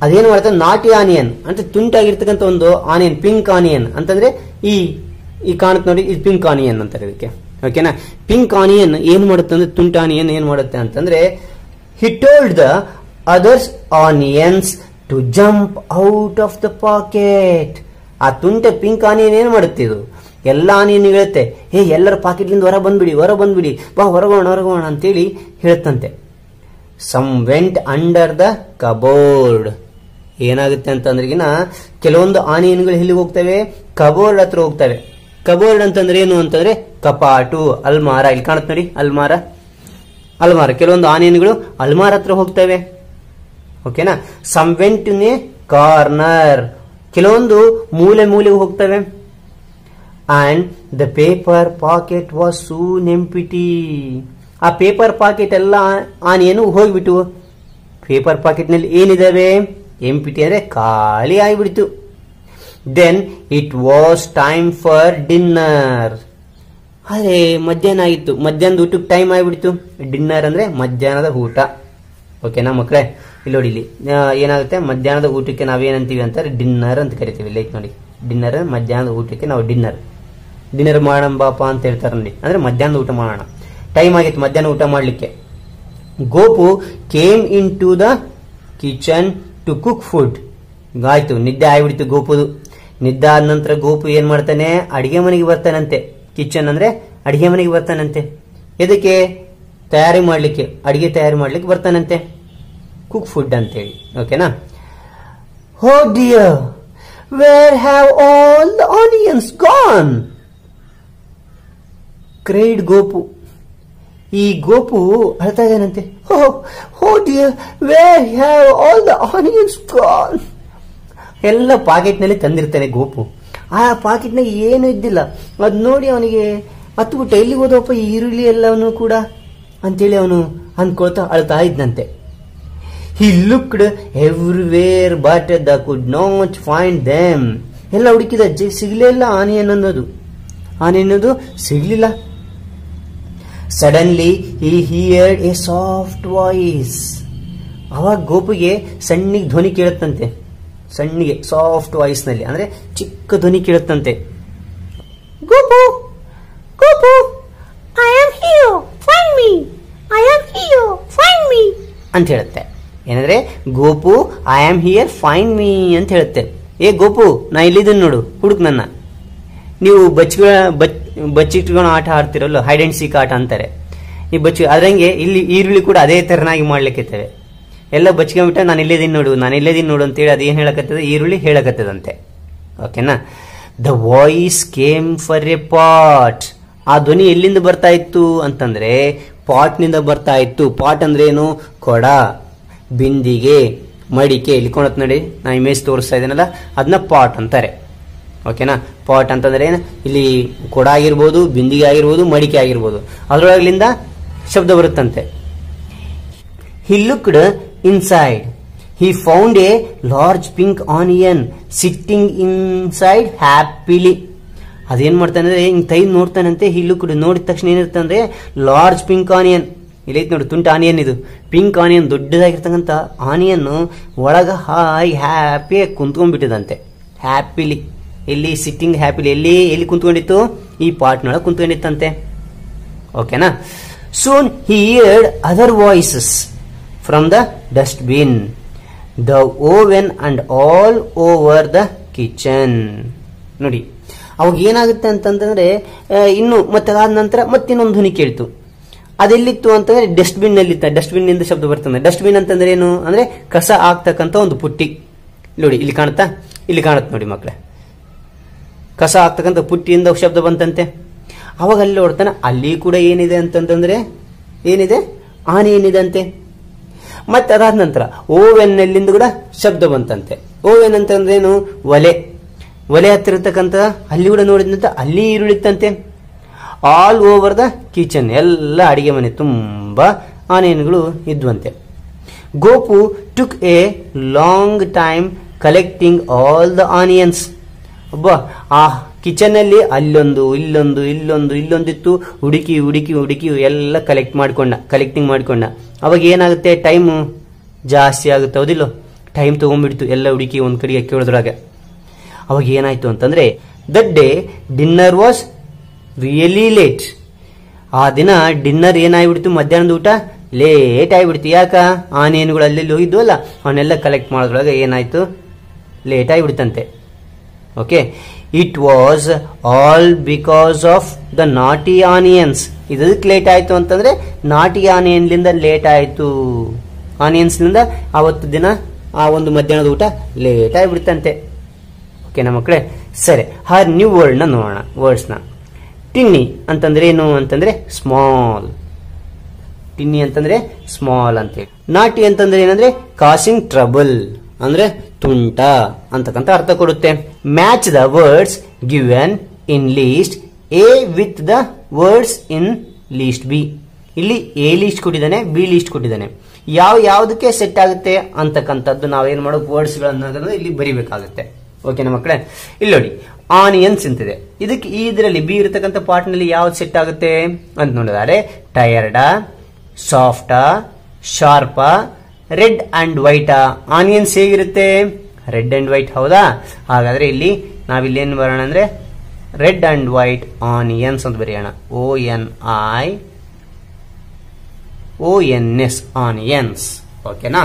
ಅದೇನು ಮಾಡ್ತಾರೆ, ನಾಟಿ ಆನಿಯನ್ ಅಂತ ತುಂಟಾಗಿರ್ತಕ್ಕಂಥ ಒಂದು ಆನಿಯನ್, ಪಿಂಕ್ ಆನಿಯನ್ ಅಂತಂದ್ರೆ ಈ ಕಾಣುತ್ತೆ ನೋಡಿ, ಇದು ಪಿಂಕ್ ಆನಿಯನ್ ಅಂತಾರೆ ಇದಕ್ಕೆ. ಓಕೆನಾ? ಪಿಂಕ್ ಆನಿಯನ್ ಏನ್ ಮಾಡುತ್ತೆ ಅಂದ್ರೆ, ತುಂಟ ಆನಿಯನ್ ಏನ್ ಮಾಡುತ್ತೆ ಅಂತಂದ್ರೆ, he told the others onions to jump out of the pocket. ಆ ತುಂಟ ಪಿಂಕ್ ಆನಿಯನ್ ಏನ್ ಮಾಡುತ್ತೆ, ಇದು ಎಲ್ಲ ಆನಿಯನ್ ಹೇಳುತ್ತೆ, ಹೇ ಎಲ್ಲರ ಪಾಕೆಟ್ಲಿಂದ ಹೊರ ಬಂದ್ಬಿಡಿ, ಬಾ ಹೊರಗೋಣ ಅಂತೇಳಿ ಹೇಳುತ್ತಂತೆ. Some went under the cupboard. ಏನಾಗುತ್ತೆ ಅಂತಂದ್ರೆಗಿನ ಕೆಲವೊಂದು ಆನಿಯನ್ಗಳು ಎಲ್ಲಿಗೆ ಹೋಗ್ತವೆ? ಕಬೋರ್ಡ್ ಹತ್ರ ಹೋಗ್ತವೆ. ಕಬೋರ್ಡ್ ಅಂತಂದ್ರೆ ಏನು ಅಂತಂದ್ರೆ ಕಪಾಟು, ಅಲ್ಮಾರ. ಇಲ್ಲಿ ಕಾಣುತ್ತೆ ನೋಡಿ, ಅಲ್ಮಾರ. ಕೆಲವೊಂದು ಆನಿಯನ್ಗಳು ಅಲ್ಮಾರ ಹತ್ರ ಹೋಗ್ತವೆ. ಓಕೆನಾ? Some went in a corner. ಕೆಲವೊಂದು ಮೂಲೆಗೆ ಹೋಗ್ತವೆ. And the paper packet was soon empty. ಆ ಪೇಪರ್ ಪಾಕೆಟ್ ಎಲ್ಲ ಆನಿಯನ್ ಹೋಗ್ಬಿಟ್ಟು ಪೇಪರ್ ಪಾಕೆಟ್ ನಲ್ಲಿ ಏನಿದಾವೆ? ಎಂಪ್ಟಿ ಅಂದ್ರೆ ಖಾಲಿ ಆಗಿಬಿಡ್ತು. Then it was time for dinner. ಅದೇ ಮಧ್ಯಾಹ್ನ ಆಗಿತ್ತು, ಮಧ್ಯಾಹ್ನದ ಊಟಕ್ಕೆ ಟೈಮ್ ಆಗಿಬಿಡ್ತು. ಡಿನ್ನರ್ ಅಂದ್ರೆ ಮಧ್ಯಾಹ್ನದ ಊಟ. ಓಕೆನಾ ಮಕ್ಕಳೇ? ಇಲ್ಲಿ ನೋಡಿ, ಇಲ್ಲಿ ಏನಾಗುತ್ತೆ, ಮಧ್ಯಾಹ್ನದ ಊಟಕ್ಕೆ ನಾವೇನಂತೀವಿ ಅಂತಾರೆ? ಡಿನ್ನರ್ ಅಂತ ಕರಿತೀವಿ. ಲೈಕ್ ನೋಡಿ, ಡಿನ್ನರ್ ಮಧ್ಯಾಹ್ನದ ಊಟಕ್ಕೆ ನಾವು ಡಿನ್ನರ್ ಮಾಡೋಣ ಬಾಪ ಅಂತ ಹೇಳ್ತಾರೆ ನೋಡಿ. ಅಂದ್ರೆ ಮಧ್ಯಾಹ್ನದ ಊಟ ಮಾಡೋಣ, ಟೈಮ್ ಆಗಿತ್ತು ಮಧ್ಯಾಹ್ನ ಊಟ ಮಾಡ್ಲಿಕ್ಕೆ. Gopu came in to the kitchen to cook food. ಆಯ್ತು, ನಿದ್ದೆ ಆಗಿಬಿಡ್ತು ಗೋಪುದು. ನಿದ್ದೆ ಆದ ನಂತರ ಗೋಪು ಏನ್ ಮಾಡ್ತಾನೆ? ಅಡಿಗೆ ಮನೆಗೆ ಬರ್ತಾನಂತೆ. ಕಿಚನ್ ಅಂದ್ರೆ ಅಡಿಗೆ ಮನೆಗೆ ಬರ್ತಾನಂತೆ. ಎದಕ್ಕೆ? ಅಡಿಗೆ ತಯಾರಿ ಮಾಡ್ಲಿಕ್ಕೆ ಬರ್ತಾನಂತೆ, ಕುಕ್ ಫುಡ್ ಅಂತೇಳಿ. ಓಕೆನಾ? ಹೋ dear, where have all the onions gone? Cried Gopu. ಈ ಗೋಪು ಅಳ್ತಾ ಇದ್ದಾನಂತೆ. ಹೋ dear, where have all the onions gone? ಎಲ್ಲ ಪಾಕೆಟ್ ನಲ್ಲಿ ತಂದಿರ್ತಾನೆ ಗೋಪು. ಆ ಪಾಕೆಟ್ನಾಗ ಏನು ಇದ್ದಿಲ್ಲ. ಅದ್ ನೋಡಿ ಅವನಿಗೆ ಹತ್ಬಿಟ್ಟ, ಎಲ್ಲಿಗೆ ಹೋದಪ್ಪ ಈ ಈರುಳ್ಳಿ ಎಲ್ಲವನ್ನೂ ಕೂಡ ಅಂತೇಳಿ ಅವನು ಅಂದ್ಕೊಳ್ತಾ ಅಳ್ತಾ ಇದ್ದಂತೆ. He looked everywhere but the could not find them. ಎಲ್ಲ ಹುಡುಕಿದ, ಸಿಗ್ಲೇ ಇಲ್ಲ ಆನಿಯನ್ ಅನ್ನೋದು ಸಿಗ್ಲಿಲ್ಲ. Suddenly he heard a soft voice. ಅವಾಗ ಗೋಪಿಗೆ ಸಣ್ಣಿಗೆ ಧ್ವನಿ ಕೇಳುತ್ತಂತೆ. ಸಣ್ಣಿಗೆ ಸಾಫ್ಟ್ ವಾಯ್ಸ್ ನಲ್ಲಿ, ಅಂದ್ರೆ ಚಿಕ್ಕ ಧ್ವನಿ ಕೇಳುತ್ತಂತೆ. Gopu, Gopu, I am here, find me, I am here, find me ಅಂತ ಹೇಳುತ್ತೆ. ಏನಂದ್ರೆ Gopu I am here, find me ಅಂತ ಹೇಳುತ್ತೆ. ಏ ಗೋಪು, ನಾ ಇಲ್ಲಿದ್ದೀನಿ ನೋಡು, ಹುಡುಕ್ ನನ್ನ. ನೀವು ಬಚ್ಚಿಟ್ಕೊಂಡು ಆಟ ಆಡ್ತಿರಲ್ಲ, ಹೈಡ್ ಅಂಡ್ ಸೀಕ್ ಆಟ ಅಂತಾರೆ. ನೀವು ಅದ್ರಂಗೆ ಇಲ್ಲಿ ಈರುಳ್ಳಿ ಕೂಡ ಅದೇ ತರನಾಗಿ ಮಾಡ್ಲಿಕ್ಕಿರ್ತವೆ. ಎಲ್ಲ ಬಚ್ಕೊಂಡ್ಬಿಟ್ಟ, ನಾನು ಇಲ್ಲೇದೀನಿ ನೋಡು ಅಂತೇಳಿ ಅದೇನ್ ಹೇಳಕತ್ತದ? ಈರುಳ್ಳಿ ಹೇಳಕತ್ತದಂತೆ. ಓಕೆನಾ? The voice came for A pot. ಆ ಧ್ವನಿ ಎಲ್ಲಿಂದ ಬರ್ತಾ ಇತ್ತು ಅಂತಂದ್ರೆ ಪಾಟ್ ನಿಂದ ಬರ್ತಾ ಇತ್ತು. ಪಾಟ್ ಅಂದ್ರೆ ಏನು? ಕೊಡ, ಬಿಂದಿಗೆ, ಮಡಿಕೆ. ಇಲ್ಲಿ ಕೊಂಡತ್ ನೋಡಿ, ನಾ ಇಮೇಜ್ ತೋರಿಸ್ತಾ ಇದ್ದೀನಲ್ಲ, ಅದನ್ನ ಪಾಟ್ ಅಂತಾರೆ. ಓಕೆನಾ? ಪಾಟ್ ಅಂತಂದ್ರೆ ಏನು? ಇಲ್ಲಿ ಕೊಡ ಆಗಿರ್ಬೋದು, ಬಿಂದಿಗೆ ಆಗಿರ್ಬೋದು, ಮಡಿಕೆ ಆಗಿರ್ಬೋದು, ಅದರೊಳಗಿಂದ ಶಬ್ದ ಬರುತ್ತಂತೆ. He looked inside. He found a large pink onion sitting inside happily. ಅದೇನ್ ಮಾಡ್ತಾನೆ ಅಂದ್ರೆ ಹಿಂಗ್ ತೈದ್ ನೋಡ್ತಾನಂತೆ. ಹಿ ಲುಕ್ಡ್, ನೋಡಿದ ತಕ್ಷಣ ಏನಿರ್ತಂದ್ರೆ ಲಾರ್ಜ್ ಪಿಂಕ್ ಆನಿಯನ್. ಇಲ್ಲೈತ್ ನೋಡಿ, ತುಂಟ ಆನಿಯನ್ ಇದು. ಪಿಂಕ್ ಆನಿಯನ್, ದೊಡ್ಡದಾಗಿರ್ತಕ್ಕಂಥ ಆನಿಯನ್ ಒಳಗ ಹಾಯ್ ಹ್ಯಾಪಿಯಾಗಿ ಕುಂತ್ಕೊಂಡ್ಬಿಟ್ಟಿದಂತೆ. ಹ್ಯಾಪಿಲಿ, ಎಲ್ಲಿ? Sitting happily. ಎಲ್ಲಿ ಕುಂತ್ಕೊಂಡಿತ್ತು? ಈ ಪಾಟ್ನೊಳಗೆ ಕುಂತ್ಕೊಂಡಿತ್ತಂತೆ. ಓಕೆನಾ? Soon he heard other voices from the dustbin, the oven and all over the kitchen. ನೋಡಿ, ಅವಾಗ ಏನಾಗುತ್ತೆ ಅಂತಂದ್ರೆ ಇನ್ನು ಮತ್ತೆ ಆದ ನಂತರ ಮತ್ತಿನ್ನೊಂದು ಧ್ವನಿ ಕೇಳ್ತು. ಅದೆಲ್ಲಿತ್ತು ಅಂತಂದ್ರೆ ಡಸ್ಟ್ಬಿನ್ ನಲ್ಲಿ. ಡಸ್ಟ್ಬಿನ್ ನಿಂದ ಶಬ್ದ ಬರ್ತದೆ. ಡಸ್ಟ್ಬಿನ್ ಅಂತಂದ್ರೆ ಏನು ಅಂದ್ರೆ ಕಸ ಆಗ್ತಕ್ಕಂಥ ಒಂದು ಪುಟ್ಟಿ. ನೋಡಿ, ಇಲ್ಲಿ ಕಾಣುತ್ತೆ ನೋಡಿ ಮಕ್ಕಳೇ. ಕಸ ಹಾಕ್ತಕ್ಕಂಥ ಪುಟ್ಟಿಯಿಂದ ಶಬ್ದ ಬಂತಂತೆ. ಅವಾಗ ಅಲ್ಲಿ ನೋಡ್ತಾನೆ, ಅಲ್ಲಿ ಕೂಡ ಏನಿದೆ ಅಂತಂದ್ರೆ ಏನಿದೆ, ಆನೆ ಏನಿದೆ ಅಂತೆ. ಮತ್ತೆ ಅದಾದ ನಂತರ ಓವೆನ್ ಎಲ್ಲಿಂದ ಕೂಡ ಶಬ್ದ ಬಂತಂತೆ. ಓವೆನ್ ಅಂತಂದ್ರೆ ಏನು, ಒಲೆ. ಒಲೆ ಹತ್ತಿರತಕ್ಕಂಥ ಅಲ್ಲಿ ಕೂಡ ನೋಡಿದಂತೆ ಅಲ್ಲಿ ಈರುಳಿತ್ತಂತೆ. ಆಲ್ ಓವರ್ ದ ಕಿಚನ್, ಎಲ್ಲ ಅಡಿಗೆ ಮನೆ ತುಂಬಾ ಆನಿಯನ್ಗಳು ಇದ್ವಂತೆ. Gopu took a long time collecting all the onions. ಒಬ್ಬ ಆ ಕಿಚನ್ ಅಲ್ಲಿ ಅಲ್ಲೊಂದು ಇಲ್ಲೊಂದಿತ್ತು, ಹುಡುಕಿ ಹುಡುಕಿ ಹುಡುಕಿ ಎಲ್ಲ ಕಲೆಕ್ಟಿಂಗ್ ಮಾಡ್ಕೊಂಡ. ಅವಾಗ ಏನಾಗುತ್ತೆ, ಟೈಮ್ ಜಾಸ್ತಿ ಆಗುತ್ತೆ, ಹೌದಿಲ್ಲ? ಟೈಮ್ ತಗೊಂಡ್ಬಿಡ್ತು ಎಲ್ಲ ಹುಡುಕಿ ಒಂದ್ ಕಡೆಗೆ ಕೇಳೋದ್ರಾಗ. ಅವಾಗ ಏನಾಯ್ತು ಅಂತಂದ್ರೆ, that day dinner was really late. ಆ ದಿನ ಡಿನ್ನರ್ ಏನಾಗ್ಬಿಡ್ತು, ಮಧ್ಯಾಹ್ನದ ಊಟ ಲೇಟ್ ಆಗಿಬಿಡ್ತು. ಯಾಕ, ಆನಿಯನ್ಗಳು ಅಲ್ಲೆಲ್ಲಿ ಹೋಗಿದ್ವಲ್ಲ ಅವನ್ನೆಲ್ಲ ಕಲೆಕ್ಟ್ ಮಾಡೋದ್ರೊಳಗೆ ಏನಾಯ್ತು, ಲೇಟ್ ಆಗಿಬಿಡ್ತಂತೆ. Okay, it was all because of the naughty onions. ಇದಕ್ಕೆ ಲೇಟ್ ಆಯ್ತು ಅಂತಂದ್ರೆ ನಾಟಿ ಆನಿಯನ್ಲಿಂದ ಲೇಟ್ ಆಯ್ತು. ಆನಿಯನ್ಸ್ನಿಂದ ಆವತ್ತು ದಿನ ಆ ಒಂದು ಮಧ್ಯಾಹ್ನದ ಊಟ ಲೇಟ್ ಆಗಿಬಿಡ್ತಂತೆ. ಓಕೆನಾ ಮಕ್ಕಳೇ? ಸರಿ, ಆ ನ್ಯೂ ವರ್ಡ್ನ ನೋಡೋಣ. ವರ್ಡ್ಸ್ನ ಟಿನ್ನಿ ಅಂತಂದ್ರೆ ಏನು ಅಂತಂದ್ರೆ ಸ್ಮಾಲ್. ಟಿನ್ನಿ ಅಂತಂದ್ರೆ ಸ್ಮಾಲ್ ಅಂತೇಳಿ. ನಾಟಿ ಅಂತಂದ್ರೆ ಏನಂದ್ರೆ ಕಾಸಿಂಗ್ ಟ್ರಬಲ್, ಅಂದ್ರೆ ತುಂಟ ಅಂತಕ್ಕಂಥ ಅರ್ಥ ಕೊಡುತ್ತೆ. Match the words given in list A with the words in list B. ಇಲ್ಲಿ ಎ ಲೀಸ್ಟ್ ಕೊಟ್ಟಿದ್ದಾನೆ, ಬಿ ಲೀಸ್ಟ್ ಕೊಟ್ಟಿದ್ದಾನೆ. ಯಾವುದಕ್ಕೆ ಸೆಟ್ ಆಗುತ್ತೆ ಅಂತಕ್ಕಂಥದ್ದು ನಾವೇನ್ ಮಾಡೋದು, ವರ್ಡ್ಸ್ ಗಳನ್ನ ಇಲ್ಲಿ ಬರಿಬೇಕಾಗುತ್ತೆ. ಓಕೆನಾ ಮಕ್ಕಳೇ? ಇಲ್ಲಿ ನೋಡಿ, ಆನಿಯನ್ಸ್ ಅಂತಿದೆ. ಇದಕ್ಕೆ ಇದರಲ್ಲಿ ಬಿ ಇರತಕ್ಕಂಥ ಪಾರ್ಟ್ ನಲ್ಲಿ ಯಾವ್ದು ಸೆಟ್ ಆಗುತ್ತೆ ಅಂತ ನೋಡಿದರೆ, ಟಯರ್ಡ, ಸಾಫ್ಟಾ, ಶಾರ್ಪಾ, ರೆಡ್ ಅಂಡ್ ವೈಟಾ. ಆನಿಯನ್ಸ್ ಹೇಗಿರುತ್ತೆ, ರೆಡ್ ಅಂಡ್ ವೈಟ್, ಹೌದಾ? ಹಾಗಾದ್ರೆ ಇಲ್ಲಿ ನಾವಿಲ್ಲಿ ಏನ್ ಬರೋಣ ಅಂದ್ರೆ ರೆಡ್ ಅಂಡ್ ವೈಟ್ ಆನಿಯನ್ಸ್ ಅಂತ ಬರೆಯೋಣ. ONS onions. ಓಕೆನಾ?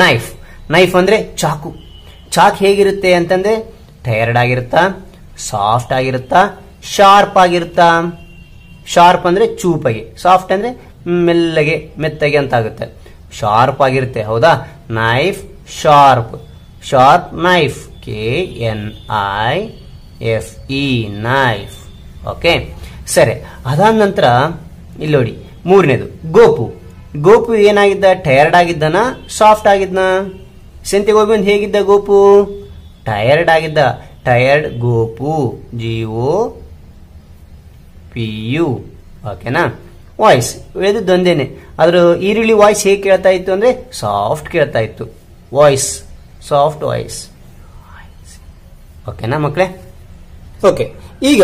ನೈಫ್. ನೈಫ್ ಅಂದ್ರೆ ಚಾಕು. ಚಾಕ್ ಹೇಗಿರುತ್ತೆ ಅಂತಂದ್ರೆ ಟಯರ್ಡ್ ಆಗಿರುತ್ತಾ, ಸಾಫ್ಟ್ ಆಗಿರುತ್ತಾ, ಶಾರ್ಪ್ ಆಗಿರುತ್ತಾ. ಶಾರ್ಪ್ ಅಂದ್ರೆ ಚೂಪಾಗಿ, ಸಾಫ್ಟ್ ಅಂದ್ರೆ ಮೆಲ್ಲಗೆ ಮೆತ್ತಗೆ ಅಂತ ಆಗುತ್ತೆ. ಶಾರ್ಪ್ ಆಗಿರುತ್ತೆ, ಹೌದಾ? Knife sharp. Sharp knife, KNIFE knife. Okay, ಸರಿ. ಅದಾದ ನಂತರ ಇಲ್ಲಿ ನೋಡಿ, ಮೂರನೇದು ಗೋಪು. ಗೋಪು ಏನಾಗಿದ್ದ, ಟಯರ್ಡ್ ಆಗಿದ್ದನ, ಸಾಫ್ಟ್ ಆಗಿದ್ನ? ಸಂತೆಗೆ ಹೋಗಿ ಬಂದು ಹೇಗಿದ್ದ ಗೋಪು, ಟಯರ್ಡ್ ಆಗಿದ್ದ. Tired Gopu, GOPU. ಓಕೆನಾ? ವಾಯ್ಸ್ ಹೇಳಿದ್ದೊಂದೇನೆ, ಅದ್ರ ಈರುಳ್ಳಿ ವಾಯ್ಸ್ ಹೇಗೆ ಕೇಳ್ತಾ ಇತ್ತು ಅಂದ್ರೆ ಸಾಫ್ಟ್ ಕೇಳ್ತಾ ಇತ್ತು. Voice, soft voice. ಓಕೆನಾ ಮಕ್ಕಳೇ? ಓಕೆ, ಈಗ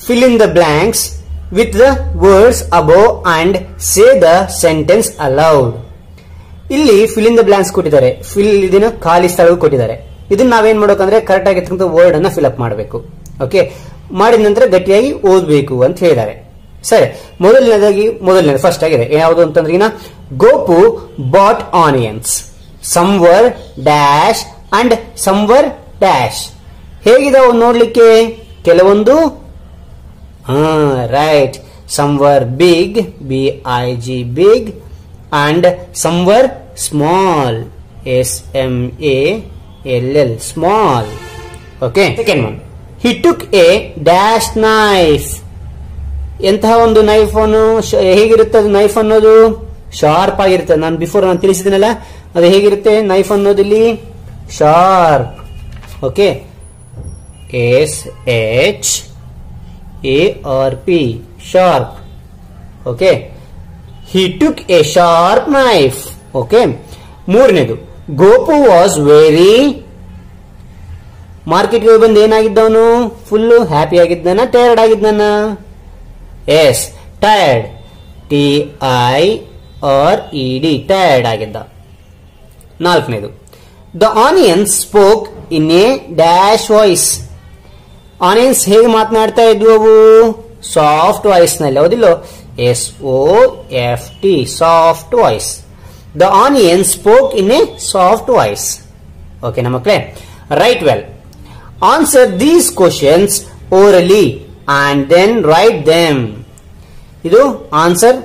fill in the blanks with the words above and say the sentence aloud. ಇಲ್ಲಿ fill in the blanks ಕೊಟ್ಟಿದ್ದಾರೆ. ಇದನ್ನ ಖಾಲಿ ಸ್ಥಳ ಕೊಟ್ಟಿದ್ದಾರೆ. ಇದನ್ನ ನಾವೇನ್ ಮಾಡ್ಬೇಕಂದ್ರೆ ಕರೆಕ್ಟ್ ಆಗಿರ್ತಕ್ಕಂಥ ವರ್ಡ್ ಅನ್ನ ಫಿಲ್ ಅಪ್ ಮಾಡಬೇಕು. ಓಕೆ, ಮಾಡಿದ ನಂತರ ಗಟ್ಟಿಯಾಗಿ ಓದಬೇಕು ಅಂತ ಹೇಳಿದ್ದಾರೆ. ಸರಿ, ಮೊದಲನೇದು ಫಸ್ಟ್ ಆಗಿದೆ. ಯಾವುದು ಅಂತಂದ್ರೆ ಈಗ Gopu bought onions, some were dash and some were dash. ಹೇಗಿದಾವ ನೋಡ್ಲಿಕ್ಕೆ? ಕೆಲವೊಂದು right, some were big, BIG big, and some were small, SMALL small. Okay, second one, he took a dash knife. ಎಂತಹ ಒಂದು ನೈಫ್ ಅನ್ನು, ಹೇಗಿರುತ್ತೆ ಅದು ನೈಫ್ ಅನ್ನೋದು? ಶಾರ್ಪ್ ಆಗಿರುತ್ತೆ. ನಾನು ನಾನು ತಿಳಿಸಿದ್ದೀನಲ್ಲ, ಅದು ಹೇಗಿರುತ್ತೆ ನೈಫ್ ಅನ್ನೋದು ಇಲ್ಲಿ? Sharp. Okay, SHARP sharp. Okay, he took a sharp knife. Okay, ಮೂರನೇದು ಗೋಪು ವಾಸ್ ವೆರಿ. ಮಾರ್ಕೆಟ್ಗೆ ಬಂದು ಏನಾಗಿದ್ದವನು? ಫುಲ್ಲು ಹ್ಯಾಪಿ ಆಗಿದ್ದಾನ, ಟಯರ್ಡ್ ಆಗಿದ್ದಾನ? ಎಸ್, ಟಯರ್ಡ್, TIRED ಟಯರ್ಡ್ ಆಗಿದ್ದ. ನಾಲ್ಕನೇದು, the onions spoke in a dash voice. Onions ಹೇಗೆ ಮಾತನಾಡ್ತಾ ಇದ್ವು ಅವು? ಸಾಫ್ಟ್ ವಾಯ್ಸ್ ನಲ್ಲಿ, ಹೌದಿಲ್ಲೋ? SOFT soft voice. The onions spoke in a soft voice. ಓಕೆನಾ ಮಕ್ಕಳೇ? Right well. Answer these questions orally and then write them. ಇದು ಆನ್ಸರ್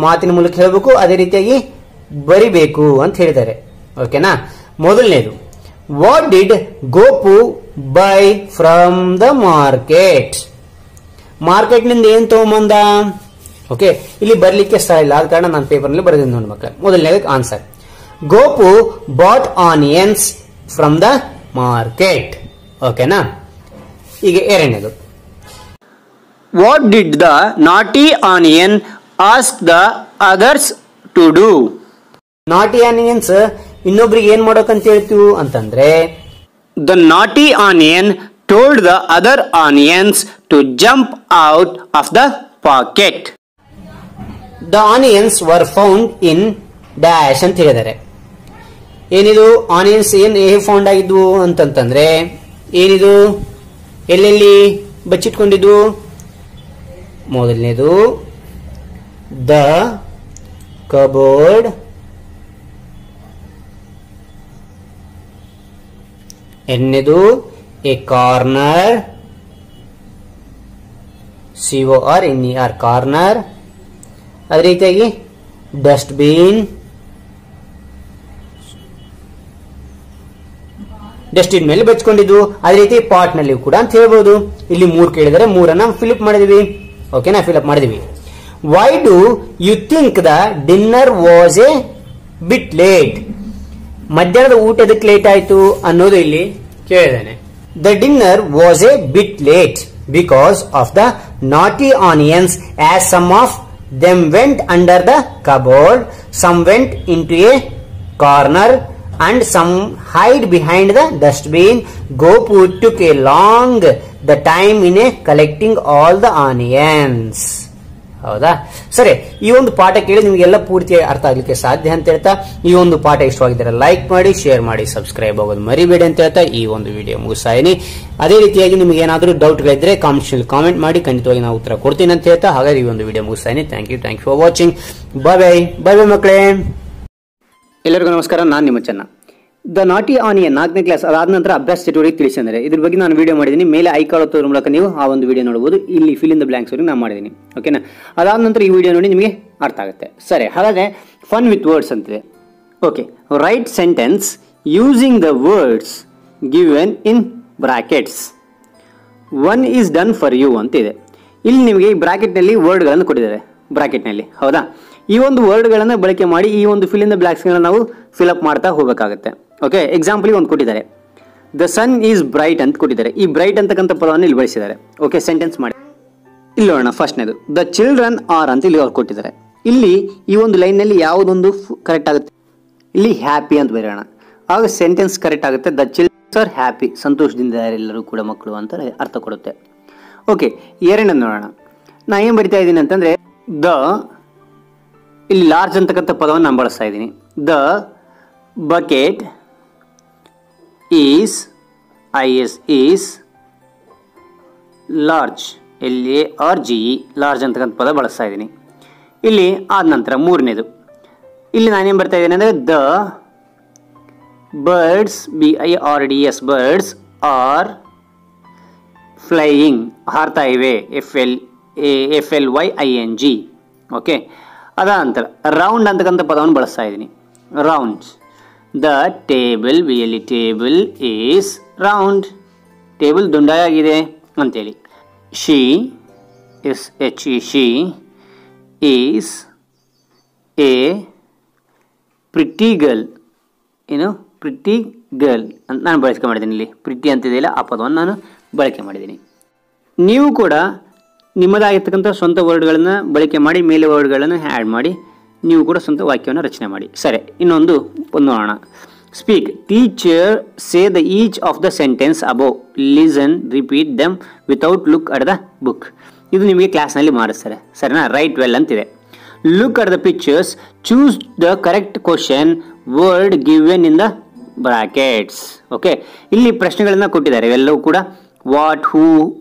ಮಾತಿನ ಮೂಲಕ ಹೇಳಬೇಕು, ಅದೇ ರೀತಿಯಾಗಿ ಬರಿಬೇಕು ಅಂತ ಹೇಳಿದ್ದಾರೆ. ಓಕೆನಾ? ಮೊದಲನೇದು, what did Gopu by from the market. Market ನಿಂದ ಏನ್ ತಗೊಂಬಂದ? ಓಕೆ, ಇಲ್ಲಿ ಬರ್ಲಿಕ್ಕೆ ಸ್ಥಳ ಇಲ್ಲ, ಆದ ಕಾರಣ ನಾನು ಪೇಪರ್ ನಲ್ಲಿ ಬರೆದಿದ್ದೀನಿ ನೋಡಿ ಮಕ್ಕಳೇ. ಮೊದಲನೇ answer, Gopu bought onions from the market. ಓಕೆನಾ? ಈಗ ಎರಡನೇದು, what did the naughty onion ask the others to do? Naughty onions ಇನ್ನೊಬ್ರಿಗೆ ಏನ್ ಮಾಡೋಕಂತ ಹೇಳ್ತೀವಿ ಅಂತಂದ್ರೆ, the naughty onion told the other onions to jump out of the pocket. The onions were found in dash ಅಂತ ಹೇಳಿದ್ದಾರೆ. ಏನಿದು onions ಏನ್ found ಆಗಿದ್ವು ಅಂತಂತಂದ್ರೆ ಏನಿದು, ಎಲ್ಲೆಲ್ಲಿ ಬಚ್ಚಿಟ್ಕೊಂಡಿದ್ವು? ಮೊದಲನೇದು ದ ಕಬೋರ್ಡ್, ಎರಡನೇದು ಎ ಕಾರ್ನರ್, CORNER ಕಾರ್ನರ್, ಅದೇ ರೀತಿಯಾಗಿ ಡಸ್ಟ್ಬಿನ್, ಡಸ್ಟ್ಬಿನ್ ಮೇಲೆ ಬಚ್ಕೊಂಡಿದ್ವು. ಅದೇ ರೀತಿ ಪಾಟ್ ನಲ್ಲಿ ಕೂಡ ಅಂತ ಹೇಳ್ಬೋದು. ಇಲ್ಲಿ 3 ಕೇಳಿದರೆ 3 ಫಿಲಪ್ ಮಾಡಿದ್ವಿ. ಓಕೆನಾ? ಫಿಲಪ್ ಮಾಡಿದ್ವಿ. Why do you think the dinner was a bit late? ಮಧ್ಯಾಹ್ನದ ಊಟ ಎದಕ್ಕೆ ಲೇಟ್ ಆಯ್ತು ಅನ್ನೋದು ಇಲ್ಲಿ ಕೇಳಿದಾನೆ. The dinner was a bit late because of the naughty onions as some of them went under the cupboard, some went into a corner and some hide behind the dustbin. Gopu took a long the time in a collecting all the onions. ಹೌದಾ? ಸರಿ, ಈ ಒಂದು ಪಾಠ ಕೇಳಿ ನಿಮಗೆಲ್ಲ ಪೂರ್ತಿ ಅರ್ಥ ಆಗ್ಲಿಕ್ಕೆ ಸಾಧ್ಯ ಅಂತ ಹೇಳ್ತಾ, ಈ ಒಂದು ಪಾಠ ಇಷ್ಟವಾಗಿದ್ದರೆ ಲೈಕ್ ಮಾಡಿ, ಶೇರ್ ಮಾಡಿ, ಸಬ್ಸ್ಕ್ರೈಬ್ ಆಗೋದು ಮರಿಬೇಡಿ ಅಂತ ಹೇಳ್ತಾ ಈ ಒಂದು ವಿಡಿಯೋ ಮುಗಿಸಾಯಿನಿ. ಅದೇ ರೀತಿಯಾಗಿ ನಿಮಗೆ ಏನಾದರೂ ಡೌಟ್ಗಳಿದ್ರೆ ಕಾಮೆಂಟ್ ಮಾಡಿ, ಖಂಡಿತವಾಗಿ ನಾವು ಉತ್ತರ ಕೊಡ್ತೀನಿ ಅಂತ ಹೇಳ್ತಾ ಹಾಗಾದ್ರೆ ಈ ಒಂದು ವಿಡಿಯೋ ಮುಗಿಸಾಯಿನಿ. Thank you for watching. Bye bye ಮಕ್ಕಳೇ. ಎಲ್ಲರಿಗೂ ನಮಸ್ಕಾರ, ನಾನು ನಿಮ್ಮ ಚೆನ್ನ. ದ ನಾಟಿ ಆನಿಯನ್ 4ನೇ ಕ್ಲಾಸ್, ಅದಾದ ನಂತರ ಅಭ್ಯಾಸ ಚಟುವಟಿಕೆ ತಿಳಿಸಿದರೆ ಇದ್ರ ಬಗ್ಗೆ ನಾನು ವಿಡಿಯೋ ಮಾಡಿದ್ದೀನಿ. ಮೇಲೆ ಐಕಾನ್ ಒತ್ತೋದ್ರ ಮೂಲಕ ನೀವು ಆ ಒಂದು ವಿಡಿಯೋ ನೋಡಬಹುದು. ಇಲ್ಲಿ ಫಿಲ್ ಇನ್ ದ ಬ್ಲಾಂಕ್ಸ್ ವರೆಗೆ ನಾನು ಮಾಡಿದ್ದೀನಿ. ಓಕೆನಾ? ಅದಾದ ನಂತರ ಈ ವಿಡಿಯೋ ನೋಡಿ ನಿಮಗೆ ಅರ್ಥ ಆಗುತ್ತೆ. ಸರಿ, ಹಾಗಾದ್ರೆ ಫನ್ ವಿತ್ ವರ್ಡ್ಸ್ ಅಂತಿದೆ. Okay, write sentence using the words given in brackets. One is done for you ಅಂತಿದೆ. ಇಲ್ಲಿ ನಿಮಗೆ ಬ್ರಾಕೆಟ್ನಲ್ಲಿ ವರ್ಡ್ಗಳನ್ನು ಕೊಟ್ಟಿದ್ದಾರೆ ಬ್ರಾಕೆಟ್ನಲ್ಲಿ. ಹೌದಾ? ಈ ಒಂದು ವರ್ಡ್ಗಳನ್ನು ಬಳಕೆ ಮಾಡಿ ಈ ಒಂದು ಫಿಲ್ ಇನ್ ದ ಬ್ಲಾಂಕ್ಸ್ಗಳನ್ನ ನಾವು ಫಿಲ್ ಅಪ್ ಮಾಡ್ತಾ ಹೋಗಬೇಕಾಗುತ್ತೆ. ಓಕೆ, ಎಕ್ಸಾಂಪಲ್ ಒಂದು ಕೊಟ್ಟಿದ್ದಾರೆ, ದ ಸನ್ ಈಸ್ ಬ್ರೈಟ್ ಅಂತ ಕೊಟ್ಟಿದ್ದಾರೆ. ಈ ಬ್ರೈಟ್ ಅಂತಕ್ಕಂಥ ಪದವನ್ನು ಇಲ್ಲಿ ಬಳಸಿದ್ದಾರೆ. ಓಕೆ, ಸೆಂಟೆನ್ಸ್ ಮಾಡಿ ಇಲ್ಲಿ ನೋಡೋಣ. ಫಸ್ಟ್ನೇದು ದ ಚಿಲ್ಡ್ರನ್ ಆರ್ ಅಂತ ಇಲ್ಲಿ ಅವ್ರು ಕೊಟ್ಟಿದ್ದಾರೆ. ಇಲ್ಲಿ ಈ ಒಂದು ಲೈನ್ನಲ್ಲಿ ಯಾವುದೊಂದು ಕರೆಕ್ಟ್ ಆಗುತ್ತೆ? ಇಲ್ಲಿ ಹ್ಯಾಪಿ ಅಂತ ಬರೆಯೋಣ, ಆಗ ಸೆಂಟೆನ್ಸ್ ಕರೆಕ್ಟ್ ಆಗುತ್ತೆ. ದ ಚಿಲ್ಡ್ರನ್ಸ್ ಆರ್ ಹ್ಯಾಪಿ, ಸಂತೋಷದಿಂದ ಎಲ್ಲರೂ ಕೂಡ ಮಕ್ಕಳು ಅಂತ ಅರ್ಥ ಕೊಡುತ್ತೆ. ಓಕೆ, ಎರಡನೇದು ನೋಡೋಣ. ನಾ ಏನು ಬರಿತಾ ಇದ್ದೀನಿ ಅಂತಂದರೆ, ದ ಇಲ್ಲಿ ಲಾರ್ಜ್ ಅಂತಕ್ಕಂಥ ಪದವನ್ನು ನಾನು ಬಳಸ್ತಾ ಇದ್ದೀನಿ. The bucket is is large, LARGE large ಅಂತಕ್ಕಂಥ ಪದ ಬಳಸ್ತಾ ಇದ್ದೀನಿ. ಇಲ್ಲಿ ಆದ ನಂತರ ಮೂರನೇದು, ಇಲ್ಲಿ ನಾನೇನು ಬರ್ತಾ ಇದ್ದೀನಿ ಅಂದರೆ the birds BIRDS birds are flying, ಹಾರ್ತಾ ಇವೆ, FLYING. ಓಕೆ, ಅದಾದ ನಂತರ ರೌಂಡ್ ಅಂತಕ್ಕಂಥ ಪದವನ್ನು ಬಳಸ್ತಾ ಇದ್ದೀನಿ. Round, the table table is round, table ದುಂಡಾಗಿದೆ ಅಂತೇಳಿ. She she is a pretty girl, ಏನು ಪ್ರಿಟಿ ಗರ್ಲ್ ಅಂತ ನಾನು ಬಳಕೆ ಮಾಡಿದ್ದೀನಿ. ಇಲ್ಲಿ ಪ್ರಿಟಿ ಅಂತಿದೆಯಲ್ಲ ಆ ಪದವನ್ನು ನಾನು ಬಳಕೆ ಮಾಡಿದ್ದೀನಿ. ನೀವು ಕೂಡ ನಿಮ್ಮದಾಗಿರ್ತಕ್ಕಂಥ ಸ್ವಂತ ವರ್ಡ್ಗಳನ್ನು ಬಳಕೆ ಮಾಡಿ ಮೇಲೆ ವರ್ಡ್ಗಳನ್ನು ಆ್ಯಡ್ ಮಾಡಿ ನೀವು ಕೂಡ ಸ್ವಂತ ವಾಕ್ಯವನ್ನು ರಚನೆ ಮಾಡಿ. ಸರಿ, ಇನ್ನೊಂದು ನೋಡೋಣ. Speak, teacher say the each of the sentence above, listen, repeat them without look at the book. ಇದು ನಿಮಗೆ ಕ್ಲಾಸ್ನಲ್ಲಿ ಮಾಡಿಸ್ತಾರೆ. ಸರಿನಾ? ರೈಟ್ ವೆಲ್ ಅಂತಿದೆ. Look at the pictures, choose the correct question, word given in the brackets. Okay, ಇಲ್ಲಿ ಪ್ರಶ್ನೆಗಳನ್ನು ಕೊಟ್ಟಿದ್ದಾರೆ. ಇವೆಲ್ಲವೂ ಕೂಡ what, who,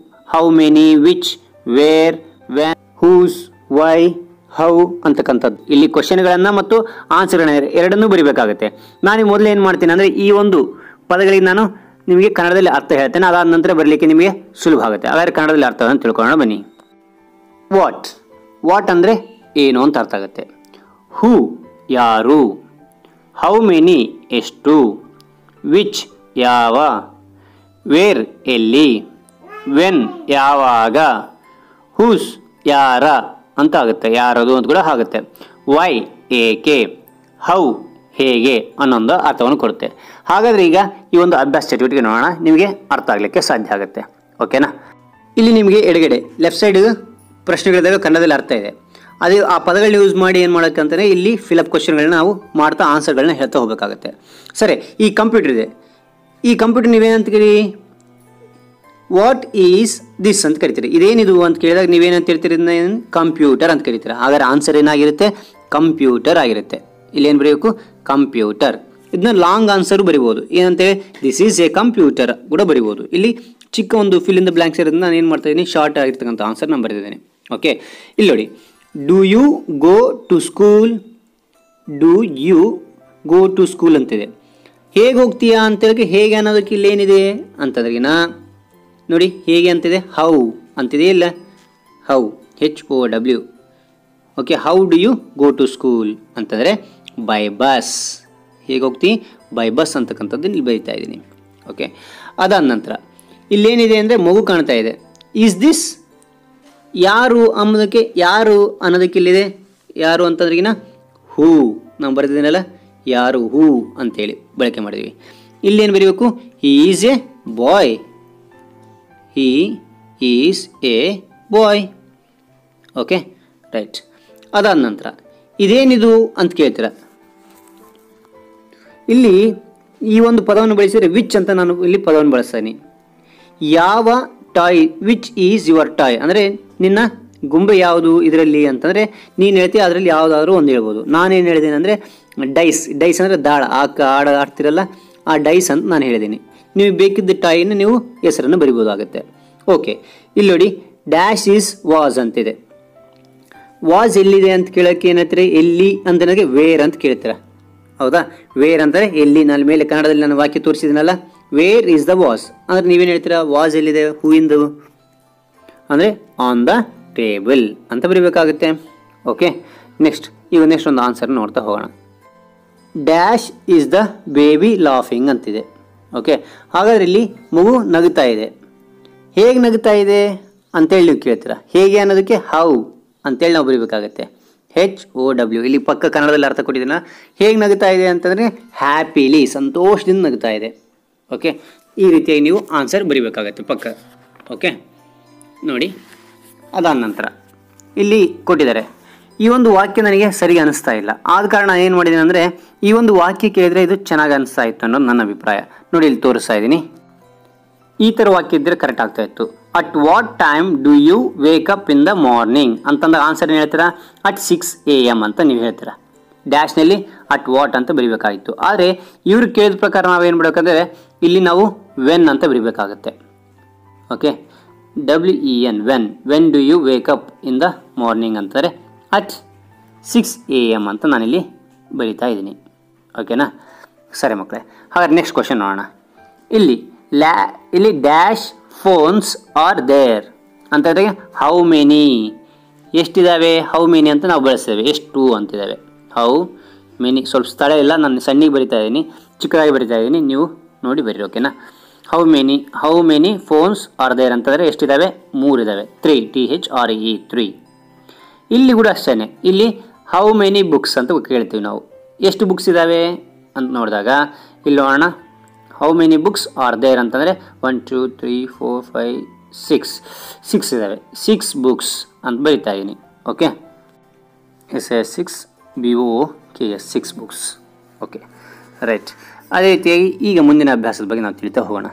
how many, which, where, when, whose, why, how ಅಂತಕ್ಕಂಥದ್ದು. ಇಲ್ಲಿ ಕ್ವಶನ್ಗಳನ್ನು ಮತ್ತು ಆನ್ಸರ್ಗಳನ್ನ ಎರಡನ್ನೂ ಬರೀಬೇಕಾಗುತ್ತೆ. ನಾನು ಮೊದಲು ಏನು ಮಾಡ್ತೀನಿ ಅಂದರೆ ಈ ಒಂದು ಪದಗಳಿಗೆ ನಾನು ನಿಮಗೆ ಕನ್ನಡದಲ್ಲಿ ಅರ್ಥ ಹೇಳ್ತೇನೆ. ಅದಾದ ನಂತರ ಬರಲಿಕ್ಕೆ ನಿಮಗೆ ಸುಲಭ ಆಗುತ್ತೆ. ಹಾಗಾದರೆ ಕನ್ನಡದಲ್ಲಿ ಅರ್ಥವನ್ನು ತಿಳ್ಕೊಳ್ಳೋಣ ಬನ್ನಿ. ವಾಟ್ ಅಂದರೆ ಏನು ಅಂತ ಅರ್ಥ ಆಗುತ್ತೆ. ಹೂ ಯಾರು, ಹೌ ಮೆನಿ ಎಷ್ಟು, ವಿಚ್ ಯಾವ, ವೇರ್ ಎಲ್ಲಿ, ವೆನ್ ಯಾವಾಗ, ಹೂಸ್ ಯಾರ ಅಂತ ಆಗುತ್ತೆ, ಯಾರದು ಅಂತ ಕೂಡ ಆಗುತ್ತೆ, ವೈ ಏಕೆ, ಹೌ ಹೇಗೆ ಅನ್ನೊಂದು ಅರ್ಥವನ್ನು ಕೊಡುತ್ತೆ. ಹಾಗಾದರೆ ಈಗ ಈ ಒಂದು ಅಭ್ಯಾಸ ಚಟುವಟಿಕೆ ನೋಡೋಣ, ನಿಮಗೆ ಅರ್ಥ ಆಗಲಿಕ್ಕೆ ಸಾಧ್ಯ ಆಗುತ್ತೆ. ಓಕೆನಾ? ಇಲ್ಲಿ ನಿಮಗೆ ಎಡಗಡೆ ಲೆಫ್ಟ್ ಸೈಡ್ ಪ್ರಶ್ನೆಗಳಿದಾಗ ಕನ್ನಡದಲ್ಲಿ ಅರ್ಥ ಇದೆ. ಅದೇ ಆ ಪದಗಳನ್ನ ಯೂಸ್ ಮಾಡಿ ಏನು ಮಾಡೋಕ್ಕಂತಂದರೆ ಇಲ್ಲಿ ಫಿಲಪ್ ಕ್ವಶನ್ಗಳನ್ನ ನಾವು ಮಾಡ್ತಾ ಆನ್ಸರ್ಗಳನ್ನ ಹೇಳ್ತಾ ಹೋಗಬೇಕಾಗುತ್ತೆ. ಸರಿ, ಈ ಕಂಪ್ಯೂಟರ್ ಇದೆ. ಈ ಕಂಪ್ಯೂಟರ್ ನೀವೇನಂತ ಕರೀ, ವಾಟ್ ಈಸ್ ದಿಸ್ ಅಂತ ಕರಿತೀರಿ. ಇದೇನಿದು ಅಂತ ಕೇಳಿದಾಗ ನೀವೇನಂತ ಹೇಳ್ತೀರಿ, ಕಂಪ್ಯೂಟರ್ ಅಂತ ಕರಿತೀರ. ಹಾಗಾದ್ರೆ ಆನ್ಸರ್ ಏನಾಗಿರುತ್ತೆ, ಕಂಪ್ಯೂಟರ್ ಆಗಿರುತ್ತೆ. ಇಲ್ಲೇನು ಬರೀಬೇಕು, ಕಂಪ್ಯೂಟರ್. ಇದನ್ನ ಲಾಂಗ್ ಆನ್ಸರು ಬರಿಬೋದು, ಏನಂತೇಳಿ ದಿಸ್ ಈಸ್ ಎ ಕಂಪ್ಯೂಟರ್ ಕೂಡ ಬರಿಬೋದು. ಇಲ್ಲಿ ಚಿಕ್ಕ ಒಂದು ಫಿಲ್ ಇನ್ ದ ಬ್ಲಾಂಕ್ಸ್ ಇರೋದನ್ನ ನಾನು ಏನು ಮಾಡ್ತಾ ಇದ್ದೀನಿ, ಶಾರ್ಟ್ ಆಗಿರ್ತಕ್ಕಂಥ ಆನ್ಸರ್ ನಾನು ಬರೆದಿದ್ದೇನೆ. ಓಕೆ, ಇಲ್ಲಿ ನೋಡಿ, do you go to school, do you go to school ಅಂತಿದೆ. ಹೇಗೆ ಹೋಗ್ತೀಯಾ ಅಂತೇಳಿ ಹೇಗೆ ಅನ್ನೋದಕ್ಕೆ ಇಲ್ಲೇನಿದೆ ಅಂತಂದ್ರಿಗಿನ ನೋಡಿ, ಹೇಗೆ ಅಂತಿದೆ, ಹೌ ಅಂತಿದೆ, ಇಲ್ಲ how, HOW. Okay, how do you go to school ಅಂತಂದರೆ ಬೈ ಬಸ್. ಹೇಗೆ ಹೋಗ್ತಿ, ಬೈ ಬಸ್ ಅಂತಕ್ಕಂಥದ್ದು ಇಲ್ಲಿ ಬರೀತಾ ಇದ್ದೀನಿ. ಓಕೆ, ಅದಾದ ನಂತರ ಇಲ್ಲೇನಿದೆ ಅಂದರೆ ಮಗು ಕಾಣ್ತಾ ಇದೆ. ಈಸ್ ದಿಸ್, ಯಾರು ಅನ್ನೋದಕ್ಕೆ, ಯಾರು ಅನ್ನೋದಕ್ಕೆ ಇಲ್ಲಿದೆ, ಯಾರು ಅಂತಂದ್ರಿಗಿನ ಹೂ, ನಾವು ಬರೆದಿದ್ದೀನಲ್ಲ ಯಾರು, ಹೂ ಅಂತೇಳಿ ಬಳಕೆ ಮಾಡಿದ್ವಿ. ಇಲ್ಲೇನು ಬರೀಬೇಕು, he is a boy, he is a boy. Okay, right. ಅದಾದ ನಂತರ ಇದೇನಿದು ಅಂತ ಕೇಳ್ತೀರ. ಇಲ್ಲಿ ಈ ಒಂದು ಪದವನ್ನು ಬಳಸಿದರೆ ವಿಚ್ ಅಂತ ನಾನು ಇಲ್ಲಿ ಪದವನ್ನು ಬಳಸ್ತೀನಿ. ಯಾವ toy, which is your toy ಅಂದರೆ ನಿನ್ನ ಗೊಂಬೆ ಯಾವುದು ಇದರಲ್ಲಿ ಅಂತಂದರೆ ನೀನು ಹೇಳ್ತೀಯ ಅದರಲ್ಲಿ ಯಾವುದಾದ್ರೂ ಒಂದು ಹೇಳ್ಬೋದು. ನಾನೇನು ಹೇಳಿದ್ದೀನಿ ಅಂದರೆ ಡೈಸ್, ಡೈಸ್ ಅಂದರೆ ದಾಳ, ಆಡ್ತಿರಲ್ಲ ಆ ಡೈಸ್ ಅಂತ ನಾನು ಹೇಳಿದ್ದೀನಿ. ನೀವು ಬೇಕಿದ್ದ ಟಾಯ್ನ ನೀವು ಹೆಸರನ್ನು ಬರಿಬೋದಾಗುತ್ತೆ. ಓಕೆ, ಇಲ್ಲಿ ನೋಡಿ, ಡ್ಯಾಶ್ ಈಸ್ ವಾಸ್ ಅಂತಿದೆ. ವಾಸ್ ಎಲ್ಲಿದೆ ಅಂತ ಕೇಳೋಕ್ಕೆ ಏನಂತಾರೆ, ಎಲ್ಲಿ ಅಂತ ನನಗೆ ವೇರ್ ಅಂತ ಕೇಳ್ತೀರ. ಹೌದಾ, ವೇರ್ ಅಂತಾರೆ ಎಲ್ಲಿ. ನಾನು ಮೇಲೆ ಕನ್ನಡದಲ್ಲಿ ನಾನು ವಾಕ್ಯ ತೋರಿಸಿದ್ದೀನಲ್ಲ, ವೇರ್ ಈಸ್ ದ ವಾಸ್ ಅಂದರೆ ನೀವೇನು ಹೇಳ್ತೀರಾ, ವಾಸ್ ಎಲ್ಲಿದೆ, ಹೂವಿಂದು ಅಂದರೆ ಆನ್ ದ ಟೇಬಲ್ ಅಂತ ಬರೀಬೇಕಾಗುತ್ತೆ. ಓಕೆ, ನೆಕ್ಸ್ಟ್ ಒಂದು ಆನ್ಸರ್ ನೋಡ್ತಾ ಹೋಗೋಣ. Dash is the baby laughing ಅಂತಿದೆ. ಓಕೆ, ಹಾಗಾದ್ರೆ ಇಲ್ಲಿ ಮಗು ನಗುತ್ತಾ ಇದೆ. ಹೇಗೆ ನಗುತ್ತಾ ಇದೆ ಅಂತೇಳಿ ನೀವು ಕೇಳ್ತೀರಾ. ಹೇಗೆ ಅನ್ನೋದಕ್ಕೆ ಹೌ ಅಂತೇಳಿ ನಾವು ಬರೀಬೇಕಾಗತ್ತೆ, HOW. ಇಲ್ಲಿ ಪಕ್ಕ ಕನ್ನಡದಲ್ಲಿ ಅರ್ಥ ಕೊಟ್ಟಿದ್ದೀನ. ಹೇಗೆ ನಗುತ್ತಾ ಇದೆ ಅಂತಂದರೆ ಹ್ಯಾಪಿಲಿ, ಸಂತೋಷದಿಂದ ನಗುತ್ತಾ ಇದೆ. ಓಕೆ, ಈ ರೀತಿಯಾಗಿ ನೀವು ಆನ್ಸರ್ ಬರೀಬೇಕಾಗತ್ತೆ ಪಕ್ಕ. ಓಕೆ, ನೋಡಿ, ಅದಾದ ನಂತರ ಇಲ್ಲಿ ಕೊಟ್ಟಿದ್ದಾರೆ. ಈ ಒಂದು ವಾಕ್ಯ ನನಗೆ ಸರಿ ಅನಿಸ್ತಾ ಇಲ್ಲ, ಆದ ಕಾರಣ ಏನು ಮಾಡಿದ್ದೀನಿ ಅಂದರೆ ಈ ಒಂದು ವಾಕ್ಯ ಕೇಳಿದರೆ ಇದು ಚೆನ್ನಾಗಿ ಅನಿಸ್ತಾ ಇತ್ತು ಅನ್ನೋದು ನನ್ನ ಅಭಿಪ್ರಾಯ. ನೋಡಿ, ಇಲ್ಲಿ ತೋರಿಸ್ತಾ ಇದ್ದೀನಿ. ಈ ಥರ ವಾಕ್ಯ ಇದ್ದರೆ ಕರೆಕ್ಟ್ ಆಗ್ತಾ ಇತ್ತು. At what time do you wake up in the morning ಅಂತಂದಾಗ ಆನ್ಸರ್ ಏನು ಹೇಳ್ತೀರಾ, ಅಟ್ 6 AM ಅಂತ ನೀವು ಹೇಳ್ತೀರಾ. ಡ್ಯಾಶ್ನಲ್ಲಿ ಅಟ್ ವಾಟ್ ಅಂತ ಬರೀಬೇಕಾಗಿತ್ತು. ಆದರೆ ಇವ್ರು ಕೇಳಿದ ಪ್ರಕಾರ ನಾವೇನು ಮಾಡಬೇಕಂದ್ರೆ ಇಲ್ಲಿ ನಾವು ವೆನ್ ಅಂತ ಬರೀಬೇಕಾಗತ್ತೆ. Okay, WEN, when do you wake up in the morning ಅಂತಾರೆ ಅಟ್ 6 AM ಅಂತ ನಾನಿಲ್ಲಿ ಬರೀತಾ ಇದ್ದೀನಿ. ಓಕೆನಾ? ಸರಿ ಮಕ್ಕಳೇ, ಹಾಗಾದ್ರೆ ನೆಕ್ಸ್ಟ್ ಕ್ವಶನ್ ನೋಡೋಣ. ಇಲ್ಲಿ ಡ್ಯಾಶ್ ಫೋನ್ಸ್ ಆರ್ ದೇರ್ ಅಂತ ಹೇಳಿದ್ರೆ ಹೌ ಮೆನಿ, ಎಷ್ಟಿದ್ದಾವೆ, ಹೌ ಮೆನಿ ಅಂತ ನಾವು ಬಳಸ್ತೇವೆ. ಎಷ್ಟು ಅಂತಿದ್ದಾವೆ, ಹೌ ಮೆನಿ. ಸ್ವಲ್ಪ ಸ್ಥಳ ಇಲ್ಲ, ನಾನು ಸಣ್ಣಿಗೆ ಬರಿತಾ ಇದ್ದೀನಿ, ಚಿಕ್ಕದಾಗಿ ಬರಿತಾ ಇದ್ದೀನಿ, ನೀವು ನೋಡಿ ಬರೀರಿ. ಓಕೆನಾ? How many phones are there ಅಂತಂದರೆ ಎಷ್ಟಿದ್ದಾವೆ, 3 ಇದ್ದಾವೆ. 3, THRE 3. ಇಲ್ಲಿ ಕೂಡ ಅಷ್ಟೇ, ಇಲ್ಲಿ ಹೌ ಮೆನಿ ಬುಕ್ಸ್ ಅಂತ ಕೇಳ್ತೀವಿ ನಾವು. ಎಷ್ಟು ಬುಕ್ಸ್ ಇದ್ದಾವೆ ಅಂತ ನೋಡಿದಾಗ ಇಲ್ಲಿ ನೋಡೋಣ, how many books are there ಅಂತಂದರೆ 1 2 3 4 5 6 ಇದ್ದಾವೆ. 6 ಬುಕ್ಸ್ ಅಂತ ಬರಿತಾ ಇದ್ದೀನಿ. Okay, SS6 BOOKS 6 books. Okay, right. ಅದೇ ರೀತಿಯಾಗಿ ಈಗ ಮುಂದಿನ ಅಭ್ಯಾಸದ ಬಗ್ಗೆ ನಾವು ತಿಳಿತಾ ಹೋಗೋಣ.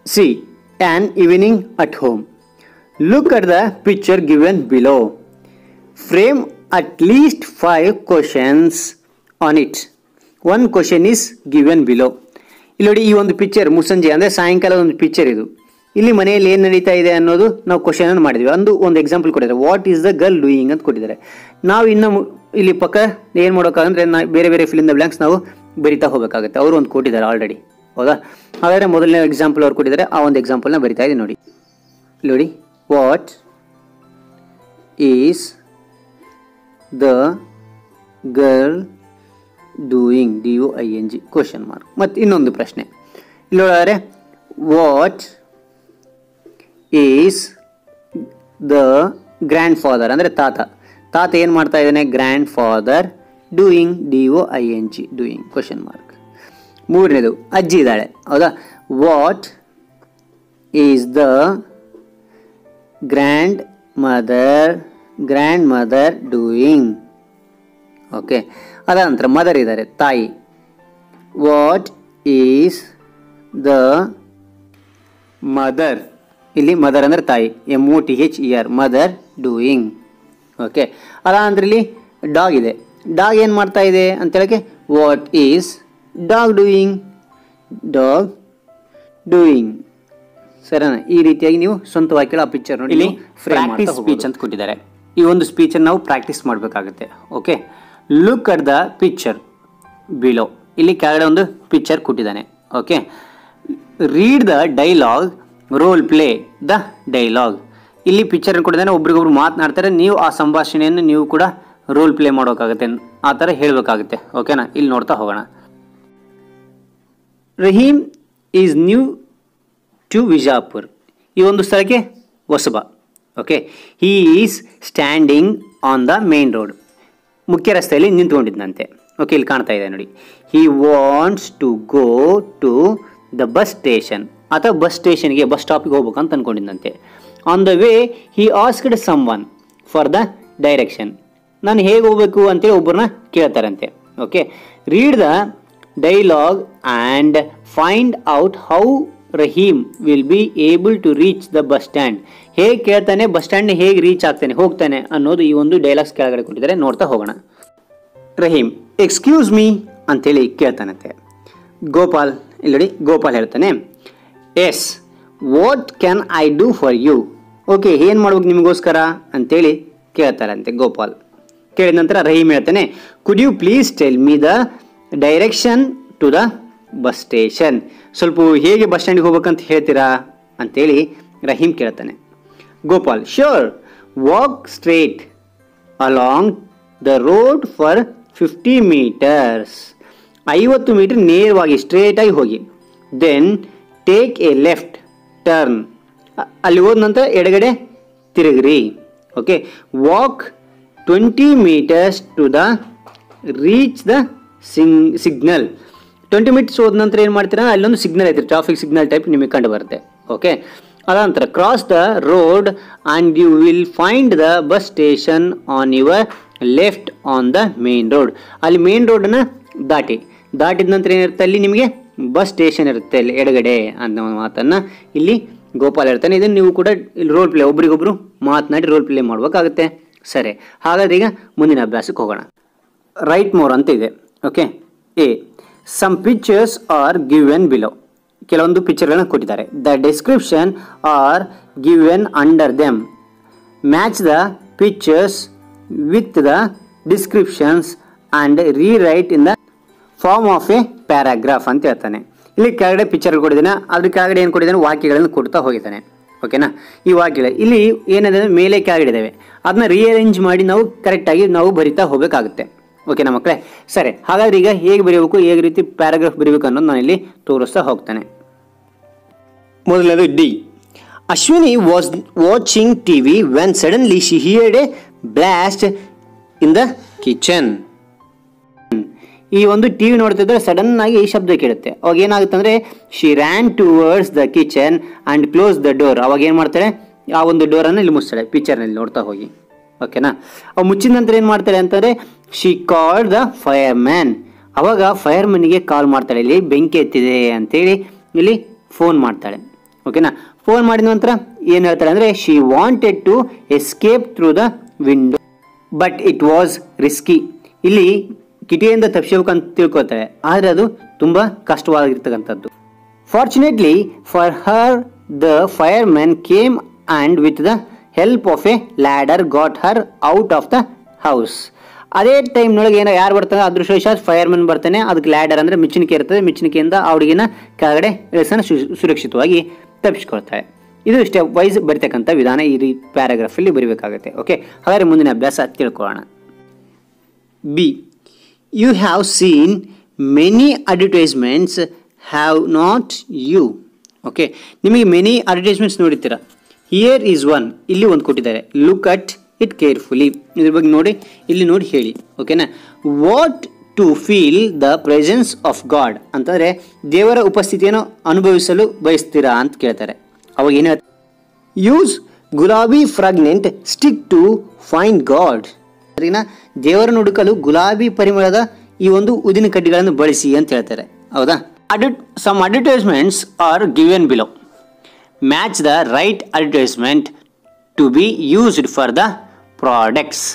C on evening at home. Look at the picture given below. Frame at least 5 questions on it. 1 question is given below. ಇಲ್ಲಿ ನೋಡಿ, ಈ ಒಂದು ಪಿಕ್ಚರ್ ಮುಸ್ಸಂಜೆ ಅಂದರೆ ಸಾಯಂಕಾಲದ ಒಂದು ಪಿಕ್ಚರ್ ಇದು. ಇಲ್ಲಿ ಮನೆಯಲ್ಲಿ ಏನು ನಡೀತಾ ಇದೆ ಅನ್ನೋದು ನಾವು ಕ್ವಶನ್ ಅನ್ನು ಮಾಡಿದ್ವಿ. ಒಂದು ಎಕ್ಸಾಂಪಲ್ ಕೊಟ್ಟಿದ್ದಾರೆ, what is the girl doing ಅಂತ ಕೊಟ್ಟಿದ್ದಾರೆ. ನಾವು ಇನ್ನು ಇಲ್ಲಿ ಪಕ್ಕ ಏನು ಮಾಡೋಕ್ಕಾಗಂದ್ರೆ ಬೇರೆ ಬೇರೆ ಫಿಲ್ ಇನ್ ದ ಬ್ಲಾಂಕ್ಸ್ ನಾವು ಬರಿತಾ ಹೋಗಬೇಕಾಗುತ್ತೆ. ಅವರು ಒಂದು ಕೊಟ್ಟಿದ್ದಾರೆ ಆಲ್ರೆಡಿ, ಹೌದಾ? ಹಾಗಾದರೆ ಮೊದಲನೇ ಎಕ್ಸಾಂಪಲ್ ಅವ್ರು ಕೊಟ್ಟಿದ್ದಾರೆ, ಆ ಒಂದು ಎಕ್ಸಾಂಪಲ್ನ ಬರಿತಾ ಇದ್ದೀನಿ ನೋಡಿ. ನೋಡಿ, what is the girl doing, DOING question mark. ಮತ್ತು ಇನ್ನೊಂದು ಪ್ರಶ್ನೆ ಇಲ್ಲಿ ನೋಡಿದ್ರೆ, what is the grand father ಅಂದರೆ ತಾತ ಏನು ಮಾಡ್ತಾ ಇದ್ದಾನೆ, grand father doing, DOING doing question mark. ಮೂರನೇದು ಅಜ್ಜಿ ಇದ್ದಾಳೆ, ಹೌದಾ. What is the grand mother doing. Okay, ಅದ ನಂತರ ಮದರ್ ಇದ್ದಾರೆ, ತಾಯಿ. ವಾಟ್ ಈಸ್ ದ ಮದರ್, ಇಲ್ಲಿ ಮದರ್ ಅಂದರೆ ತಾಯಿ, MOTHER ಮದರ್ ಡೂಯಿಂಗ್. ಓಕೆ, ಅದಾನಂತರ ಇಲ್ಲಿ ಡಾಗ್ ಇದೆ, ಡಾಗ್ ಏನು ಮಾಡ್ತಾ ಇದೆ ಅಂತ ಹೇಳಕ್ಕೆ ವಾಟ್ ಈಸ್ ಡಾಗ್ ಡೂಯಿಂಗ್. ಸರಿನಾ? ಈ ರೀತಿಯಾಗಿ ನೀವು ಸ್ವಂತವಾಗಿ ಕೇಳೋ ಆ ಪಿಕ್ಚರ್ ನೋಡಿ. ಇಲ್ಲಿ ಪ್ರಾಕ್ಟೀಸ್ ಸ್ಪೀಚ್ ಅಂತ ಕೊಟ್ಟಿದ್ದಾರೆ. ಈ ಒಂದು ಸ್ಪೀಚನ್ನು ನಾವು ಪ್ರಾಕ್ಟೀಸ್ ಮಾಡಬೇಕಾಗುತ್ತೆ. Okay, look at the picture below. ಇಲ್ಲಿ ಕೆಳಗಡೆ ಒಂದು ಪಿಕ್ಚರ್ ಕೊಟ್ಟಿದ್ದಾನೆ. Okay, read the dialogue, role play the dialogue. ಇಲ್ಲಿ ಪಿಕ್ಚರ್ ಕೊಟ್ಟಿದ್ದಾನೆ, ಒಬ್ರಿಗೊಬ್ರು ಮಾತನಾಡ್ತಾರೆ, ನೀವು ಆ ಸಂಭಾಷಣೆಯನ್ನು ನೀವು ಕೂಡ ರೋಲ್ ಪ್ಲೇ ಮಾಡೋಕ್ಕಾಗುತ್ತೆ, ಆ ಥರ ಹೇಳಬೇಕಾಗುತ್ತೆ. ಓಕೆನಾ? ಇಲ್ಲಿ ನೋಡ್ತಾ ಹೋಗೋಣ. Rahim is new to Vijapur. ಈ ಒಂದು ಸ್ಥಳಕ್ಕೆ ಹೊಸಬ. Okay, he is standing on the main road. ಮುಖ್ಯ ರಸ್ತೆಯಲ್ಲಿ ನಿಂತ್ಕೊಂಡಿದ್ದಂತೆ. ಓಕೆ, ಇಲ್ಲಿ ಕಾಣ್ತಾ ಇದೆ ನೋಡಿ. He wants to go to the bus station. ಆತ ಬಸ್ ಸ್ಟೇಷನ್ಗೆ, ಬಸ್ ಸ್ಟಾಪಿಗೆ ಹೋಗ್ಬೇಕಂತ ಅಂದ್ಕೊಂಡಿದ್ದಂತೆ. On the way he asked someone for the direction. ನಾನು ಹೇಗೆ ಹೋಗ್ಬೇಕು ಅಂತೇಳಿ ಒಬ್ಬರನ್ನ ಕೇಳ್ತಾರಂತೆ. Okay, read the dialogue and find out how Rahim will be able to reach the bus stand. ಹೇಗೆ ಕೇಳ್ತಾನೆ, ಬಸ್ ಸ್ಟ್ಯಾಂಡ್ನ ಹೇಗೆ ರೀಚ್ ಆಗ್ತಾನೆ, ಹೋಗ್ತಾನೆ ಅನ್ನೋದು ಈ ಒಂದು ಡೈಲಾಗ್ಸ್ ಕೆಳಗಡೆ ಕೊಟ್ಟಿದ್ದಾರೆ. ನೋಡ್ತಾ ಹೋಗೋಣ. ರಹೀಮ್ ಎಕ್ಸ್ಕ್ಯೂಸ್ ಮೀ ಅಂತೇಳಿ ಕೇಳ್ತಾನಂತೆ. ಗೋಪಾಲ್, ಇಲ್ಲಿ ನೋಡಿ, ಗೋಪಾಲ್ ಹೇಳ್ತಾನೆ yes, what can I do for you. Okay, ಏನು ಮಾಡ್ಬೇಕು ನಿಮಗೋಸ್ಕರ ಅಂತೇಳಿ ಕೇಳ್ತಾರಂತೆ ಗೋಪಾಲ್. ಕೇಳಿದ ನಂತರ ರಹೀಮ್ ಹೇಳ್ತಾನೆ could you please tell me the direction to the bus station. ಸ್ವಲ್ಪ ಹೇಗೆ ಬಸ್ ಸ್ಟ್ಯಾಂಡಿಗೆ ಹೋಗ್ಬೇಕಂತ ಹೇಳ್ತೀರಾ ಅಂತೇಳಿ ರಹೀಮ್ ಕೇಳ್ತಾನೆ. Gopal sure, walk straight along the road for 50 meters. 50 metre ನೇರವಾಗಿ ಸ್ಟ್ರೇಟಾಗಿ ಹೋಗಿ. Then take a left turn. ಅಲ್ಲಿ ಹೋದ ನಂತರ ಎಡಗಡೆ ತಿರುಗ್ರಿ. Okay, walk 20 meters to the reach the signal. 20 minutes ಹೋದ ನಂತರ ಏನು ಮಾಡ್ತೀರಾ, ಅಲ್ಲೊಂದು ಸಿಗ್ನಲ್ ಐತೆ, ಟ್ರಾಫಿಕ್ ಸಿಗ್ನಲ್ ಟೈಪ್ ನಿಮಗೆ ಕಂಡು ಬರುತ್ತೆ. ಓಕೆ, ಅದಾನಂತರ cross the road and you will find the bus station on your left on the main road. ಅಲ್ಲಿ ಮೇನ್ ರೋಡನ್ನು ದಾಟಿದ ನಂತರ ಏನಿರುತ್ತೆ, ಅಲ್ಲಿ ನಿಮಗೆ ಬಸ್ ಸ್ಟೇಷನ್ ಇರುತ್ತೆ ಅಲ್ಲಿ ಎಡಗಡೆ ಅನ್ನೋ ಮಾತನ್ನು ಇಲ್ಲಿ ಗೋಪಾಲ್ ಹೇಳ್ತಾನೆ. ಇದನ್ನು ನೀವು ಕೂಡ ಇಲ್ಲಿ ರೋಲ್ ಪ್ಲೇ, ಒಬ್ರಿಗೊಬ್ರು ಮಾತನಾಡಿ ರೋಲ್ ಪ್ಲೇ ಮಾಡ್ಬೇಕಾಗುತ್ತೆ. ಸರಿ, ಹಾಗಾದ್ರೆ ಈಗ ಮುಂದಿನ ಅಭ್ಯಾಸಕ್ಕೆ ಹೋಗೋಣ. ರೈಟ್ ಮೋರ್ ಅಂತ ಇದೆ. Okay, a some pictures are given below. ಕೆಲವೊಂದು ಪಿಕ್ಚರ್ಗಳನ್ನ ಕೊಟ್ಟಿದ್ದಾರೆ. The description are given under them. Match the pictures with the descriptions and rewrite in the form of a paragraph ಅಂತ ಹೇಳ್ತಾನೆ. ಇಲ್ಲಿ ಕೆಳಗಡೆ ಪಿಕ್ಚರ್ ಕೊಟ್ಟಿದ್ದಾನೆ, ಅದ್ರ ಕೆಳಗಡೆ ಏನು ಕೊಟ್ಟಿದ್ದಾನೆ, ವಾಕ್ಯಗಳನ್ನು ಕೊಡ್ತಾ ಹೋಗಿದ್ದಾನೆ. ಓಕೆನಾ, ಈ ವಾಕ್ಯಗಳು ಇಲ್ಲಿ ಏನಿದೆ ಮೇಲೆ ಕೆಳಗಡೆ ಇದ್ದಾವೆ, ಅದನ್ನ ರೀಅರೇಂಜ್ ಮಾಡಿ ನಾವು ಕರೆಕ್ಟಾಗಿ ನಾವು ಬರಿತಾ ಹೋಗಬೇಕಾಗುತ್ತೆ. ಓಕೆನಾ ಮಕ್ಕಳೇ? ಸರಿ, ಹಾಗಾದ್ರೆ ಈಗ ಹೇಗೆ ಬರೀಬೇಕು, ಹೇಗೆ ರೀತಿ ಪ್ಯಾರಾಗ್ರಾಫ್ ಬರೀಬೇಕು ಅನ್ನೋದು ನಾನು ಇಲ್ಲಿ ತೋರಿಸ್ತಾ ಹೋಗ್ತಾನೆ. ಮೊದಲನೇದು D. Ashwini was watching TV when suddenly she heard A blast in the kitchen. ಈ ಒಂದು ಟಿವಿ ನೋಡ್ತಿದ್ರೆ ಸಡನ್ ಆಗಿ ಈ ಶಬ್ದ ಕೇಳುತ್ತೆ. ಅವಾಗ ಏನಾಗುತ್ತೆ ಅಂದ್ರೆ she ran towards the kitchen and close the door. ಅವಾಗ ಏನು ಮಾಡ್ತಾಳೆ, ಆ ಒಂದು ಡೋರನ್ನು ಇಲ್ಲಿ ಮುಚ್ತಾಳೆ ಪಿಕ್ಚರ್ನಲ್ಲಿ ನೋಡ್ತಾ ಹೋಗಿ. ಓಕೆನಾ, ಅವು ಮುಚ್ಚಿದ ನಂತರ ಏನು ಮಾಡ್ತಾಳೆ ಅಂತಂದರೆ she called the fire man. ಅವಾಗ ಫೈರ್ ಮ್ಯಾನಿಗೆ ಕಾಲ್ ಮಾಡ್ತಾಳೆ. ಇಲ್ಲಿ ಬೆಂಕಿ ಎತ್ತಿದೆ ಅಂತೇಳಿ ಇಲ್ಲಿ ಫೋನ್ ಮಾಡ್ತಾಳೆ. ಓಕೆನಾ, ಫೋನ್ ಮಾಡಿದ ನಂತರ ಏನು ಹೇಳ್ತಾಳೆ ಅಂದರೆ she wanted to escape through the window but it was risky. ಇಲ್ಲಿ ಕಿಟಿಯಿಂದ ತಪ್ಪಿಸಬೇಕಂತ ತಿಳ್ಕೊತಾಳೆ, ಆದರೆ ಅದು ತುಂಬ ಕಷ್ಟವಾಗಿರ್ತಕ್ಕಂಥದ್ದು. Fortunately for her the fire man came and with the help of a ladder got her out of the house. ಅದೇ ಟೈಮ್ನೊಳಗೆ ಏನೋ ಯಾರು ಬರ್ತಾರೆ, ಅದೃಷ್ಟವಶಾತ್ ಫೈರ್ ಮ್ಯಾನ್ ಬರ್ತಾನೆ. ಅದಕ್ಕೆ ಲ್ಯಾಡರ್ ಅಂದರೆ ಮಿಚ್ಚಣಿಕೆ ಇರ್ತದೆ, ಮಿಚ್ಚಣಿಕೆಯಿಂದ ಆ ಹುಡುಗಿನ ಕೆಳಗಡೆ ಇಳಿಸೋಣ ಸುರಕ್ಷಿತವಾಗಿ ತಪ್ಪಿಸ್ಕೊಳ್ತಾಳೆ. ಇದು ಸ್ಟೆಪ್ ವೈಸ್ ಬರಿತಕ್ಕಂಥ ವಿಧಾನ ಈ ಪ್ಯಾರಾಗ್ರಾಫಲ್ಲಿ ಬರೀಬೇಕಾಗುತ್ತೆ. ಓಕೆ, ಹಾಗಾದರೆ ಮುಂದಿನ ಅಭ್ಯಾಸ ತಿಳ್ಕೊಳ್ಳೋಣ. B. You have seen many advertisements have not you. Okay, ನಿಮಗೆ ಮೆನಿ ಅಡ್ವರ್ಟೈಸ್ಮೆಂಟ್ಸ್ ನೋಡಿರ್ತೀರ. ಹಿಯರ್ ಈಸ್ ಒನ್, ಇಲ್ಲಿ ಒಂದು ಕೊಟ್ಟಿದ್ದಾರೆ. ಲುಕ್ ಅಟ್ ಇಟ್ ಕೇರ್ಫುಲಿ, ಇದ್ರ ಬಗ್ಗೆ ನೋಡಿ, ಇಲ್ಲಿ ನೋಡಿ ಹೇಳಿ. ಓಕೆನಾ. What to feel the presence of God ಅಂತಂದರೆ ದೇವರ ಉಪಸ್ಥಿತಿಯನ್ನು ಅನುಭವಿಸಲು ಬಯಸ್ತೀರಾ ಅಂತ ಕೇಳ್ತಾರೆ. ಅವಾಗ ಏನು ಹೇಳ್ತಾರೆ? ಯೂಸ್ ಗುಲಾಬಿ ಫ್ರಾಗ್ನೆಂಟ್ ಸ್ಟಿಕ್ ಟು ಫೈಂಡ್ ಗಾಡ್. ಸರಿನಾ, ದೇವರನ್ನು ಹುಡುಕಲು ಗುಲಾಬಿ ಪರಿಮಳದ ಈ ಒಂದು ಉದಿನ ಕಡ್ಡಿಗಳನ್ನು ಬಳಸಿ ಅಂತ ಹೇಳ್ತಾರೆ. ಹೌದಾ. Some advertisements are given below. Match the right advertisement to be used for the products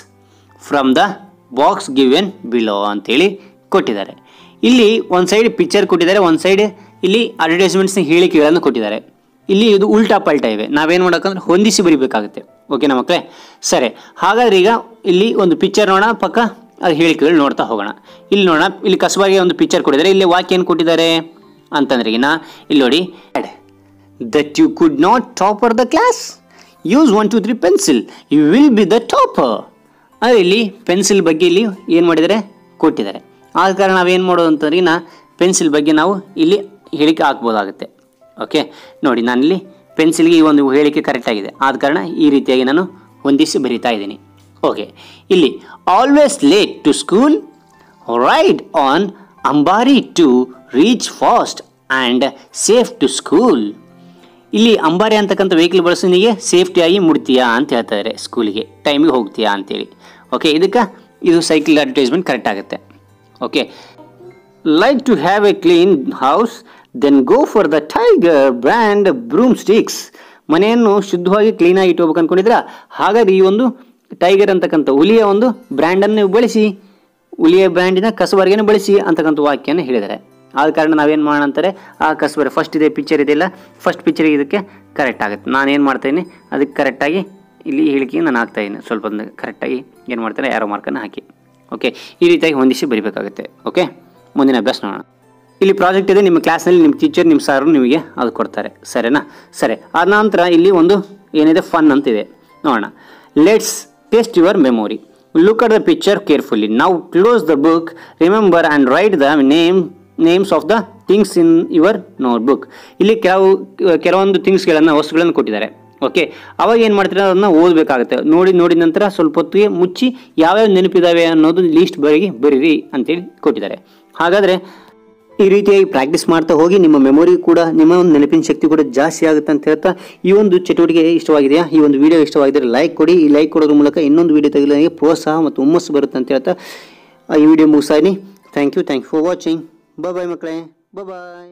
from the box given below ಅಂತೇಳಿ ಕೊಟ್ಟಿದ್ದಾರೆ. ಇಲ್ಲಿ ಒಂದು ಸೈಡ್ ಪಿಕ್ಚರ್ ಕೊಟ್ಟಿದ್ದಾರೆ, ಒಂದು ಸೈಡ್ ಇಲ್ಲಿ ಅಡ್ವರ್ಟೈಸ್ಮೆಂಟ್ಸ್ನ ಹೇಳಿಕೆಗಳನ್ನು ಕೊಟ್ಟಿದ್ದಾರೆ. ಇಲ್ಲಿ ಇದು ಉಲ್ಟಾ ಪಲ್ಟಾ ಇವೆ. ನಾವೇನು ಮಾಡೋಕ್ಕಂದ್ರೆ ಹೊಂದಿಸಿ ಬರೀಬೇಕಾಗುತ್ತೆ. ಓಕೆನಾ ಮಕ್ಕಳೇ. ಸರಿ, ಹಾಗಾದ್ರೆ ಈಗ ಇಲ್ಲಿ ಒಂದು ಪಿಕ್ಚರ್ ನೋಡೋಣ, ಪಕ್ಕ ಅದು ಹೇಳಿಕೆಗಳು ನೋಡ್ತಾ ಹೋಗೋಣ. ಇಲ್ಲಿ ನೋಡೋಣ, ಇಲ್ಲಿ ಕಸವಾಗಿ ಒಂದು ಪಿಕ್ಚರ್ ಕೊಟ್ಟಿದ್ದಾರೆ. ಇಲ್ಲಿ ವಾಕ್ಯ ಏನು ಕೊಟ್ಟಿದ್ದಾರೆ ಅಂತಂದ್ರೆ ಇಲ್ಲಿ ನೋಡಿ, that you could not topper the class, use 1 2 3 pencil, you will be the topper. ಅಂದರೆ ಇಲ್ಲಿ ಪೆನ್ಸಿಲ್ ಬಗ್ಗೆ ಇಲ್ಲಿ ಏನು ಮಾಡಿದ್ದಾರೆ ಕೊಟ್ಟಿದ್ದಾರೆ. ಆದ ಕಾರಣ ನಾವೇನು ಮಾಡೋದು ಅಂತಂದ್ರೆ ಪೆನ್ಸಿಲ್ ಬಗ್ಗೆ ನಾವು ಇಲ್ಲಿ ಹೇಳಿಕೆ ಹಾಕ್ಬೋದಾಗುತ್ತೆ. ಓಕೆ ನೋಡಿ, ನಾನಿಲ್ಲಿ ಪೆನ್ಸಿಲ್ಗೆ ಈ ಒಂದು ಹೇಳಿಕೆ ಕರೆಕ್ಟಾಗಿದೆ, ಆದ ಕಾರಣ ಈ ರೀತಿಯಾಗಿ ನಾನು ಹೊಂದಿಸಿ ಬರಿತಾ ಇದ್ದೀನಿ. ಓಕೆ, ಇಲ್ಲಿ always late to school, ride on Ambari to reach fast and safe to school. ಇಲ್ಲಿ ಅಂಬಾರಿ ಅಂತಕ್ಕಂಥ ವೆಹಿಕಲ್ ಬಳಸೋನಿಗೆ ಸೇಫ್ಟಿಯಾಗಿ ಮುಡ್ತೀಯಾ ಅಂತ ಹೇಳ್ತಾರೆ, ಸ್ಕೂಲಿಗೆ ಟೈಮಿಗೆ ಹೋಗ್ತೀಯಾ ಅಂತೇಳಿ. ಓಕೆ, ಇದಕ್ಕೆ ಇದು ಸೈಕಲ್ ಅಡ್ವರ್ಟೈಸ್ಮೆಂಟ್ ಕರೆಕ್ಟ್ ಆಗುತ್ತೆ. Okay, like to have a clean house, then go for the tiger brand broom sticks. ಮನೆಯನ್ನು ಶುದ್ಧವಾಗಿ ಕ್ಲೀನಾಗಿ ಇಟ್ಕೋಬೇಕು ಅಂದ್ಕೊಂಡಿದ್ರೆ ಹಾಗಾದ್ರೆ ಈ ಒಂದು ಟೈಗರ್ ಅಂತಕ್ಕಂಥ ಹುಲಿಯ ಒಂದು ಬ್ರ್ಯಾಂಡನ್ನು ಬಳಸಿ, ಹುಲಿಯ ಬ್ರ್ಯಾಂಡಿನ ಕಸಬರಿಗೆಯನ್ನು ಬಳಸಿ ಅಂತಕ್ಕಂಥ ವಾಕ್ಯನ ಹೇಳಿದ್ದಾರೆ. ಆದ ಕಾರಣ ನಾವೇನು ಮಾಡೋಣ ಅಂತಾರೆ, ಆ ಕಸಬರಿ ಫಸ್ಟ್ ಇದೆ ಪಿಕ್ಚರ್ ಇದೆಯಲ್ಲ, ಫಸ್ಟ್ ಪಿಕ್ಚರಿಗೆ ಇದಕ್ಕೆ ಕರೆಕ್ಟ್ ಆಗುತ್ತೆ. ನಾನೇನು ಮಾಡ್ತಾಯಿದ್ದೀನಿ ಅದಕ್ಕೆ ಕರೆಕ್ಟಾಗಿ ಇಲ್ಲಿ ಹೇಳಿಕೆ ನಾನು ಹಾಕ್ತಾಯಿದ್ದೀನಿ. ಸ್ವಲ್ಪ ಕರೆಕ್ಟಾಗಿ ಏನು ಮಾಡ್ತಾರೆ, ಯಾರೋ ಮಾರ್ಕನ್ನು ಹಾಕಿ. ಓಕೆ, ಈ ರೀತಿಯಾಗಿ ಹೊಂದಿಸಿ ಬರೀಬೇಕಾಗುತ್ತೆ. ಓಕೆ, ಮುಂದಿನ ಅಭ್ಯಾಸ ನೋಡೋಣ. ಇಲ್ಲಿ ಪ್ರಾಜೆಕ್ಟ್ ಇದೆ, ನಿಮ್ಮ ಕ್ಲಾಸ್ನಲ್ಲಿ ನಿಮ್ಮ ಟೀಚರ್ ನಿಮ್ಮ ಸಾರು ನಿಮಗೆ ಅದು ಕೊಡ್ತಾರೆ. ಸರಿನಾ. ಸರಿ, ಆದ ನಂತರ ಇಲ್ಲಿ ಒಂದು ಏನಿದೆ ಫನ್ ಅಂತಿದೆ, ನೋಡೋಣ. Let's test your memory. Look at the picture carefully. ನಾವು close the book, remember and write the names of the things in your notebook. ಇಲ್ಲಿ ಕೆಲವೊಂದು ಥಿಂಗ್ಸ್ಗಳನ್ನು, ವಸ್ತುಗಳನ್ನು ಕೊಟ್ಟಿದ್ದಾರೆ. ಓಕೆ, ಅವಾಗ ಏನು ಮಾಡ್ತೀರಾ, ಅದನ್ನು ಓದಬೇಕಾಗುತ್ತೆ. ನೋಡಿದ ನಂತರ ಸ್ವಲ್ಪ ಹೊತ್ತಿಗೆ ಮುಚ್ಚಿ ಯಾವ್ಯಾವ ನೆನಪಿದ್ದಾವೆ ಅನ್ನೋದು ಲೀಸ್ಟ್ ಬರೀರಿ ಅಂತೇಳಿ ಕೊಟ್ಟಿದ್ದಾರೆ. ಹಾಗಾದರೆ ಈ ರೀತಿಯಾಗಿ ಪ್ರಾಕ್ಟೀಸ್ ಮಾಡ್ತಾ ಹೋಗಿ ನಿಮ್ಮ ಮೆಮೊರಿ ಕೂಡ, ನಿಮ್ಮ ಒಂದು ನೆನಪಿನ ಶಕ್ತಿ ಕೂಡ ಜಾಸ್ತಿ ಆಗುತ್ತೆ ಅಂತ ಹೇಳ್ತಾ, ಈ ಒಂದು ಚಟುವಟಿಕೆ ಇಷ್ಟವಾಗಿದೆಯಾ, ಈ ಒಂದು ವಿಡಿಯೋ ಇಷ್ಟವಾಗಿದ್ದರೆ ಲೈಕ್ ಕೊಡಿ. ಈ ಲೈಕ್ ಕೊಡೋದ್ರ ಮೂಲಕ ಇನ್ನೊಂದು ವಿಡಿಯೋ ತೆಗೆದು ನನಗೆ ಪ್ರೋತ್ಸಾಹ ಮತ್ತು ಹುಮ್ಮಸ್ಸು ಬರುತ್ತೆ ಅಂತ ಹೇಳ್ತಾ ಈ ವಿಡಿಯೋ ಮುಗಿಸ್ತಾ ಇದ್ದೀನಿ. Thank you for watching. Bye ಮಕ್ಕಳೇ, ಬಾಯ್.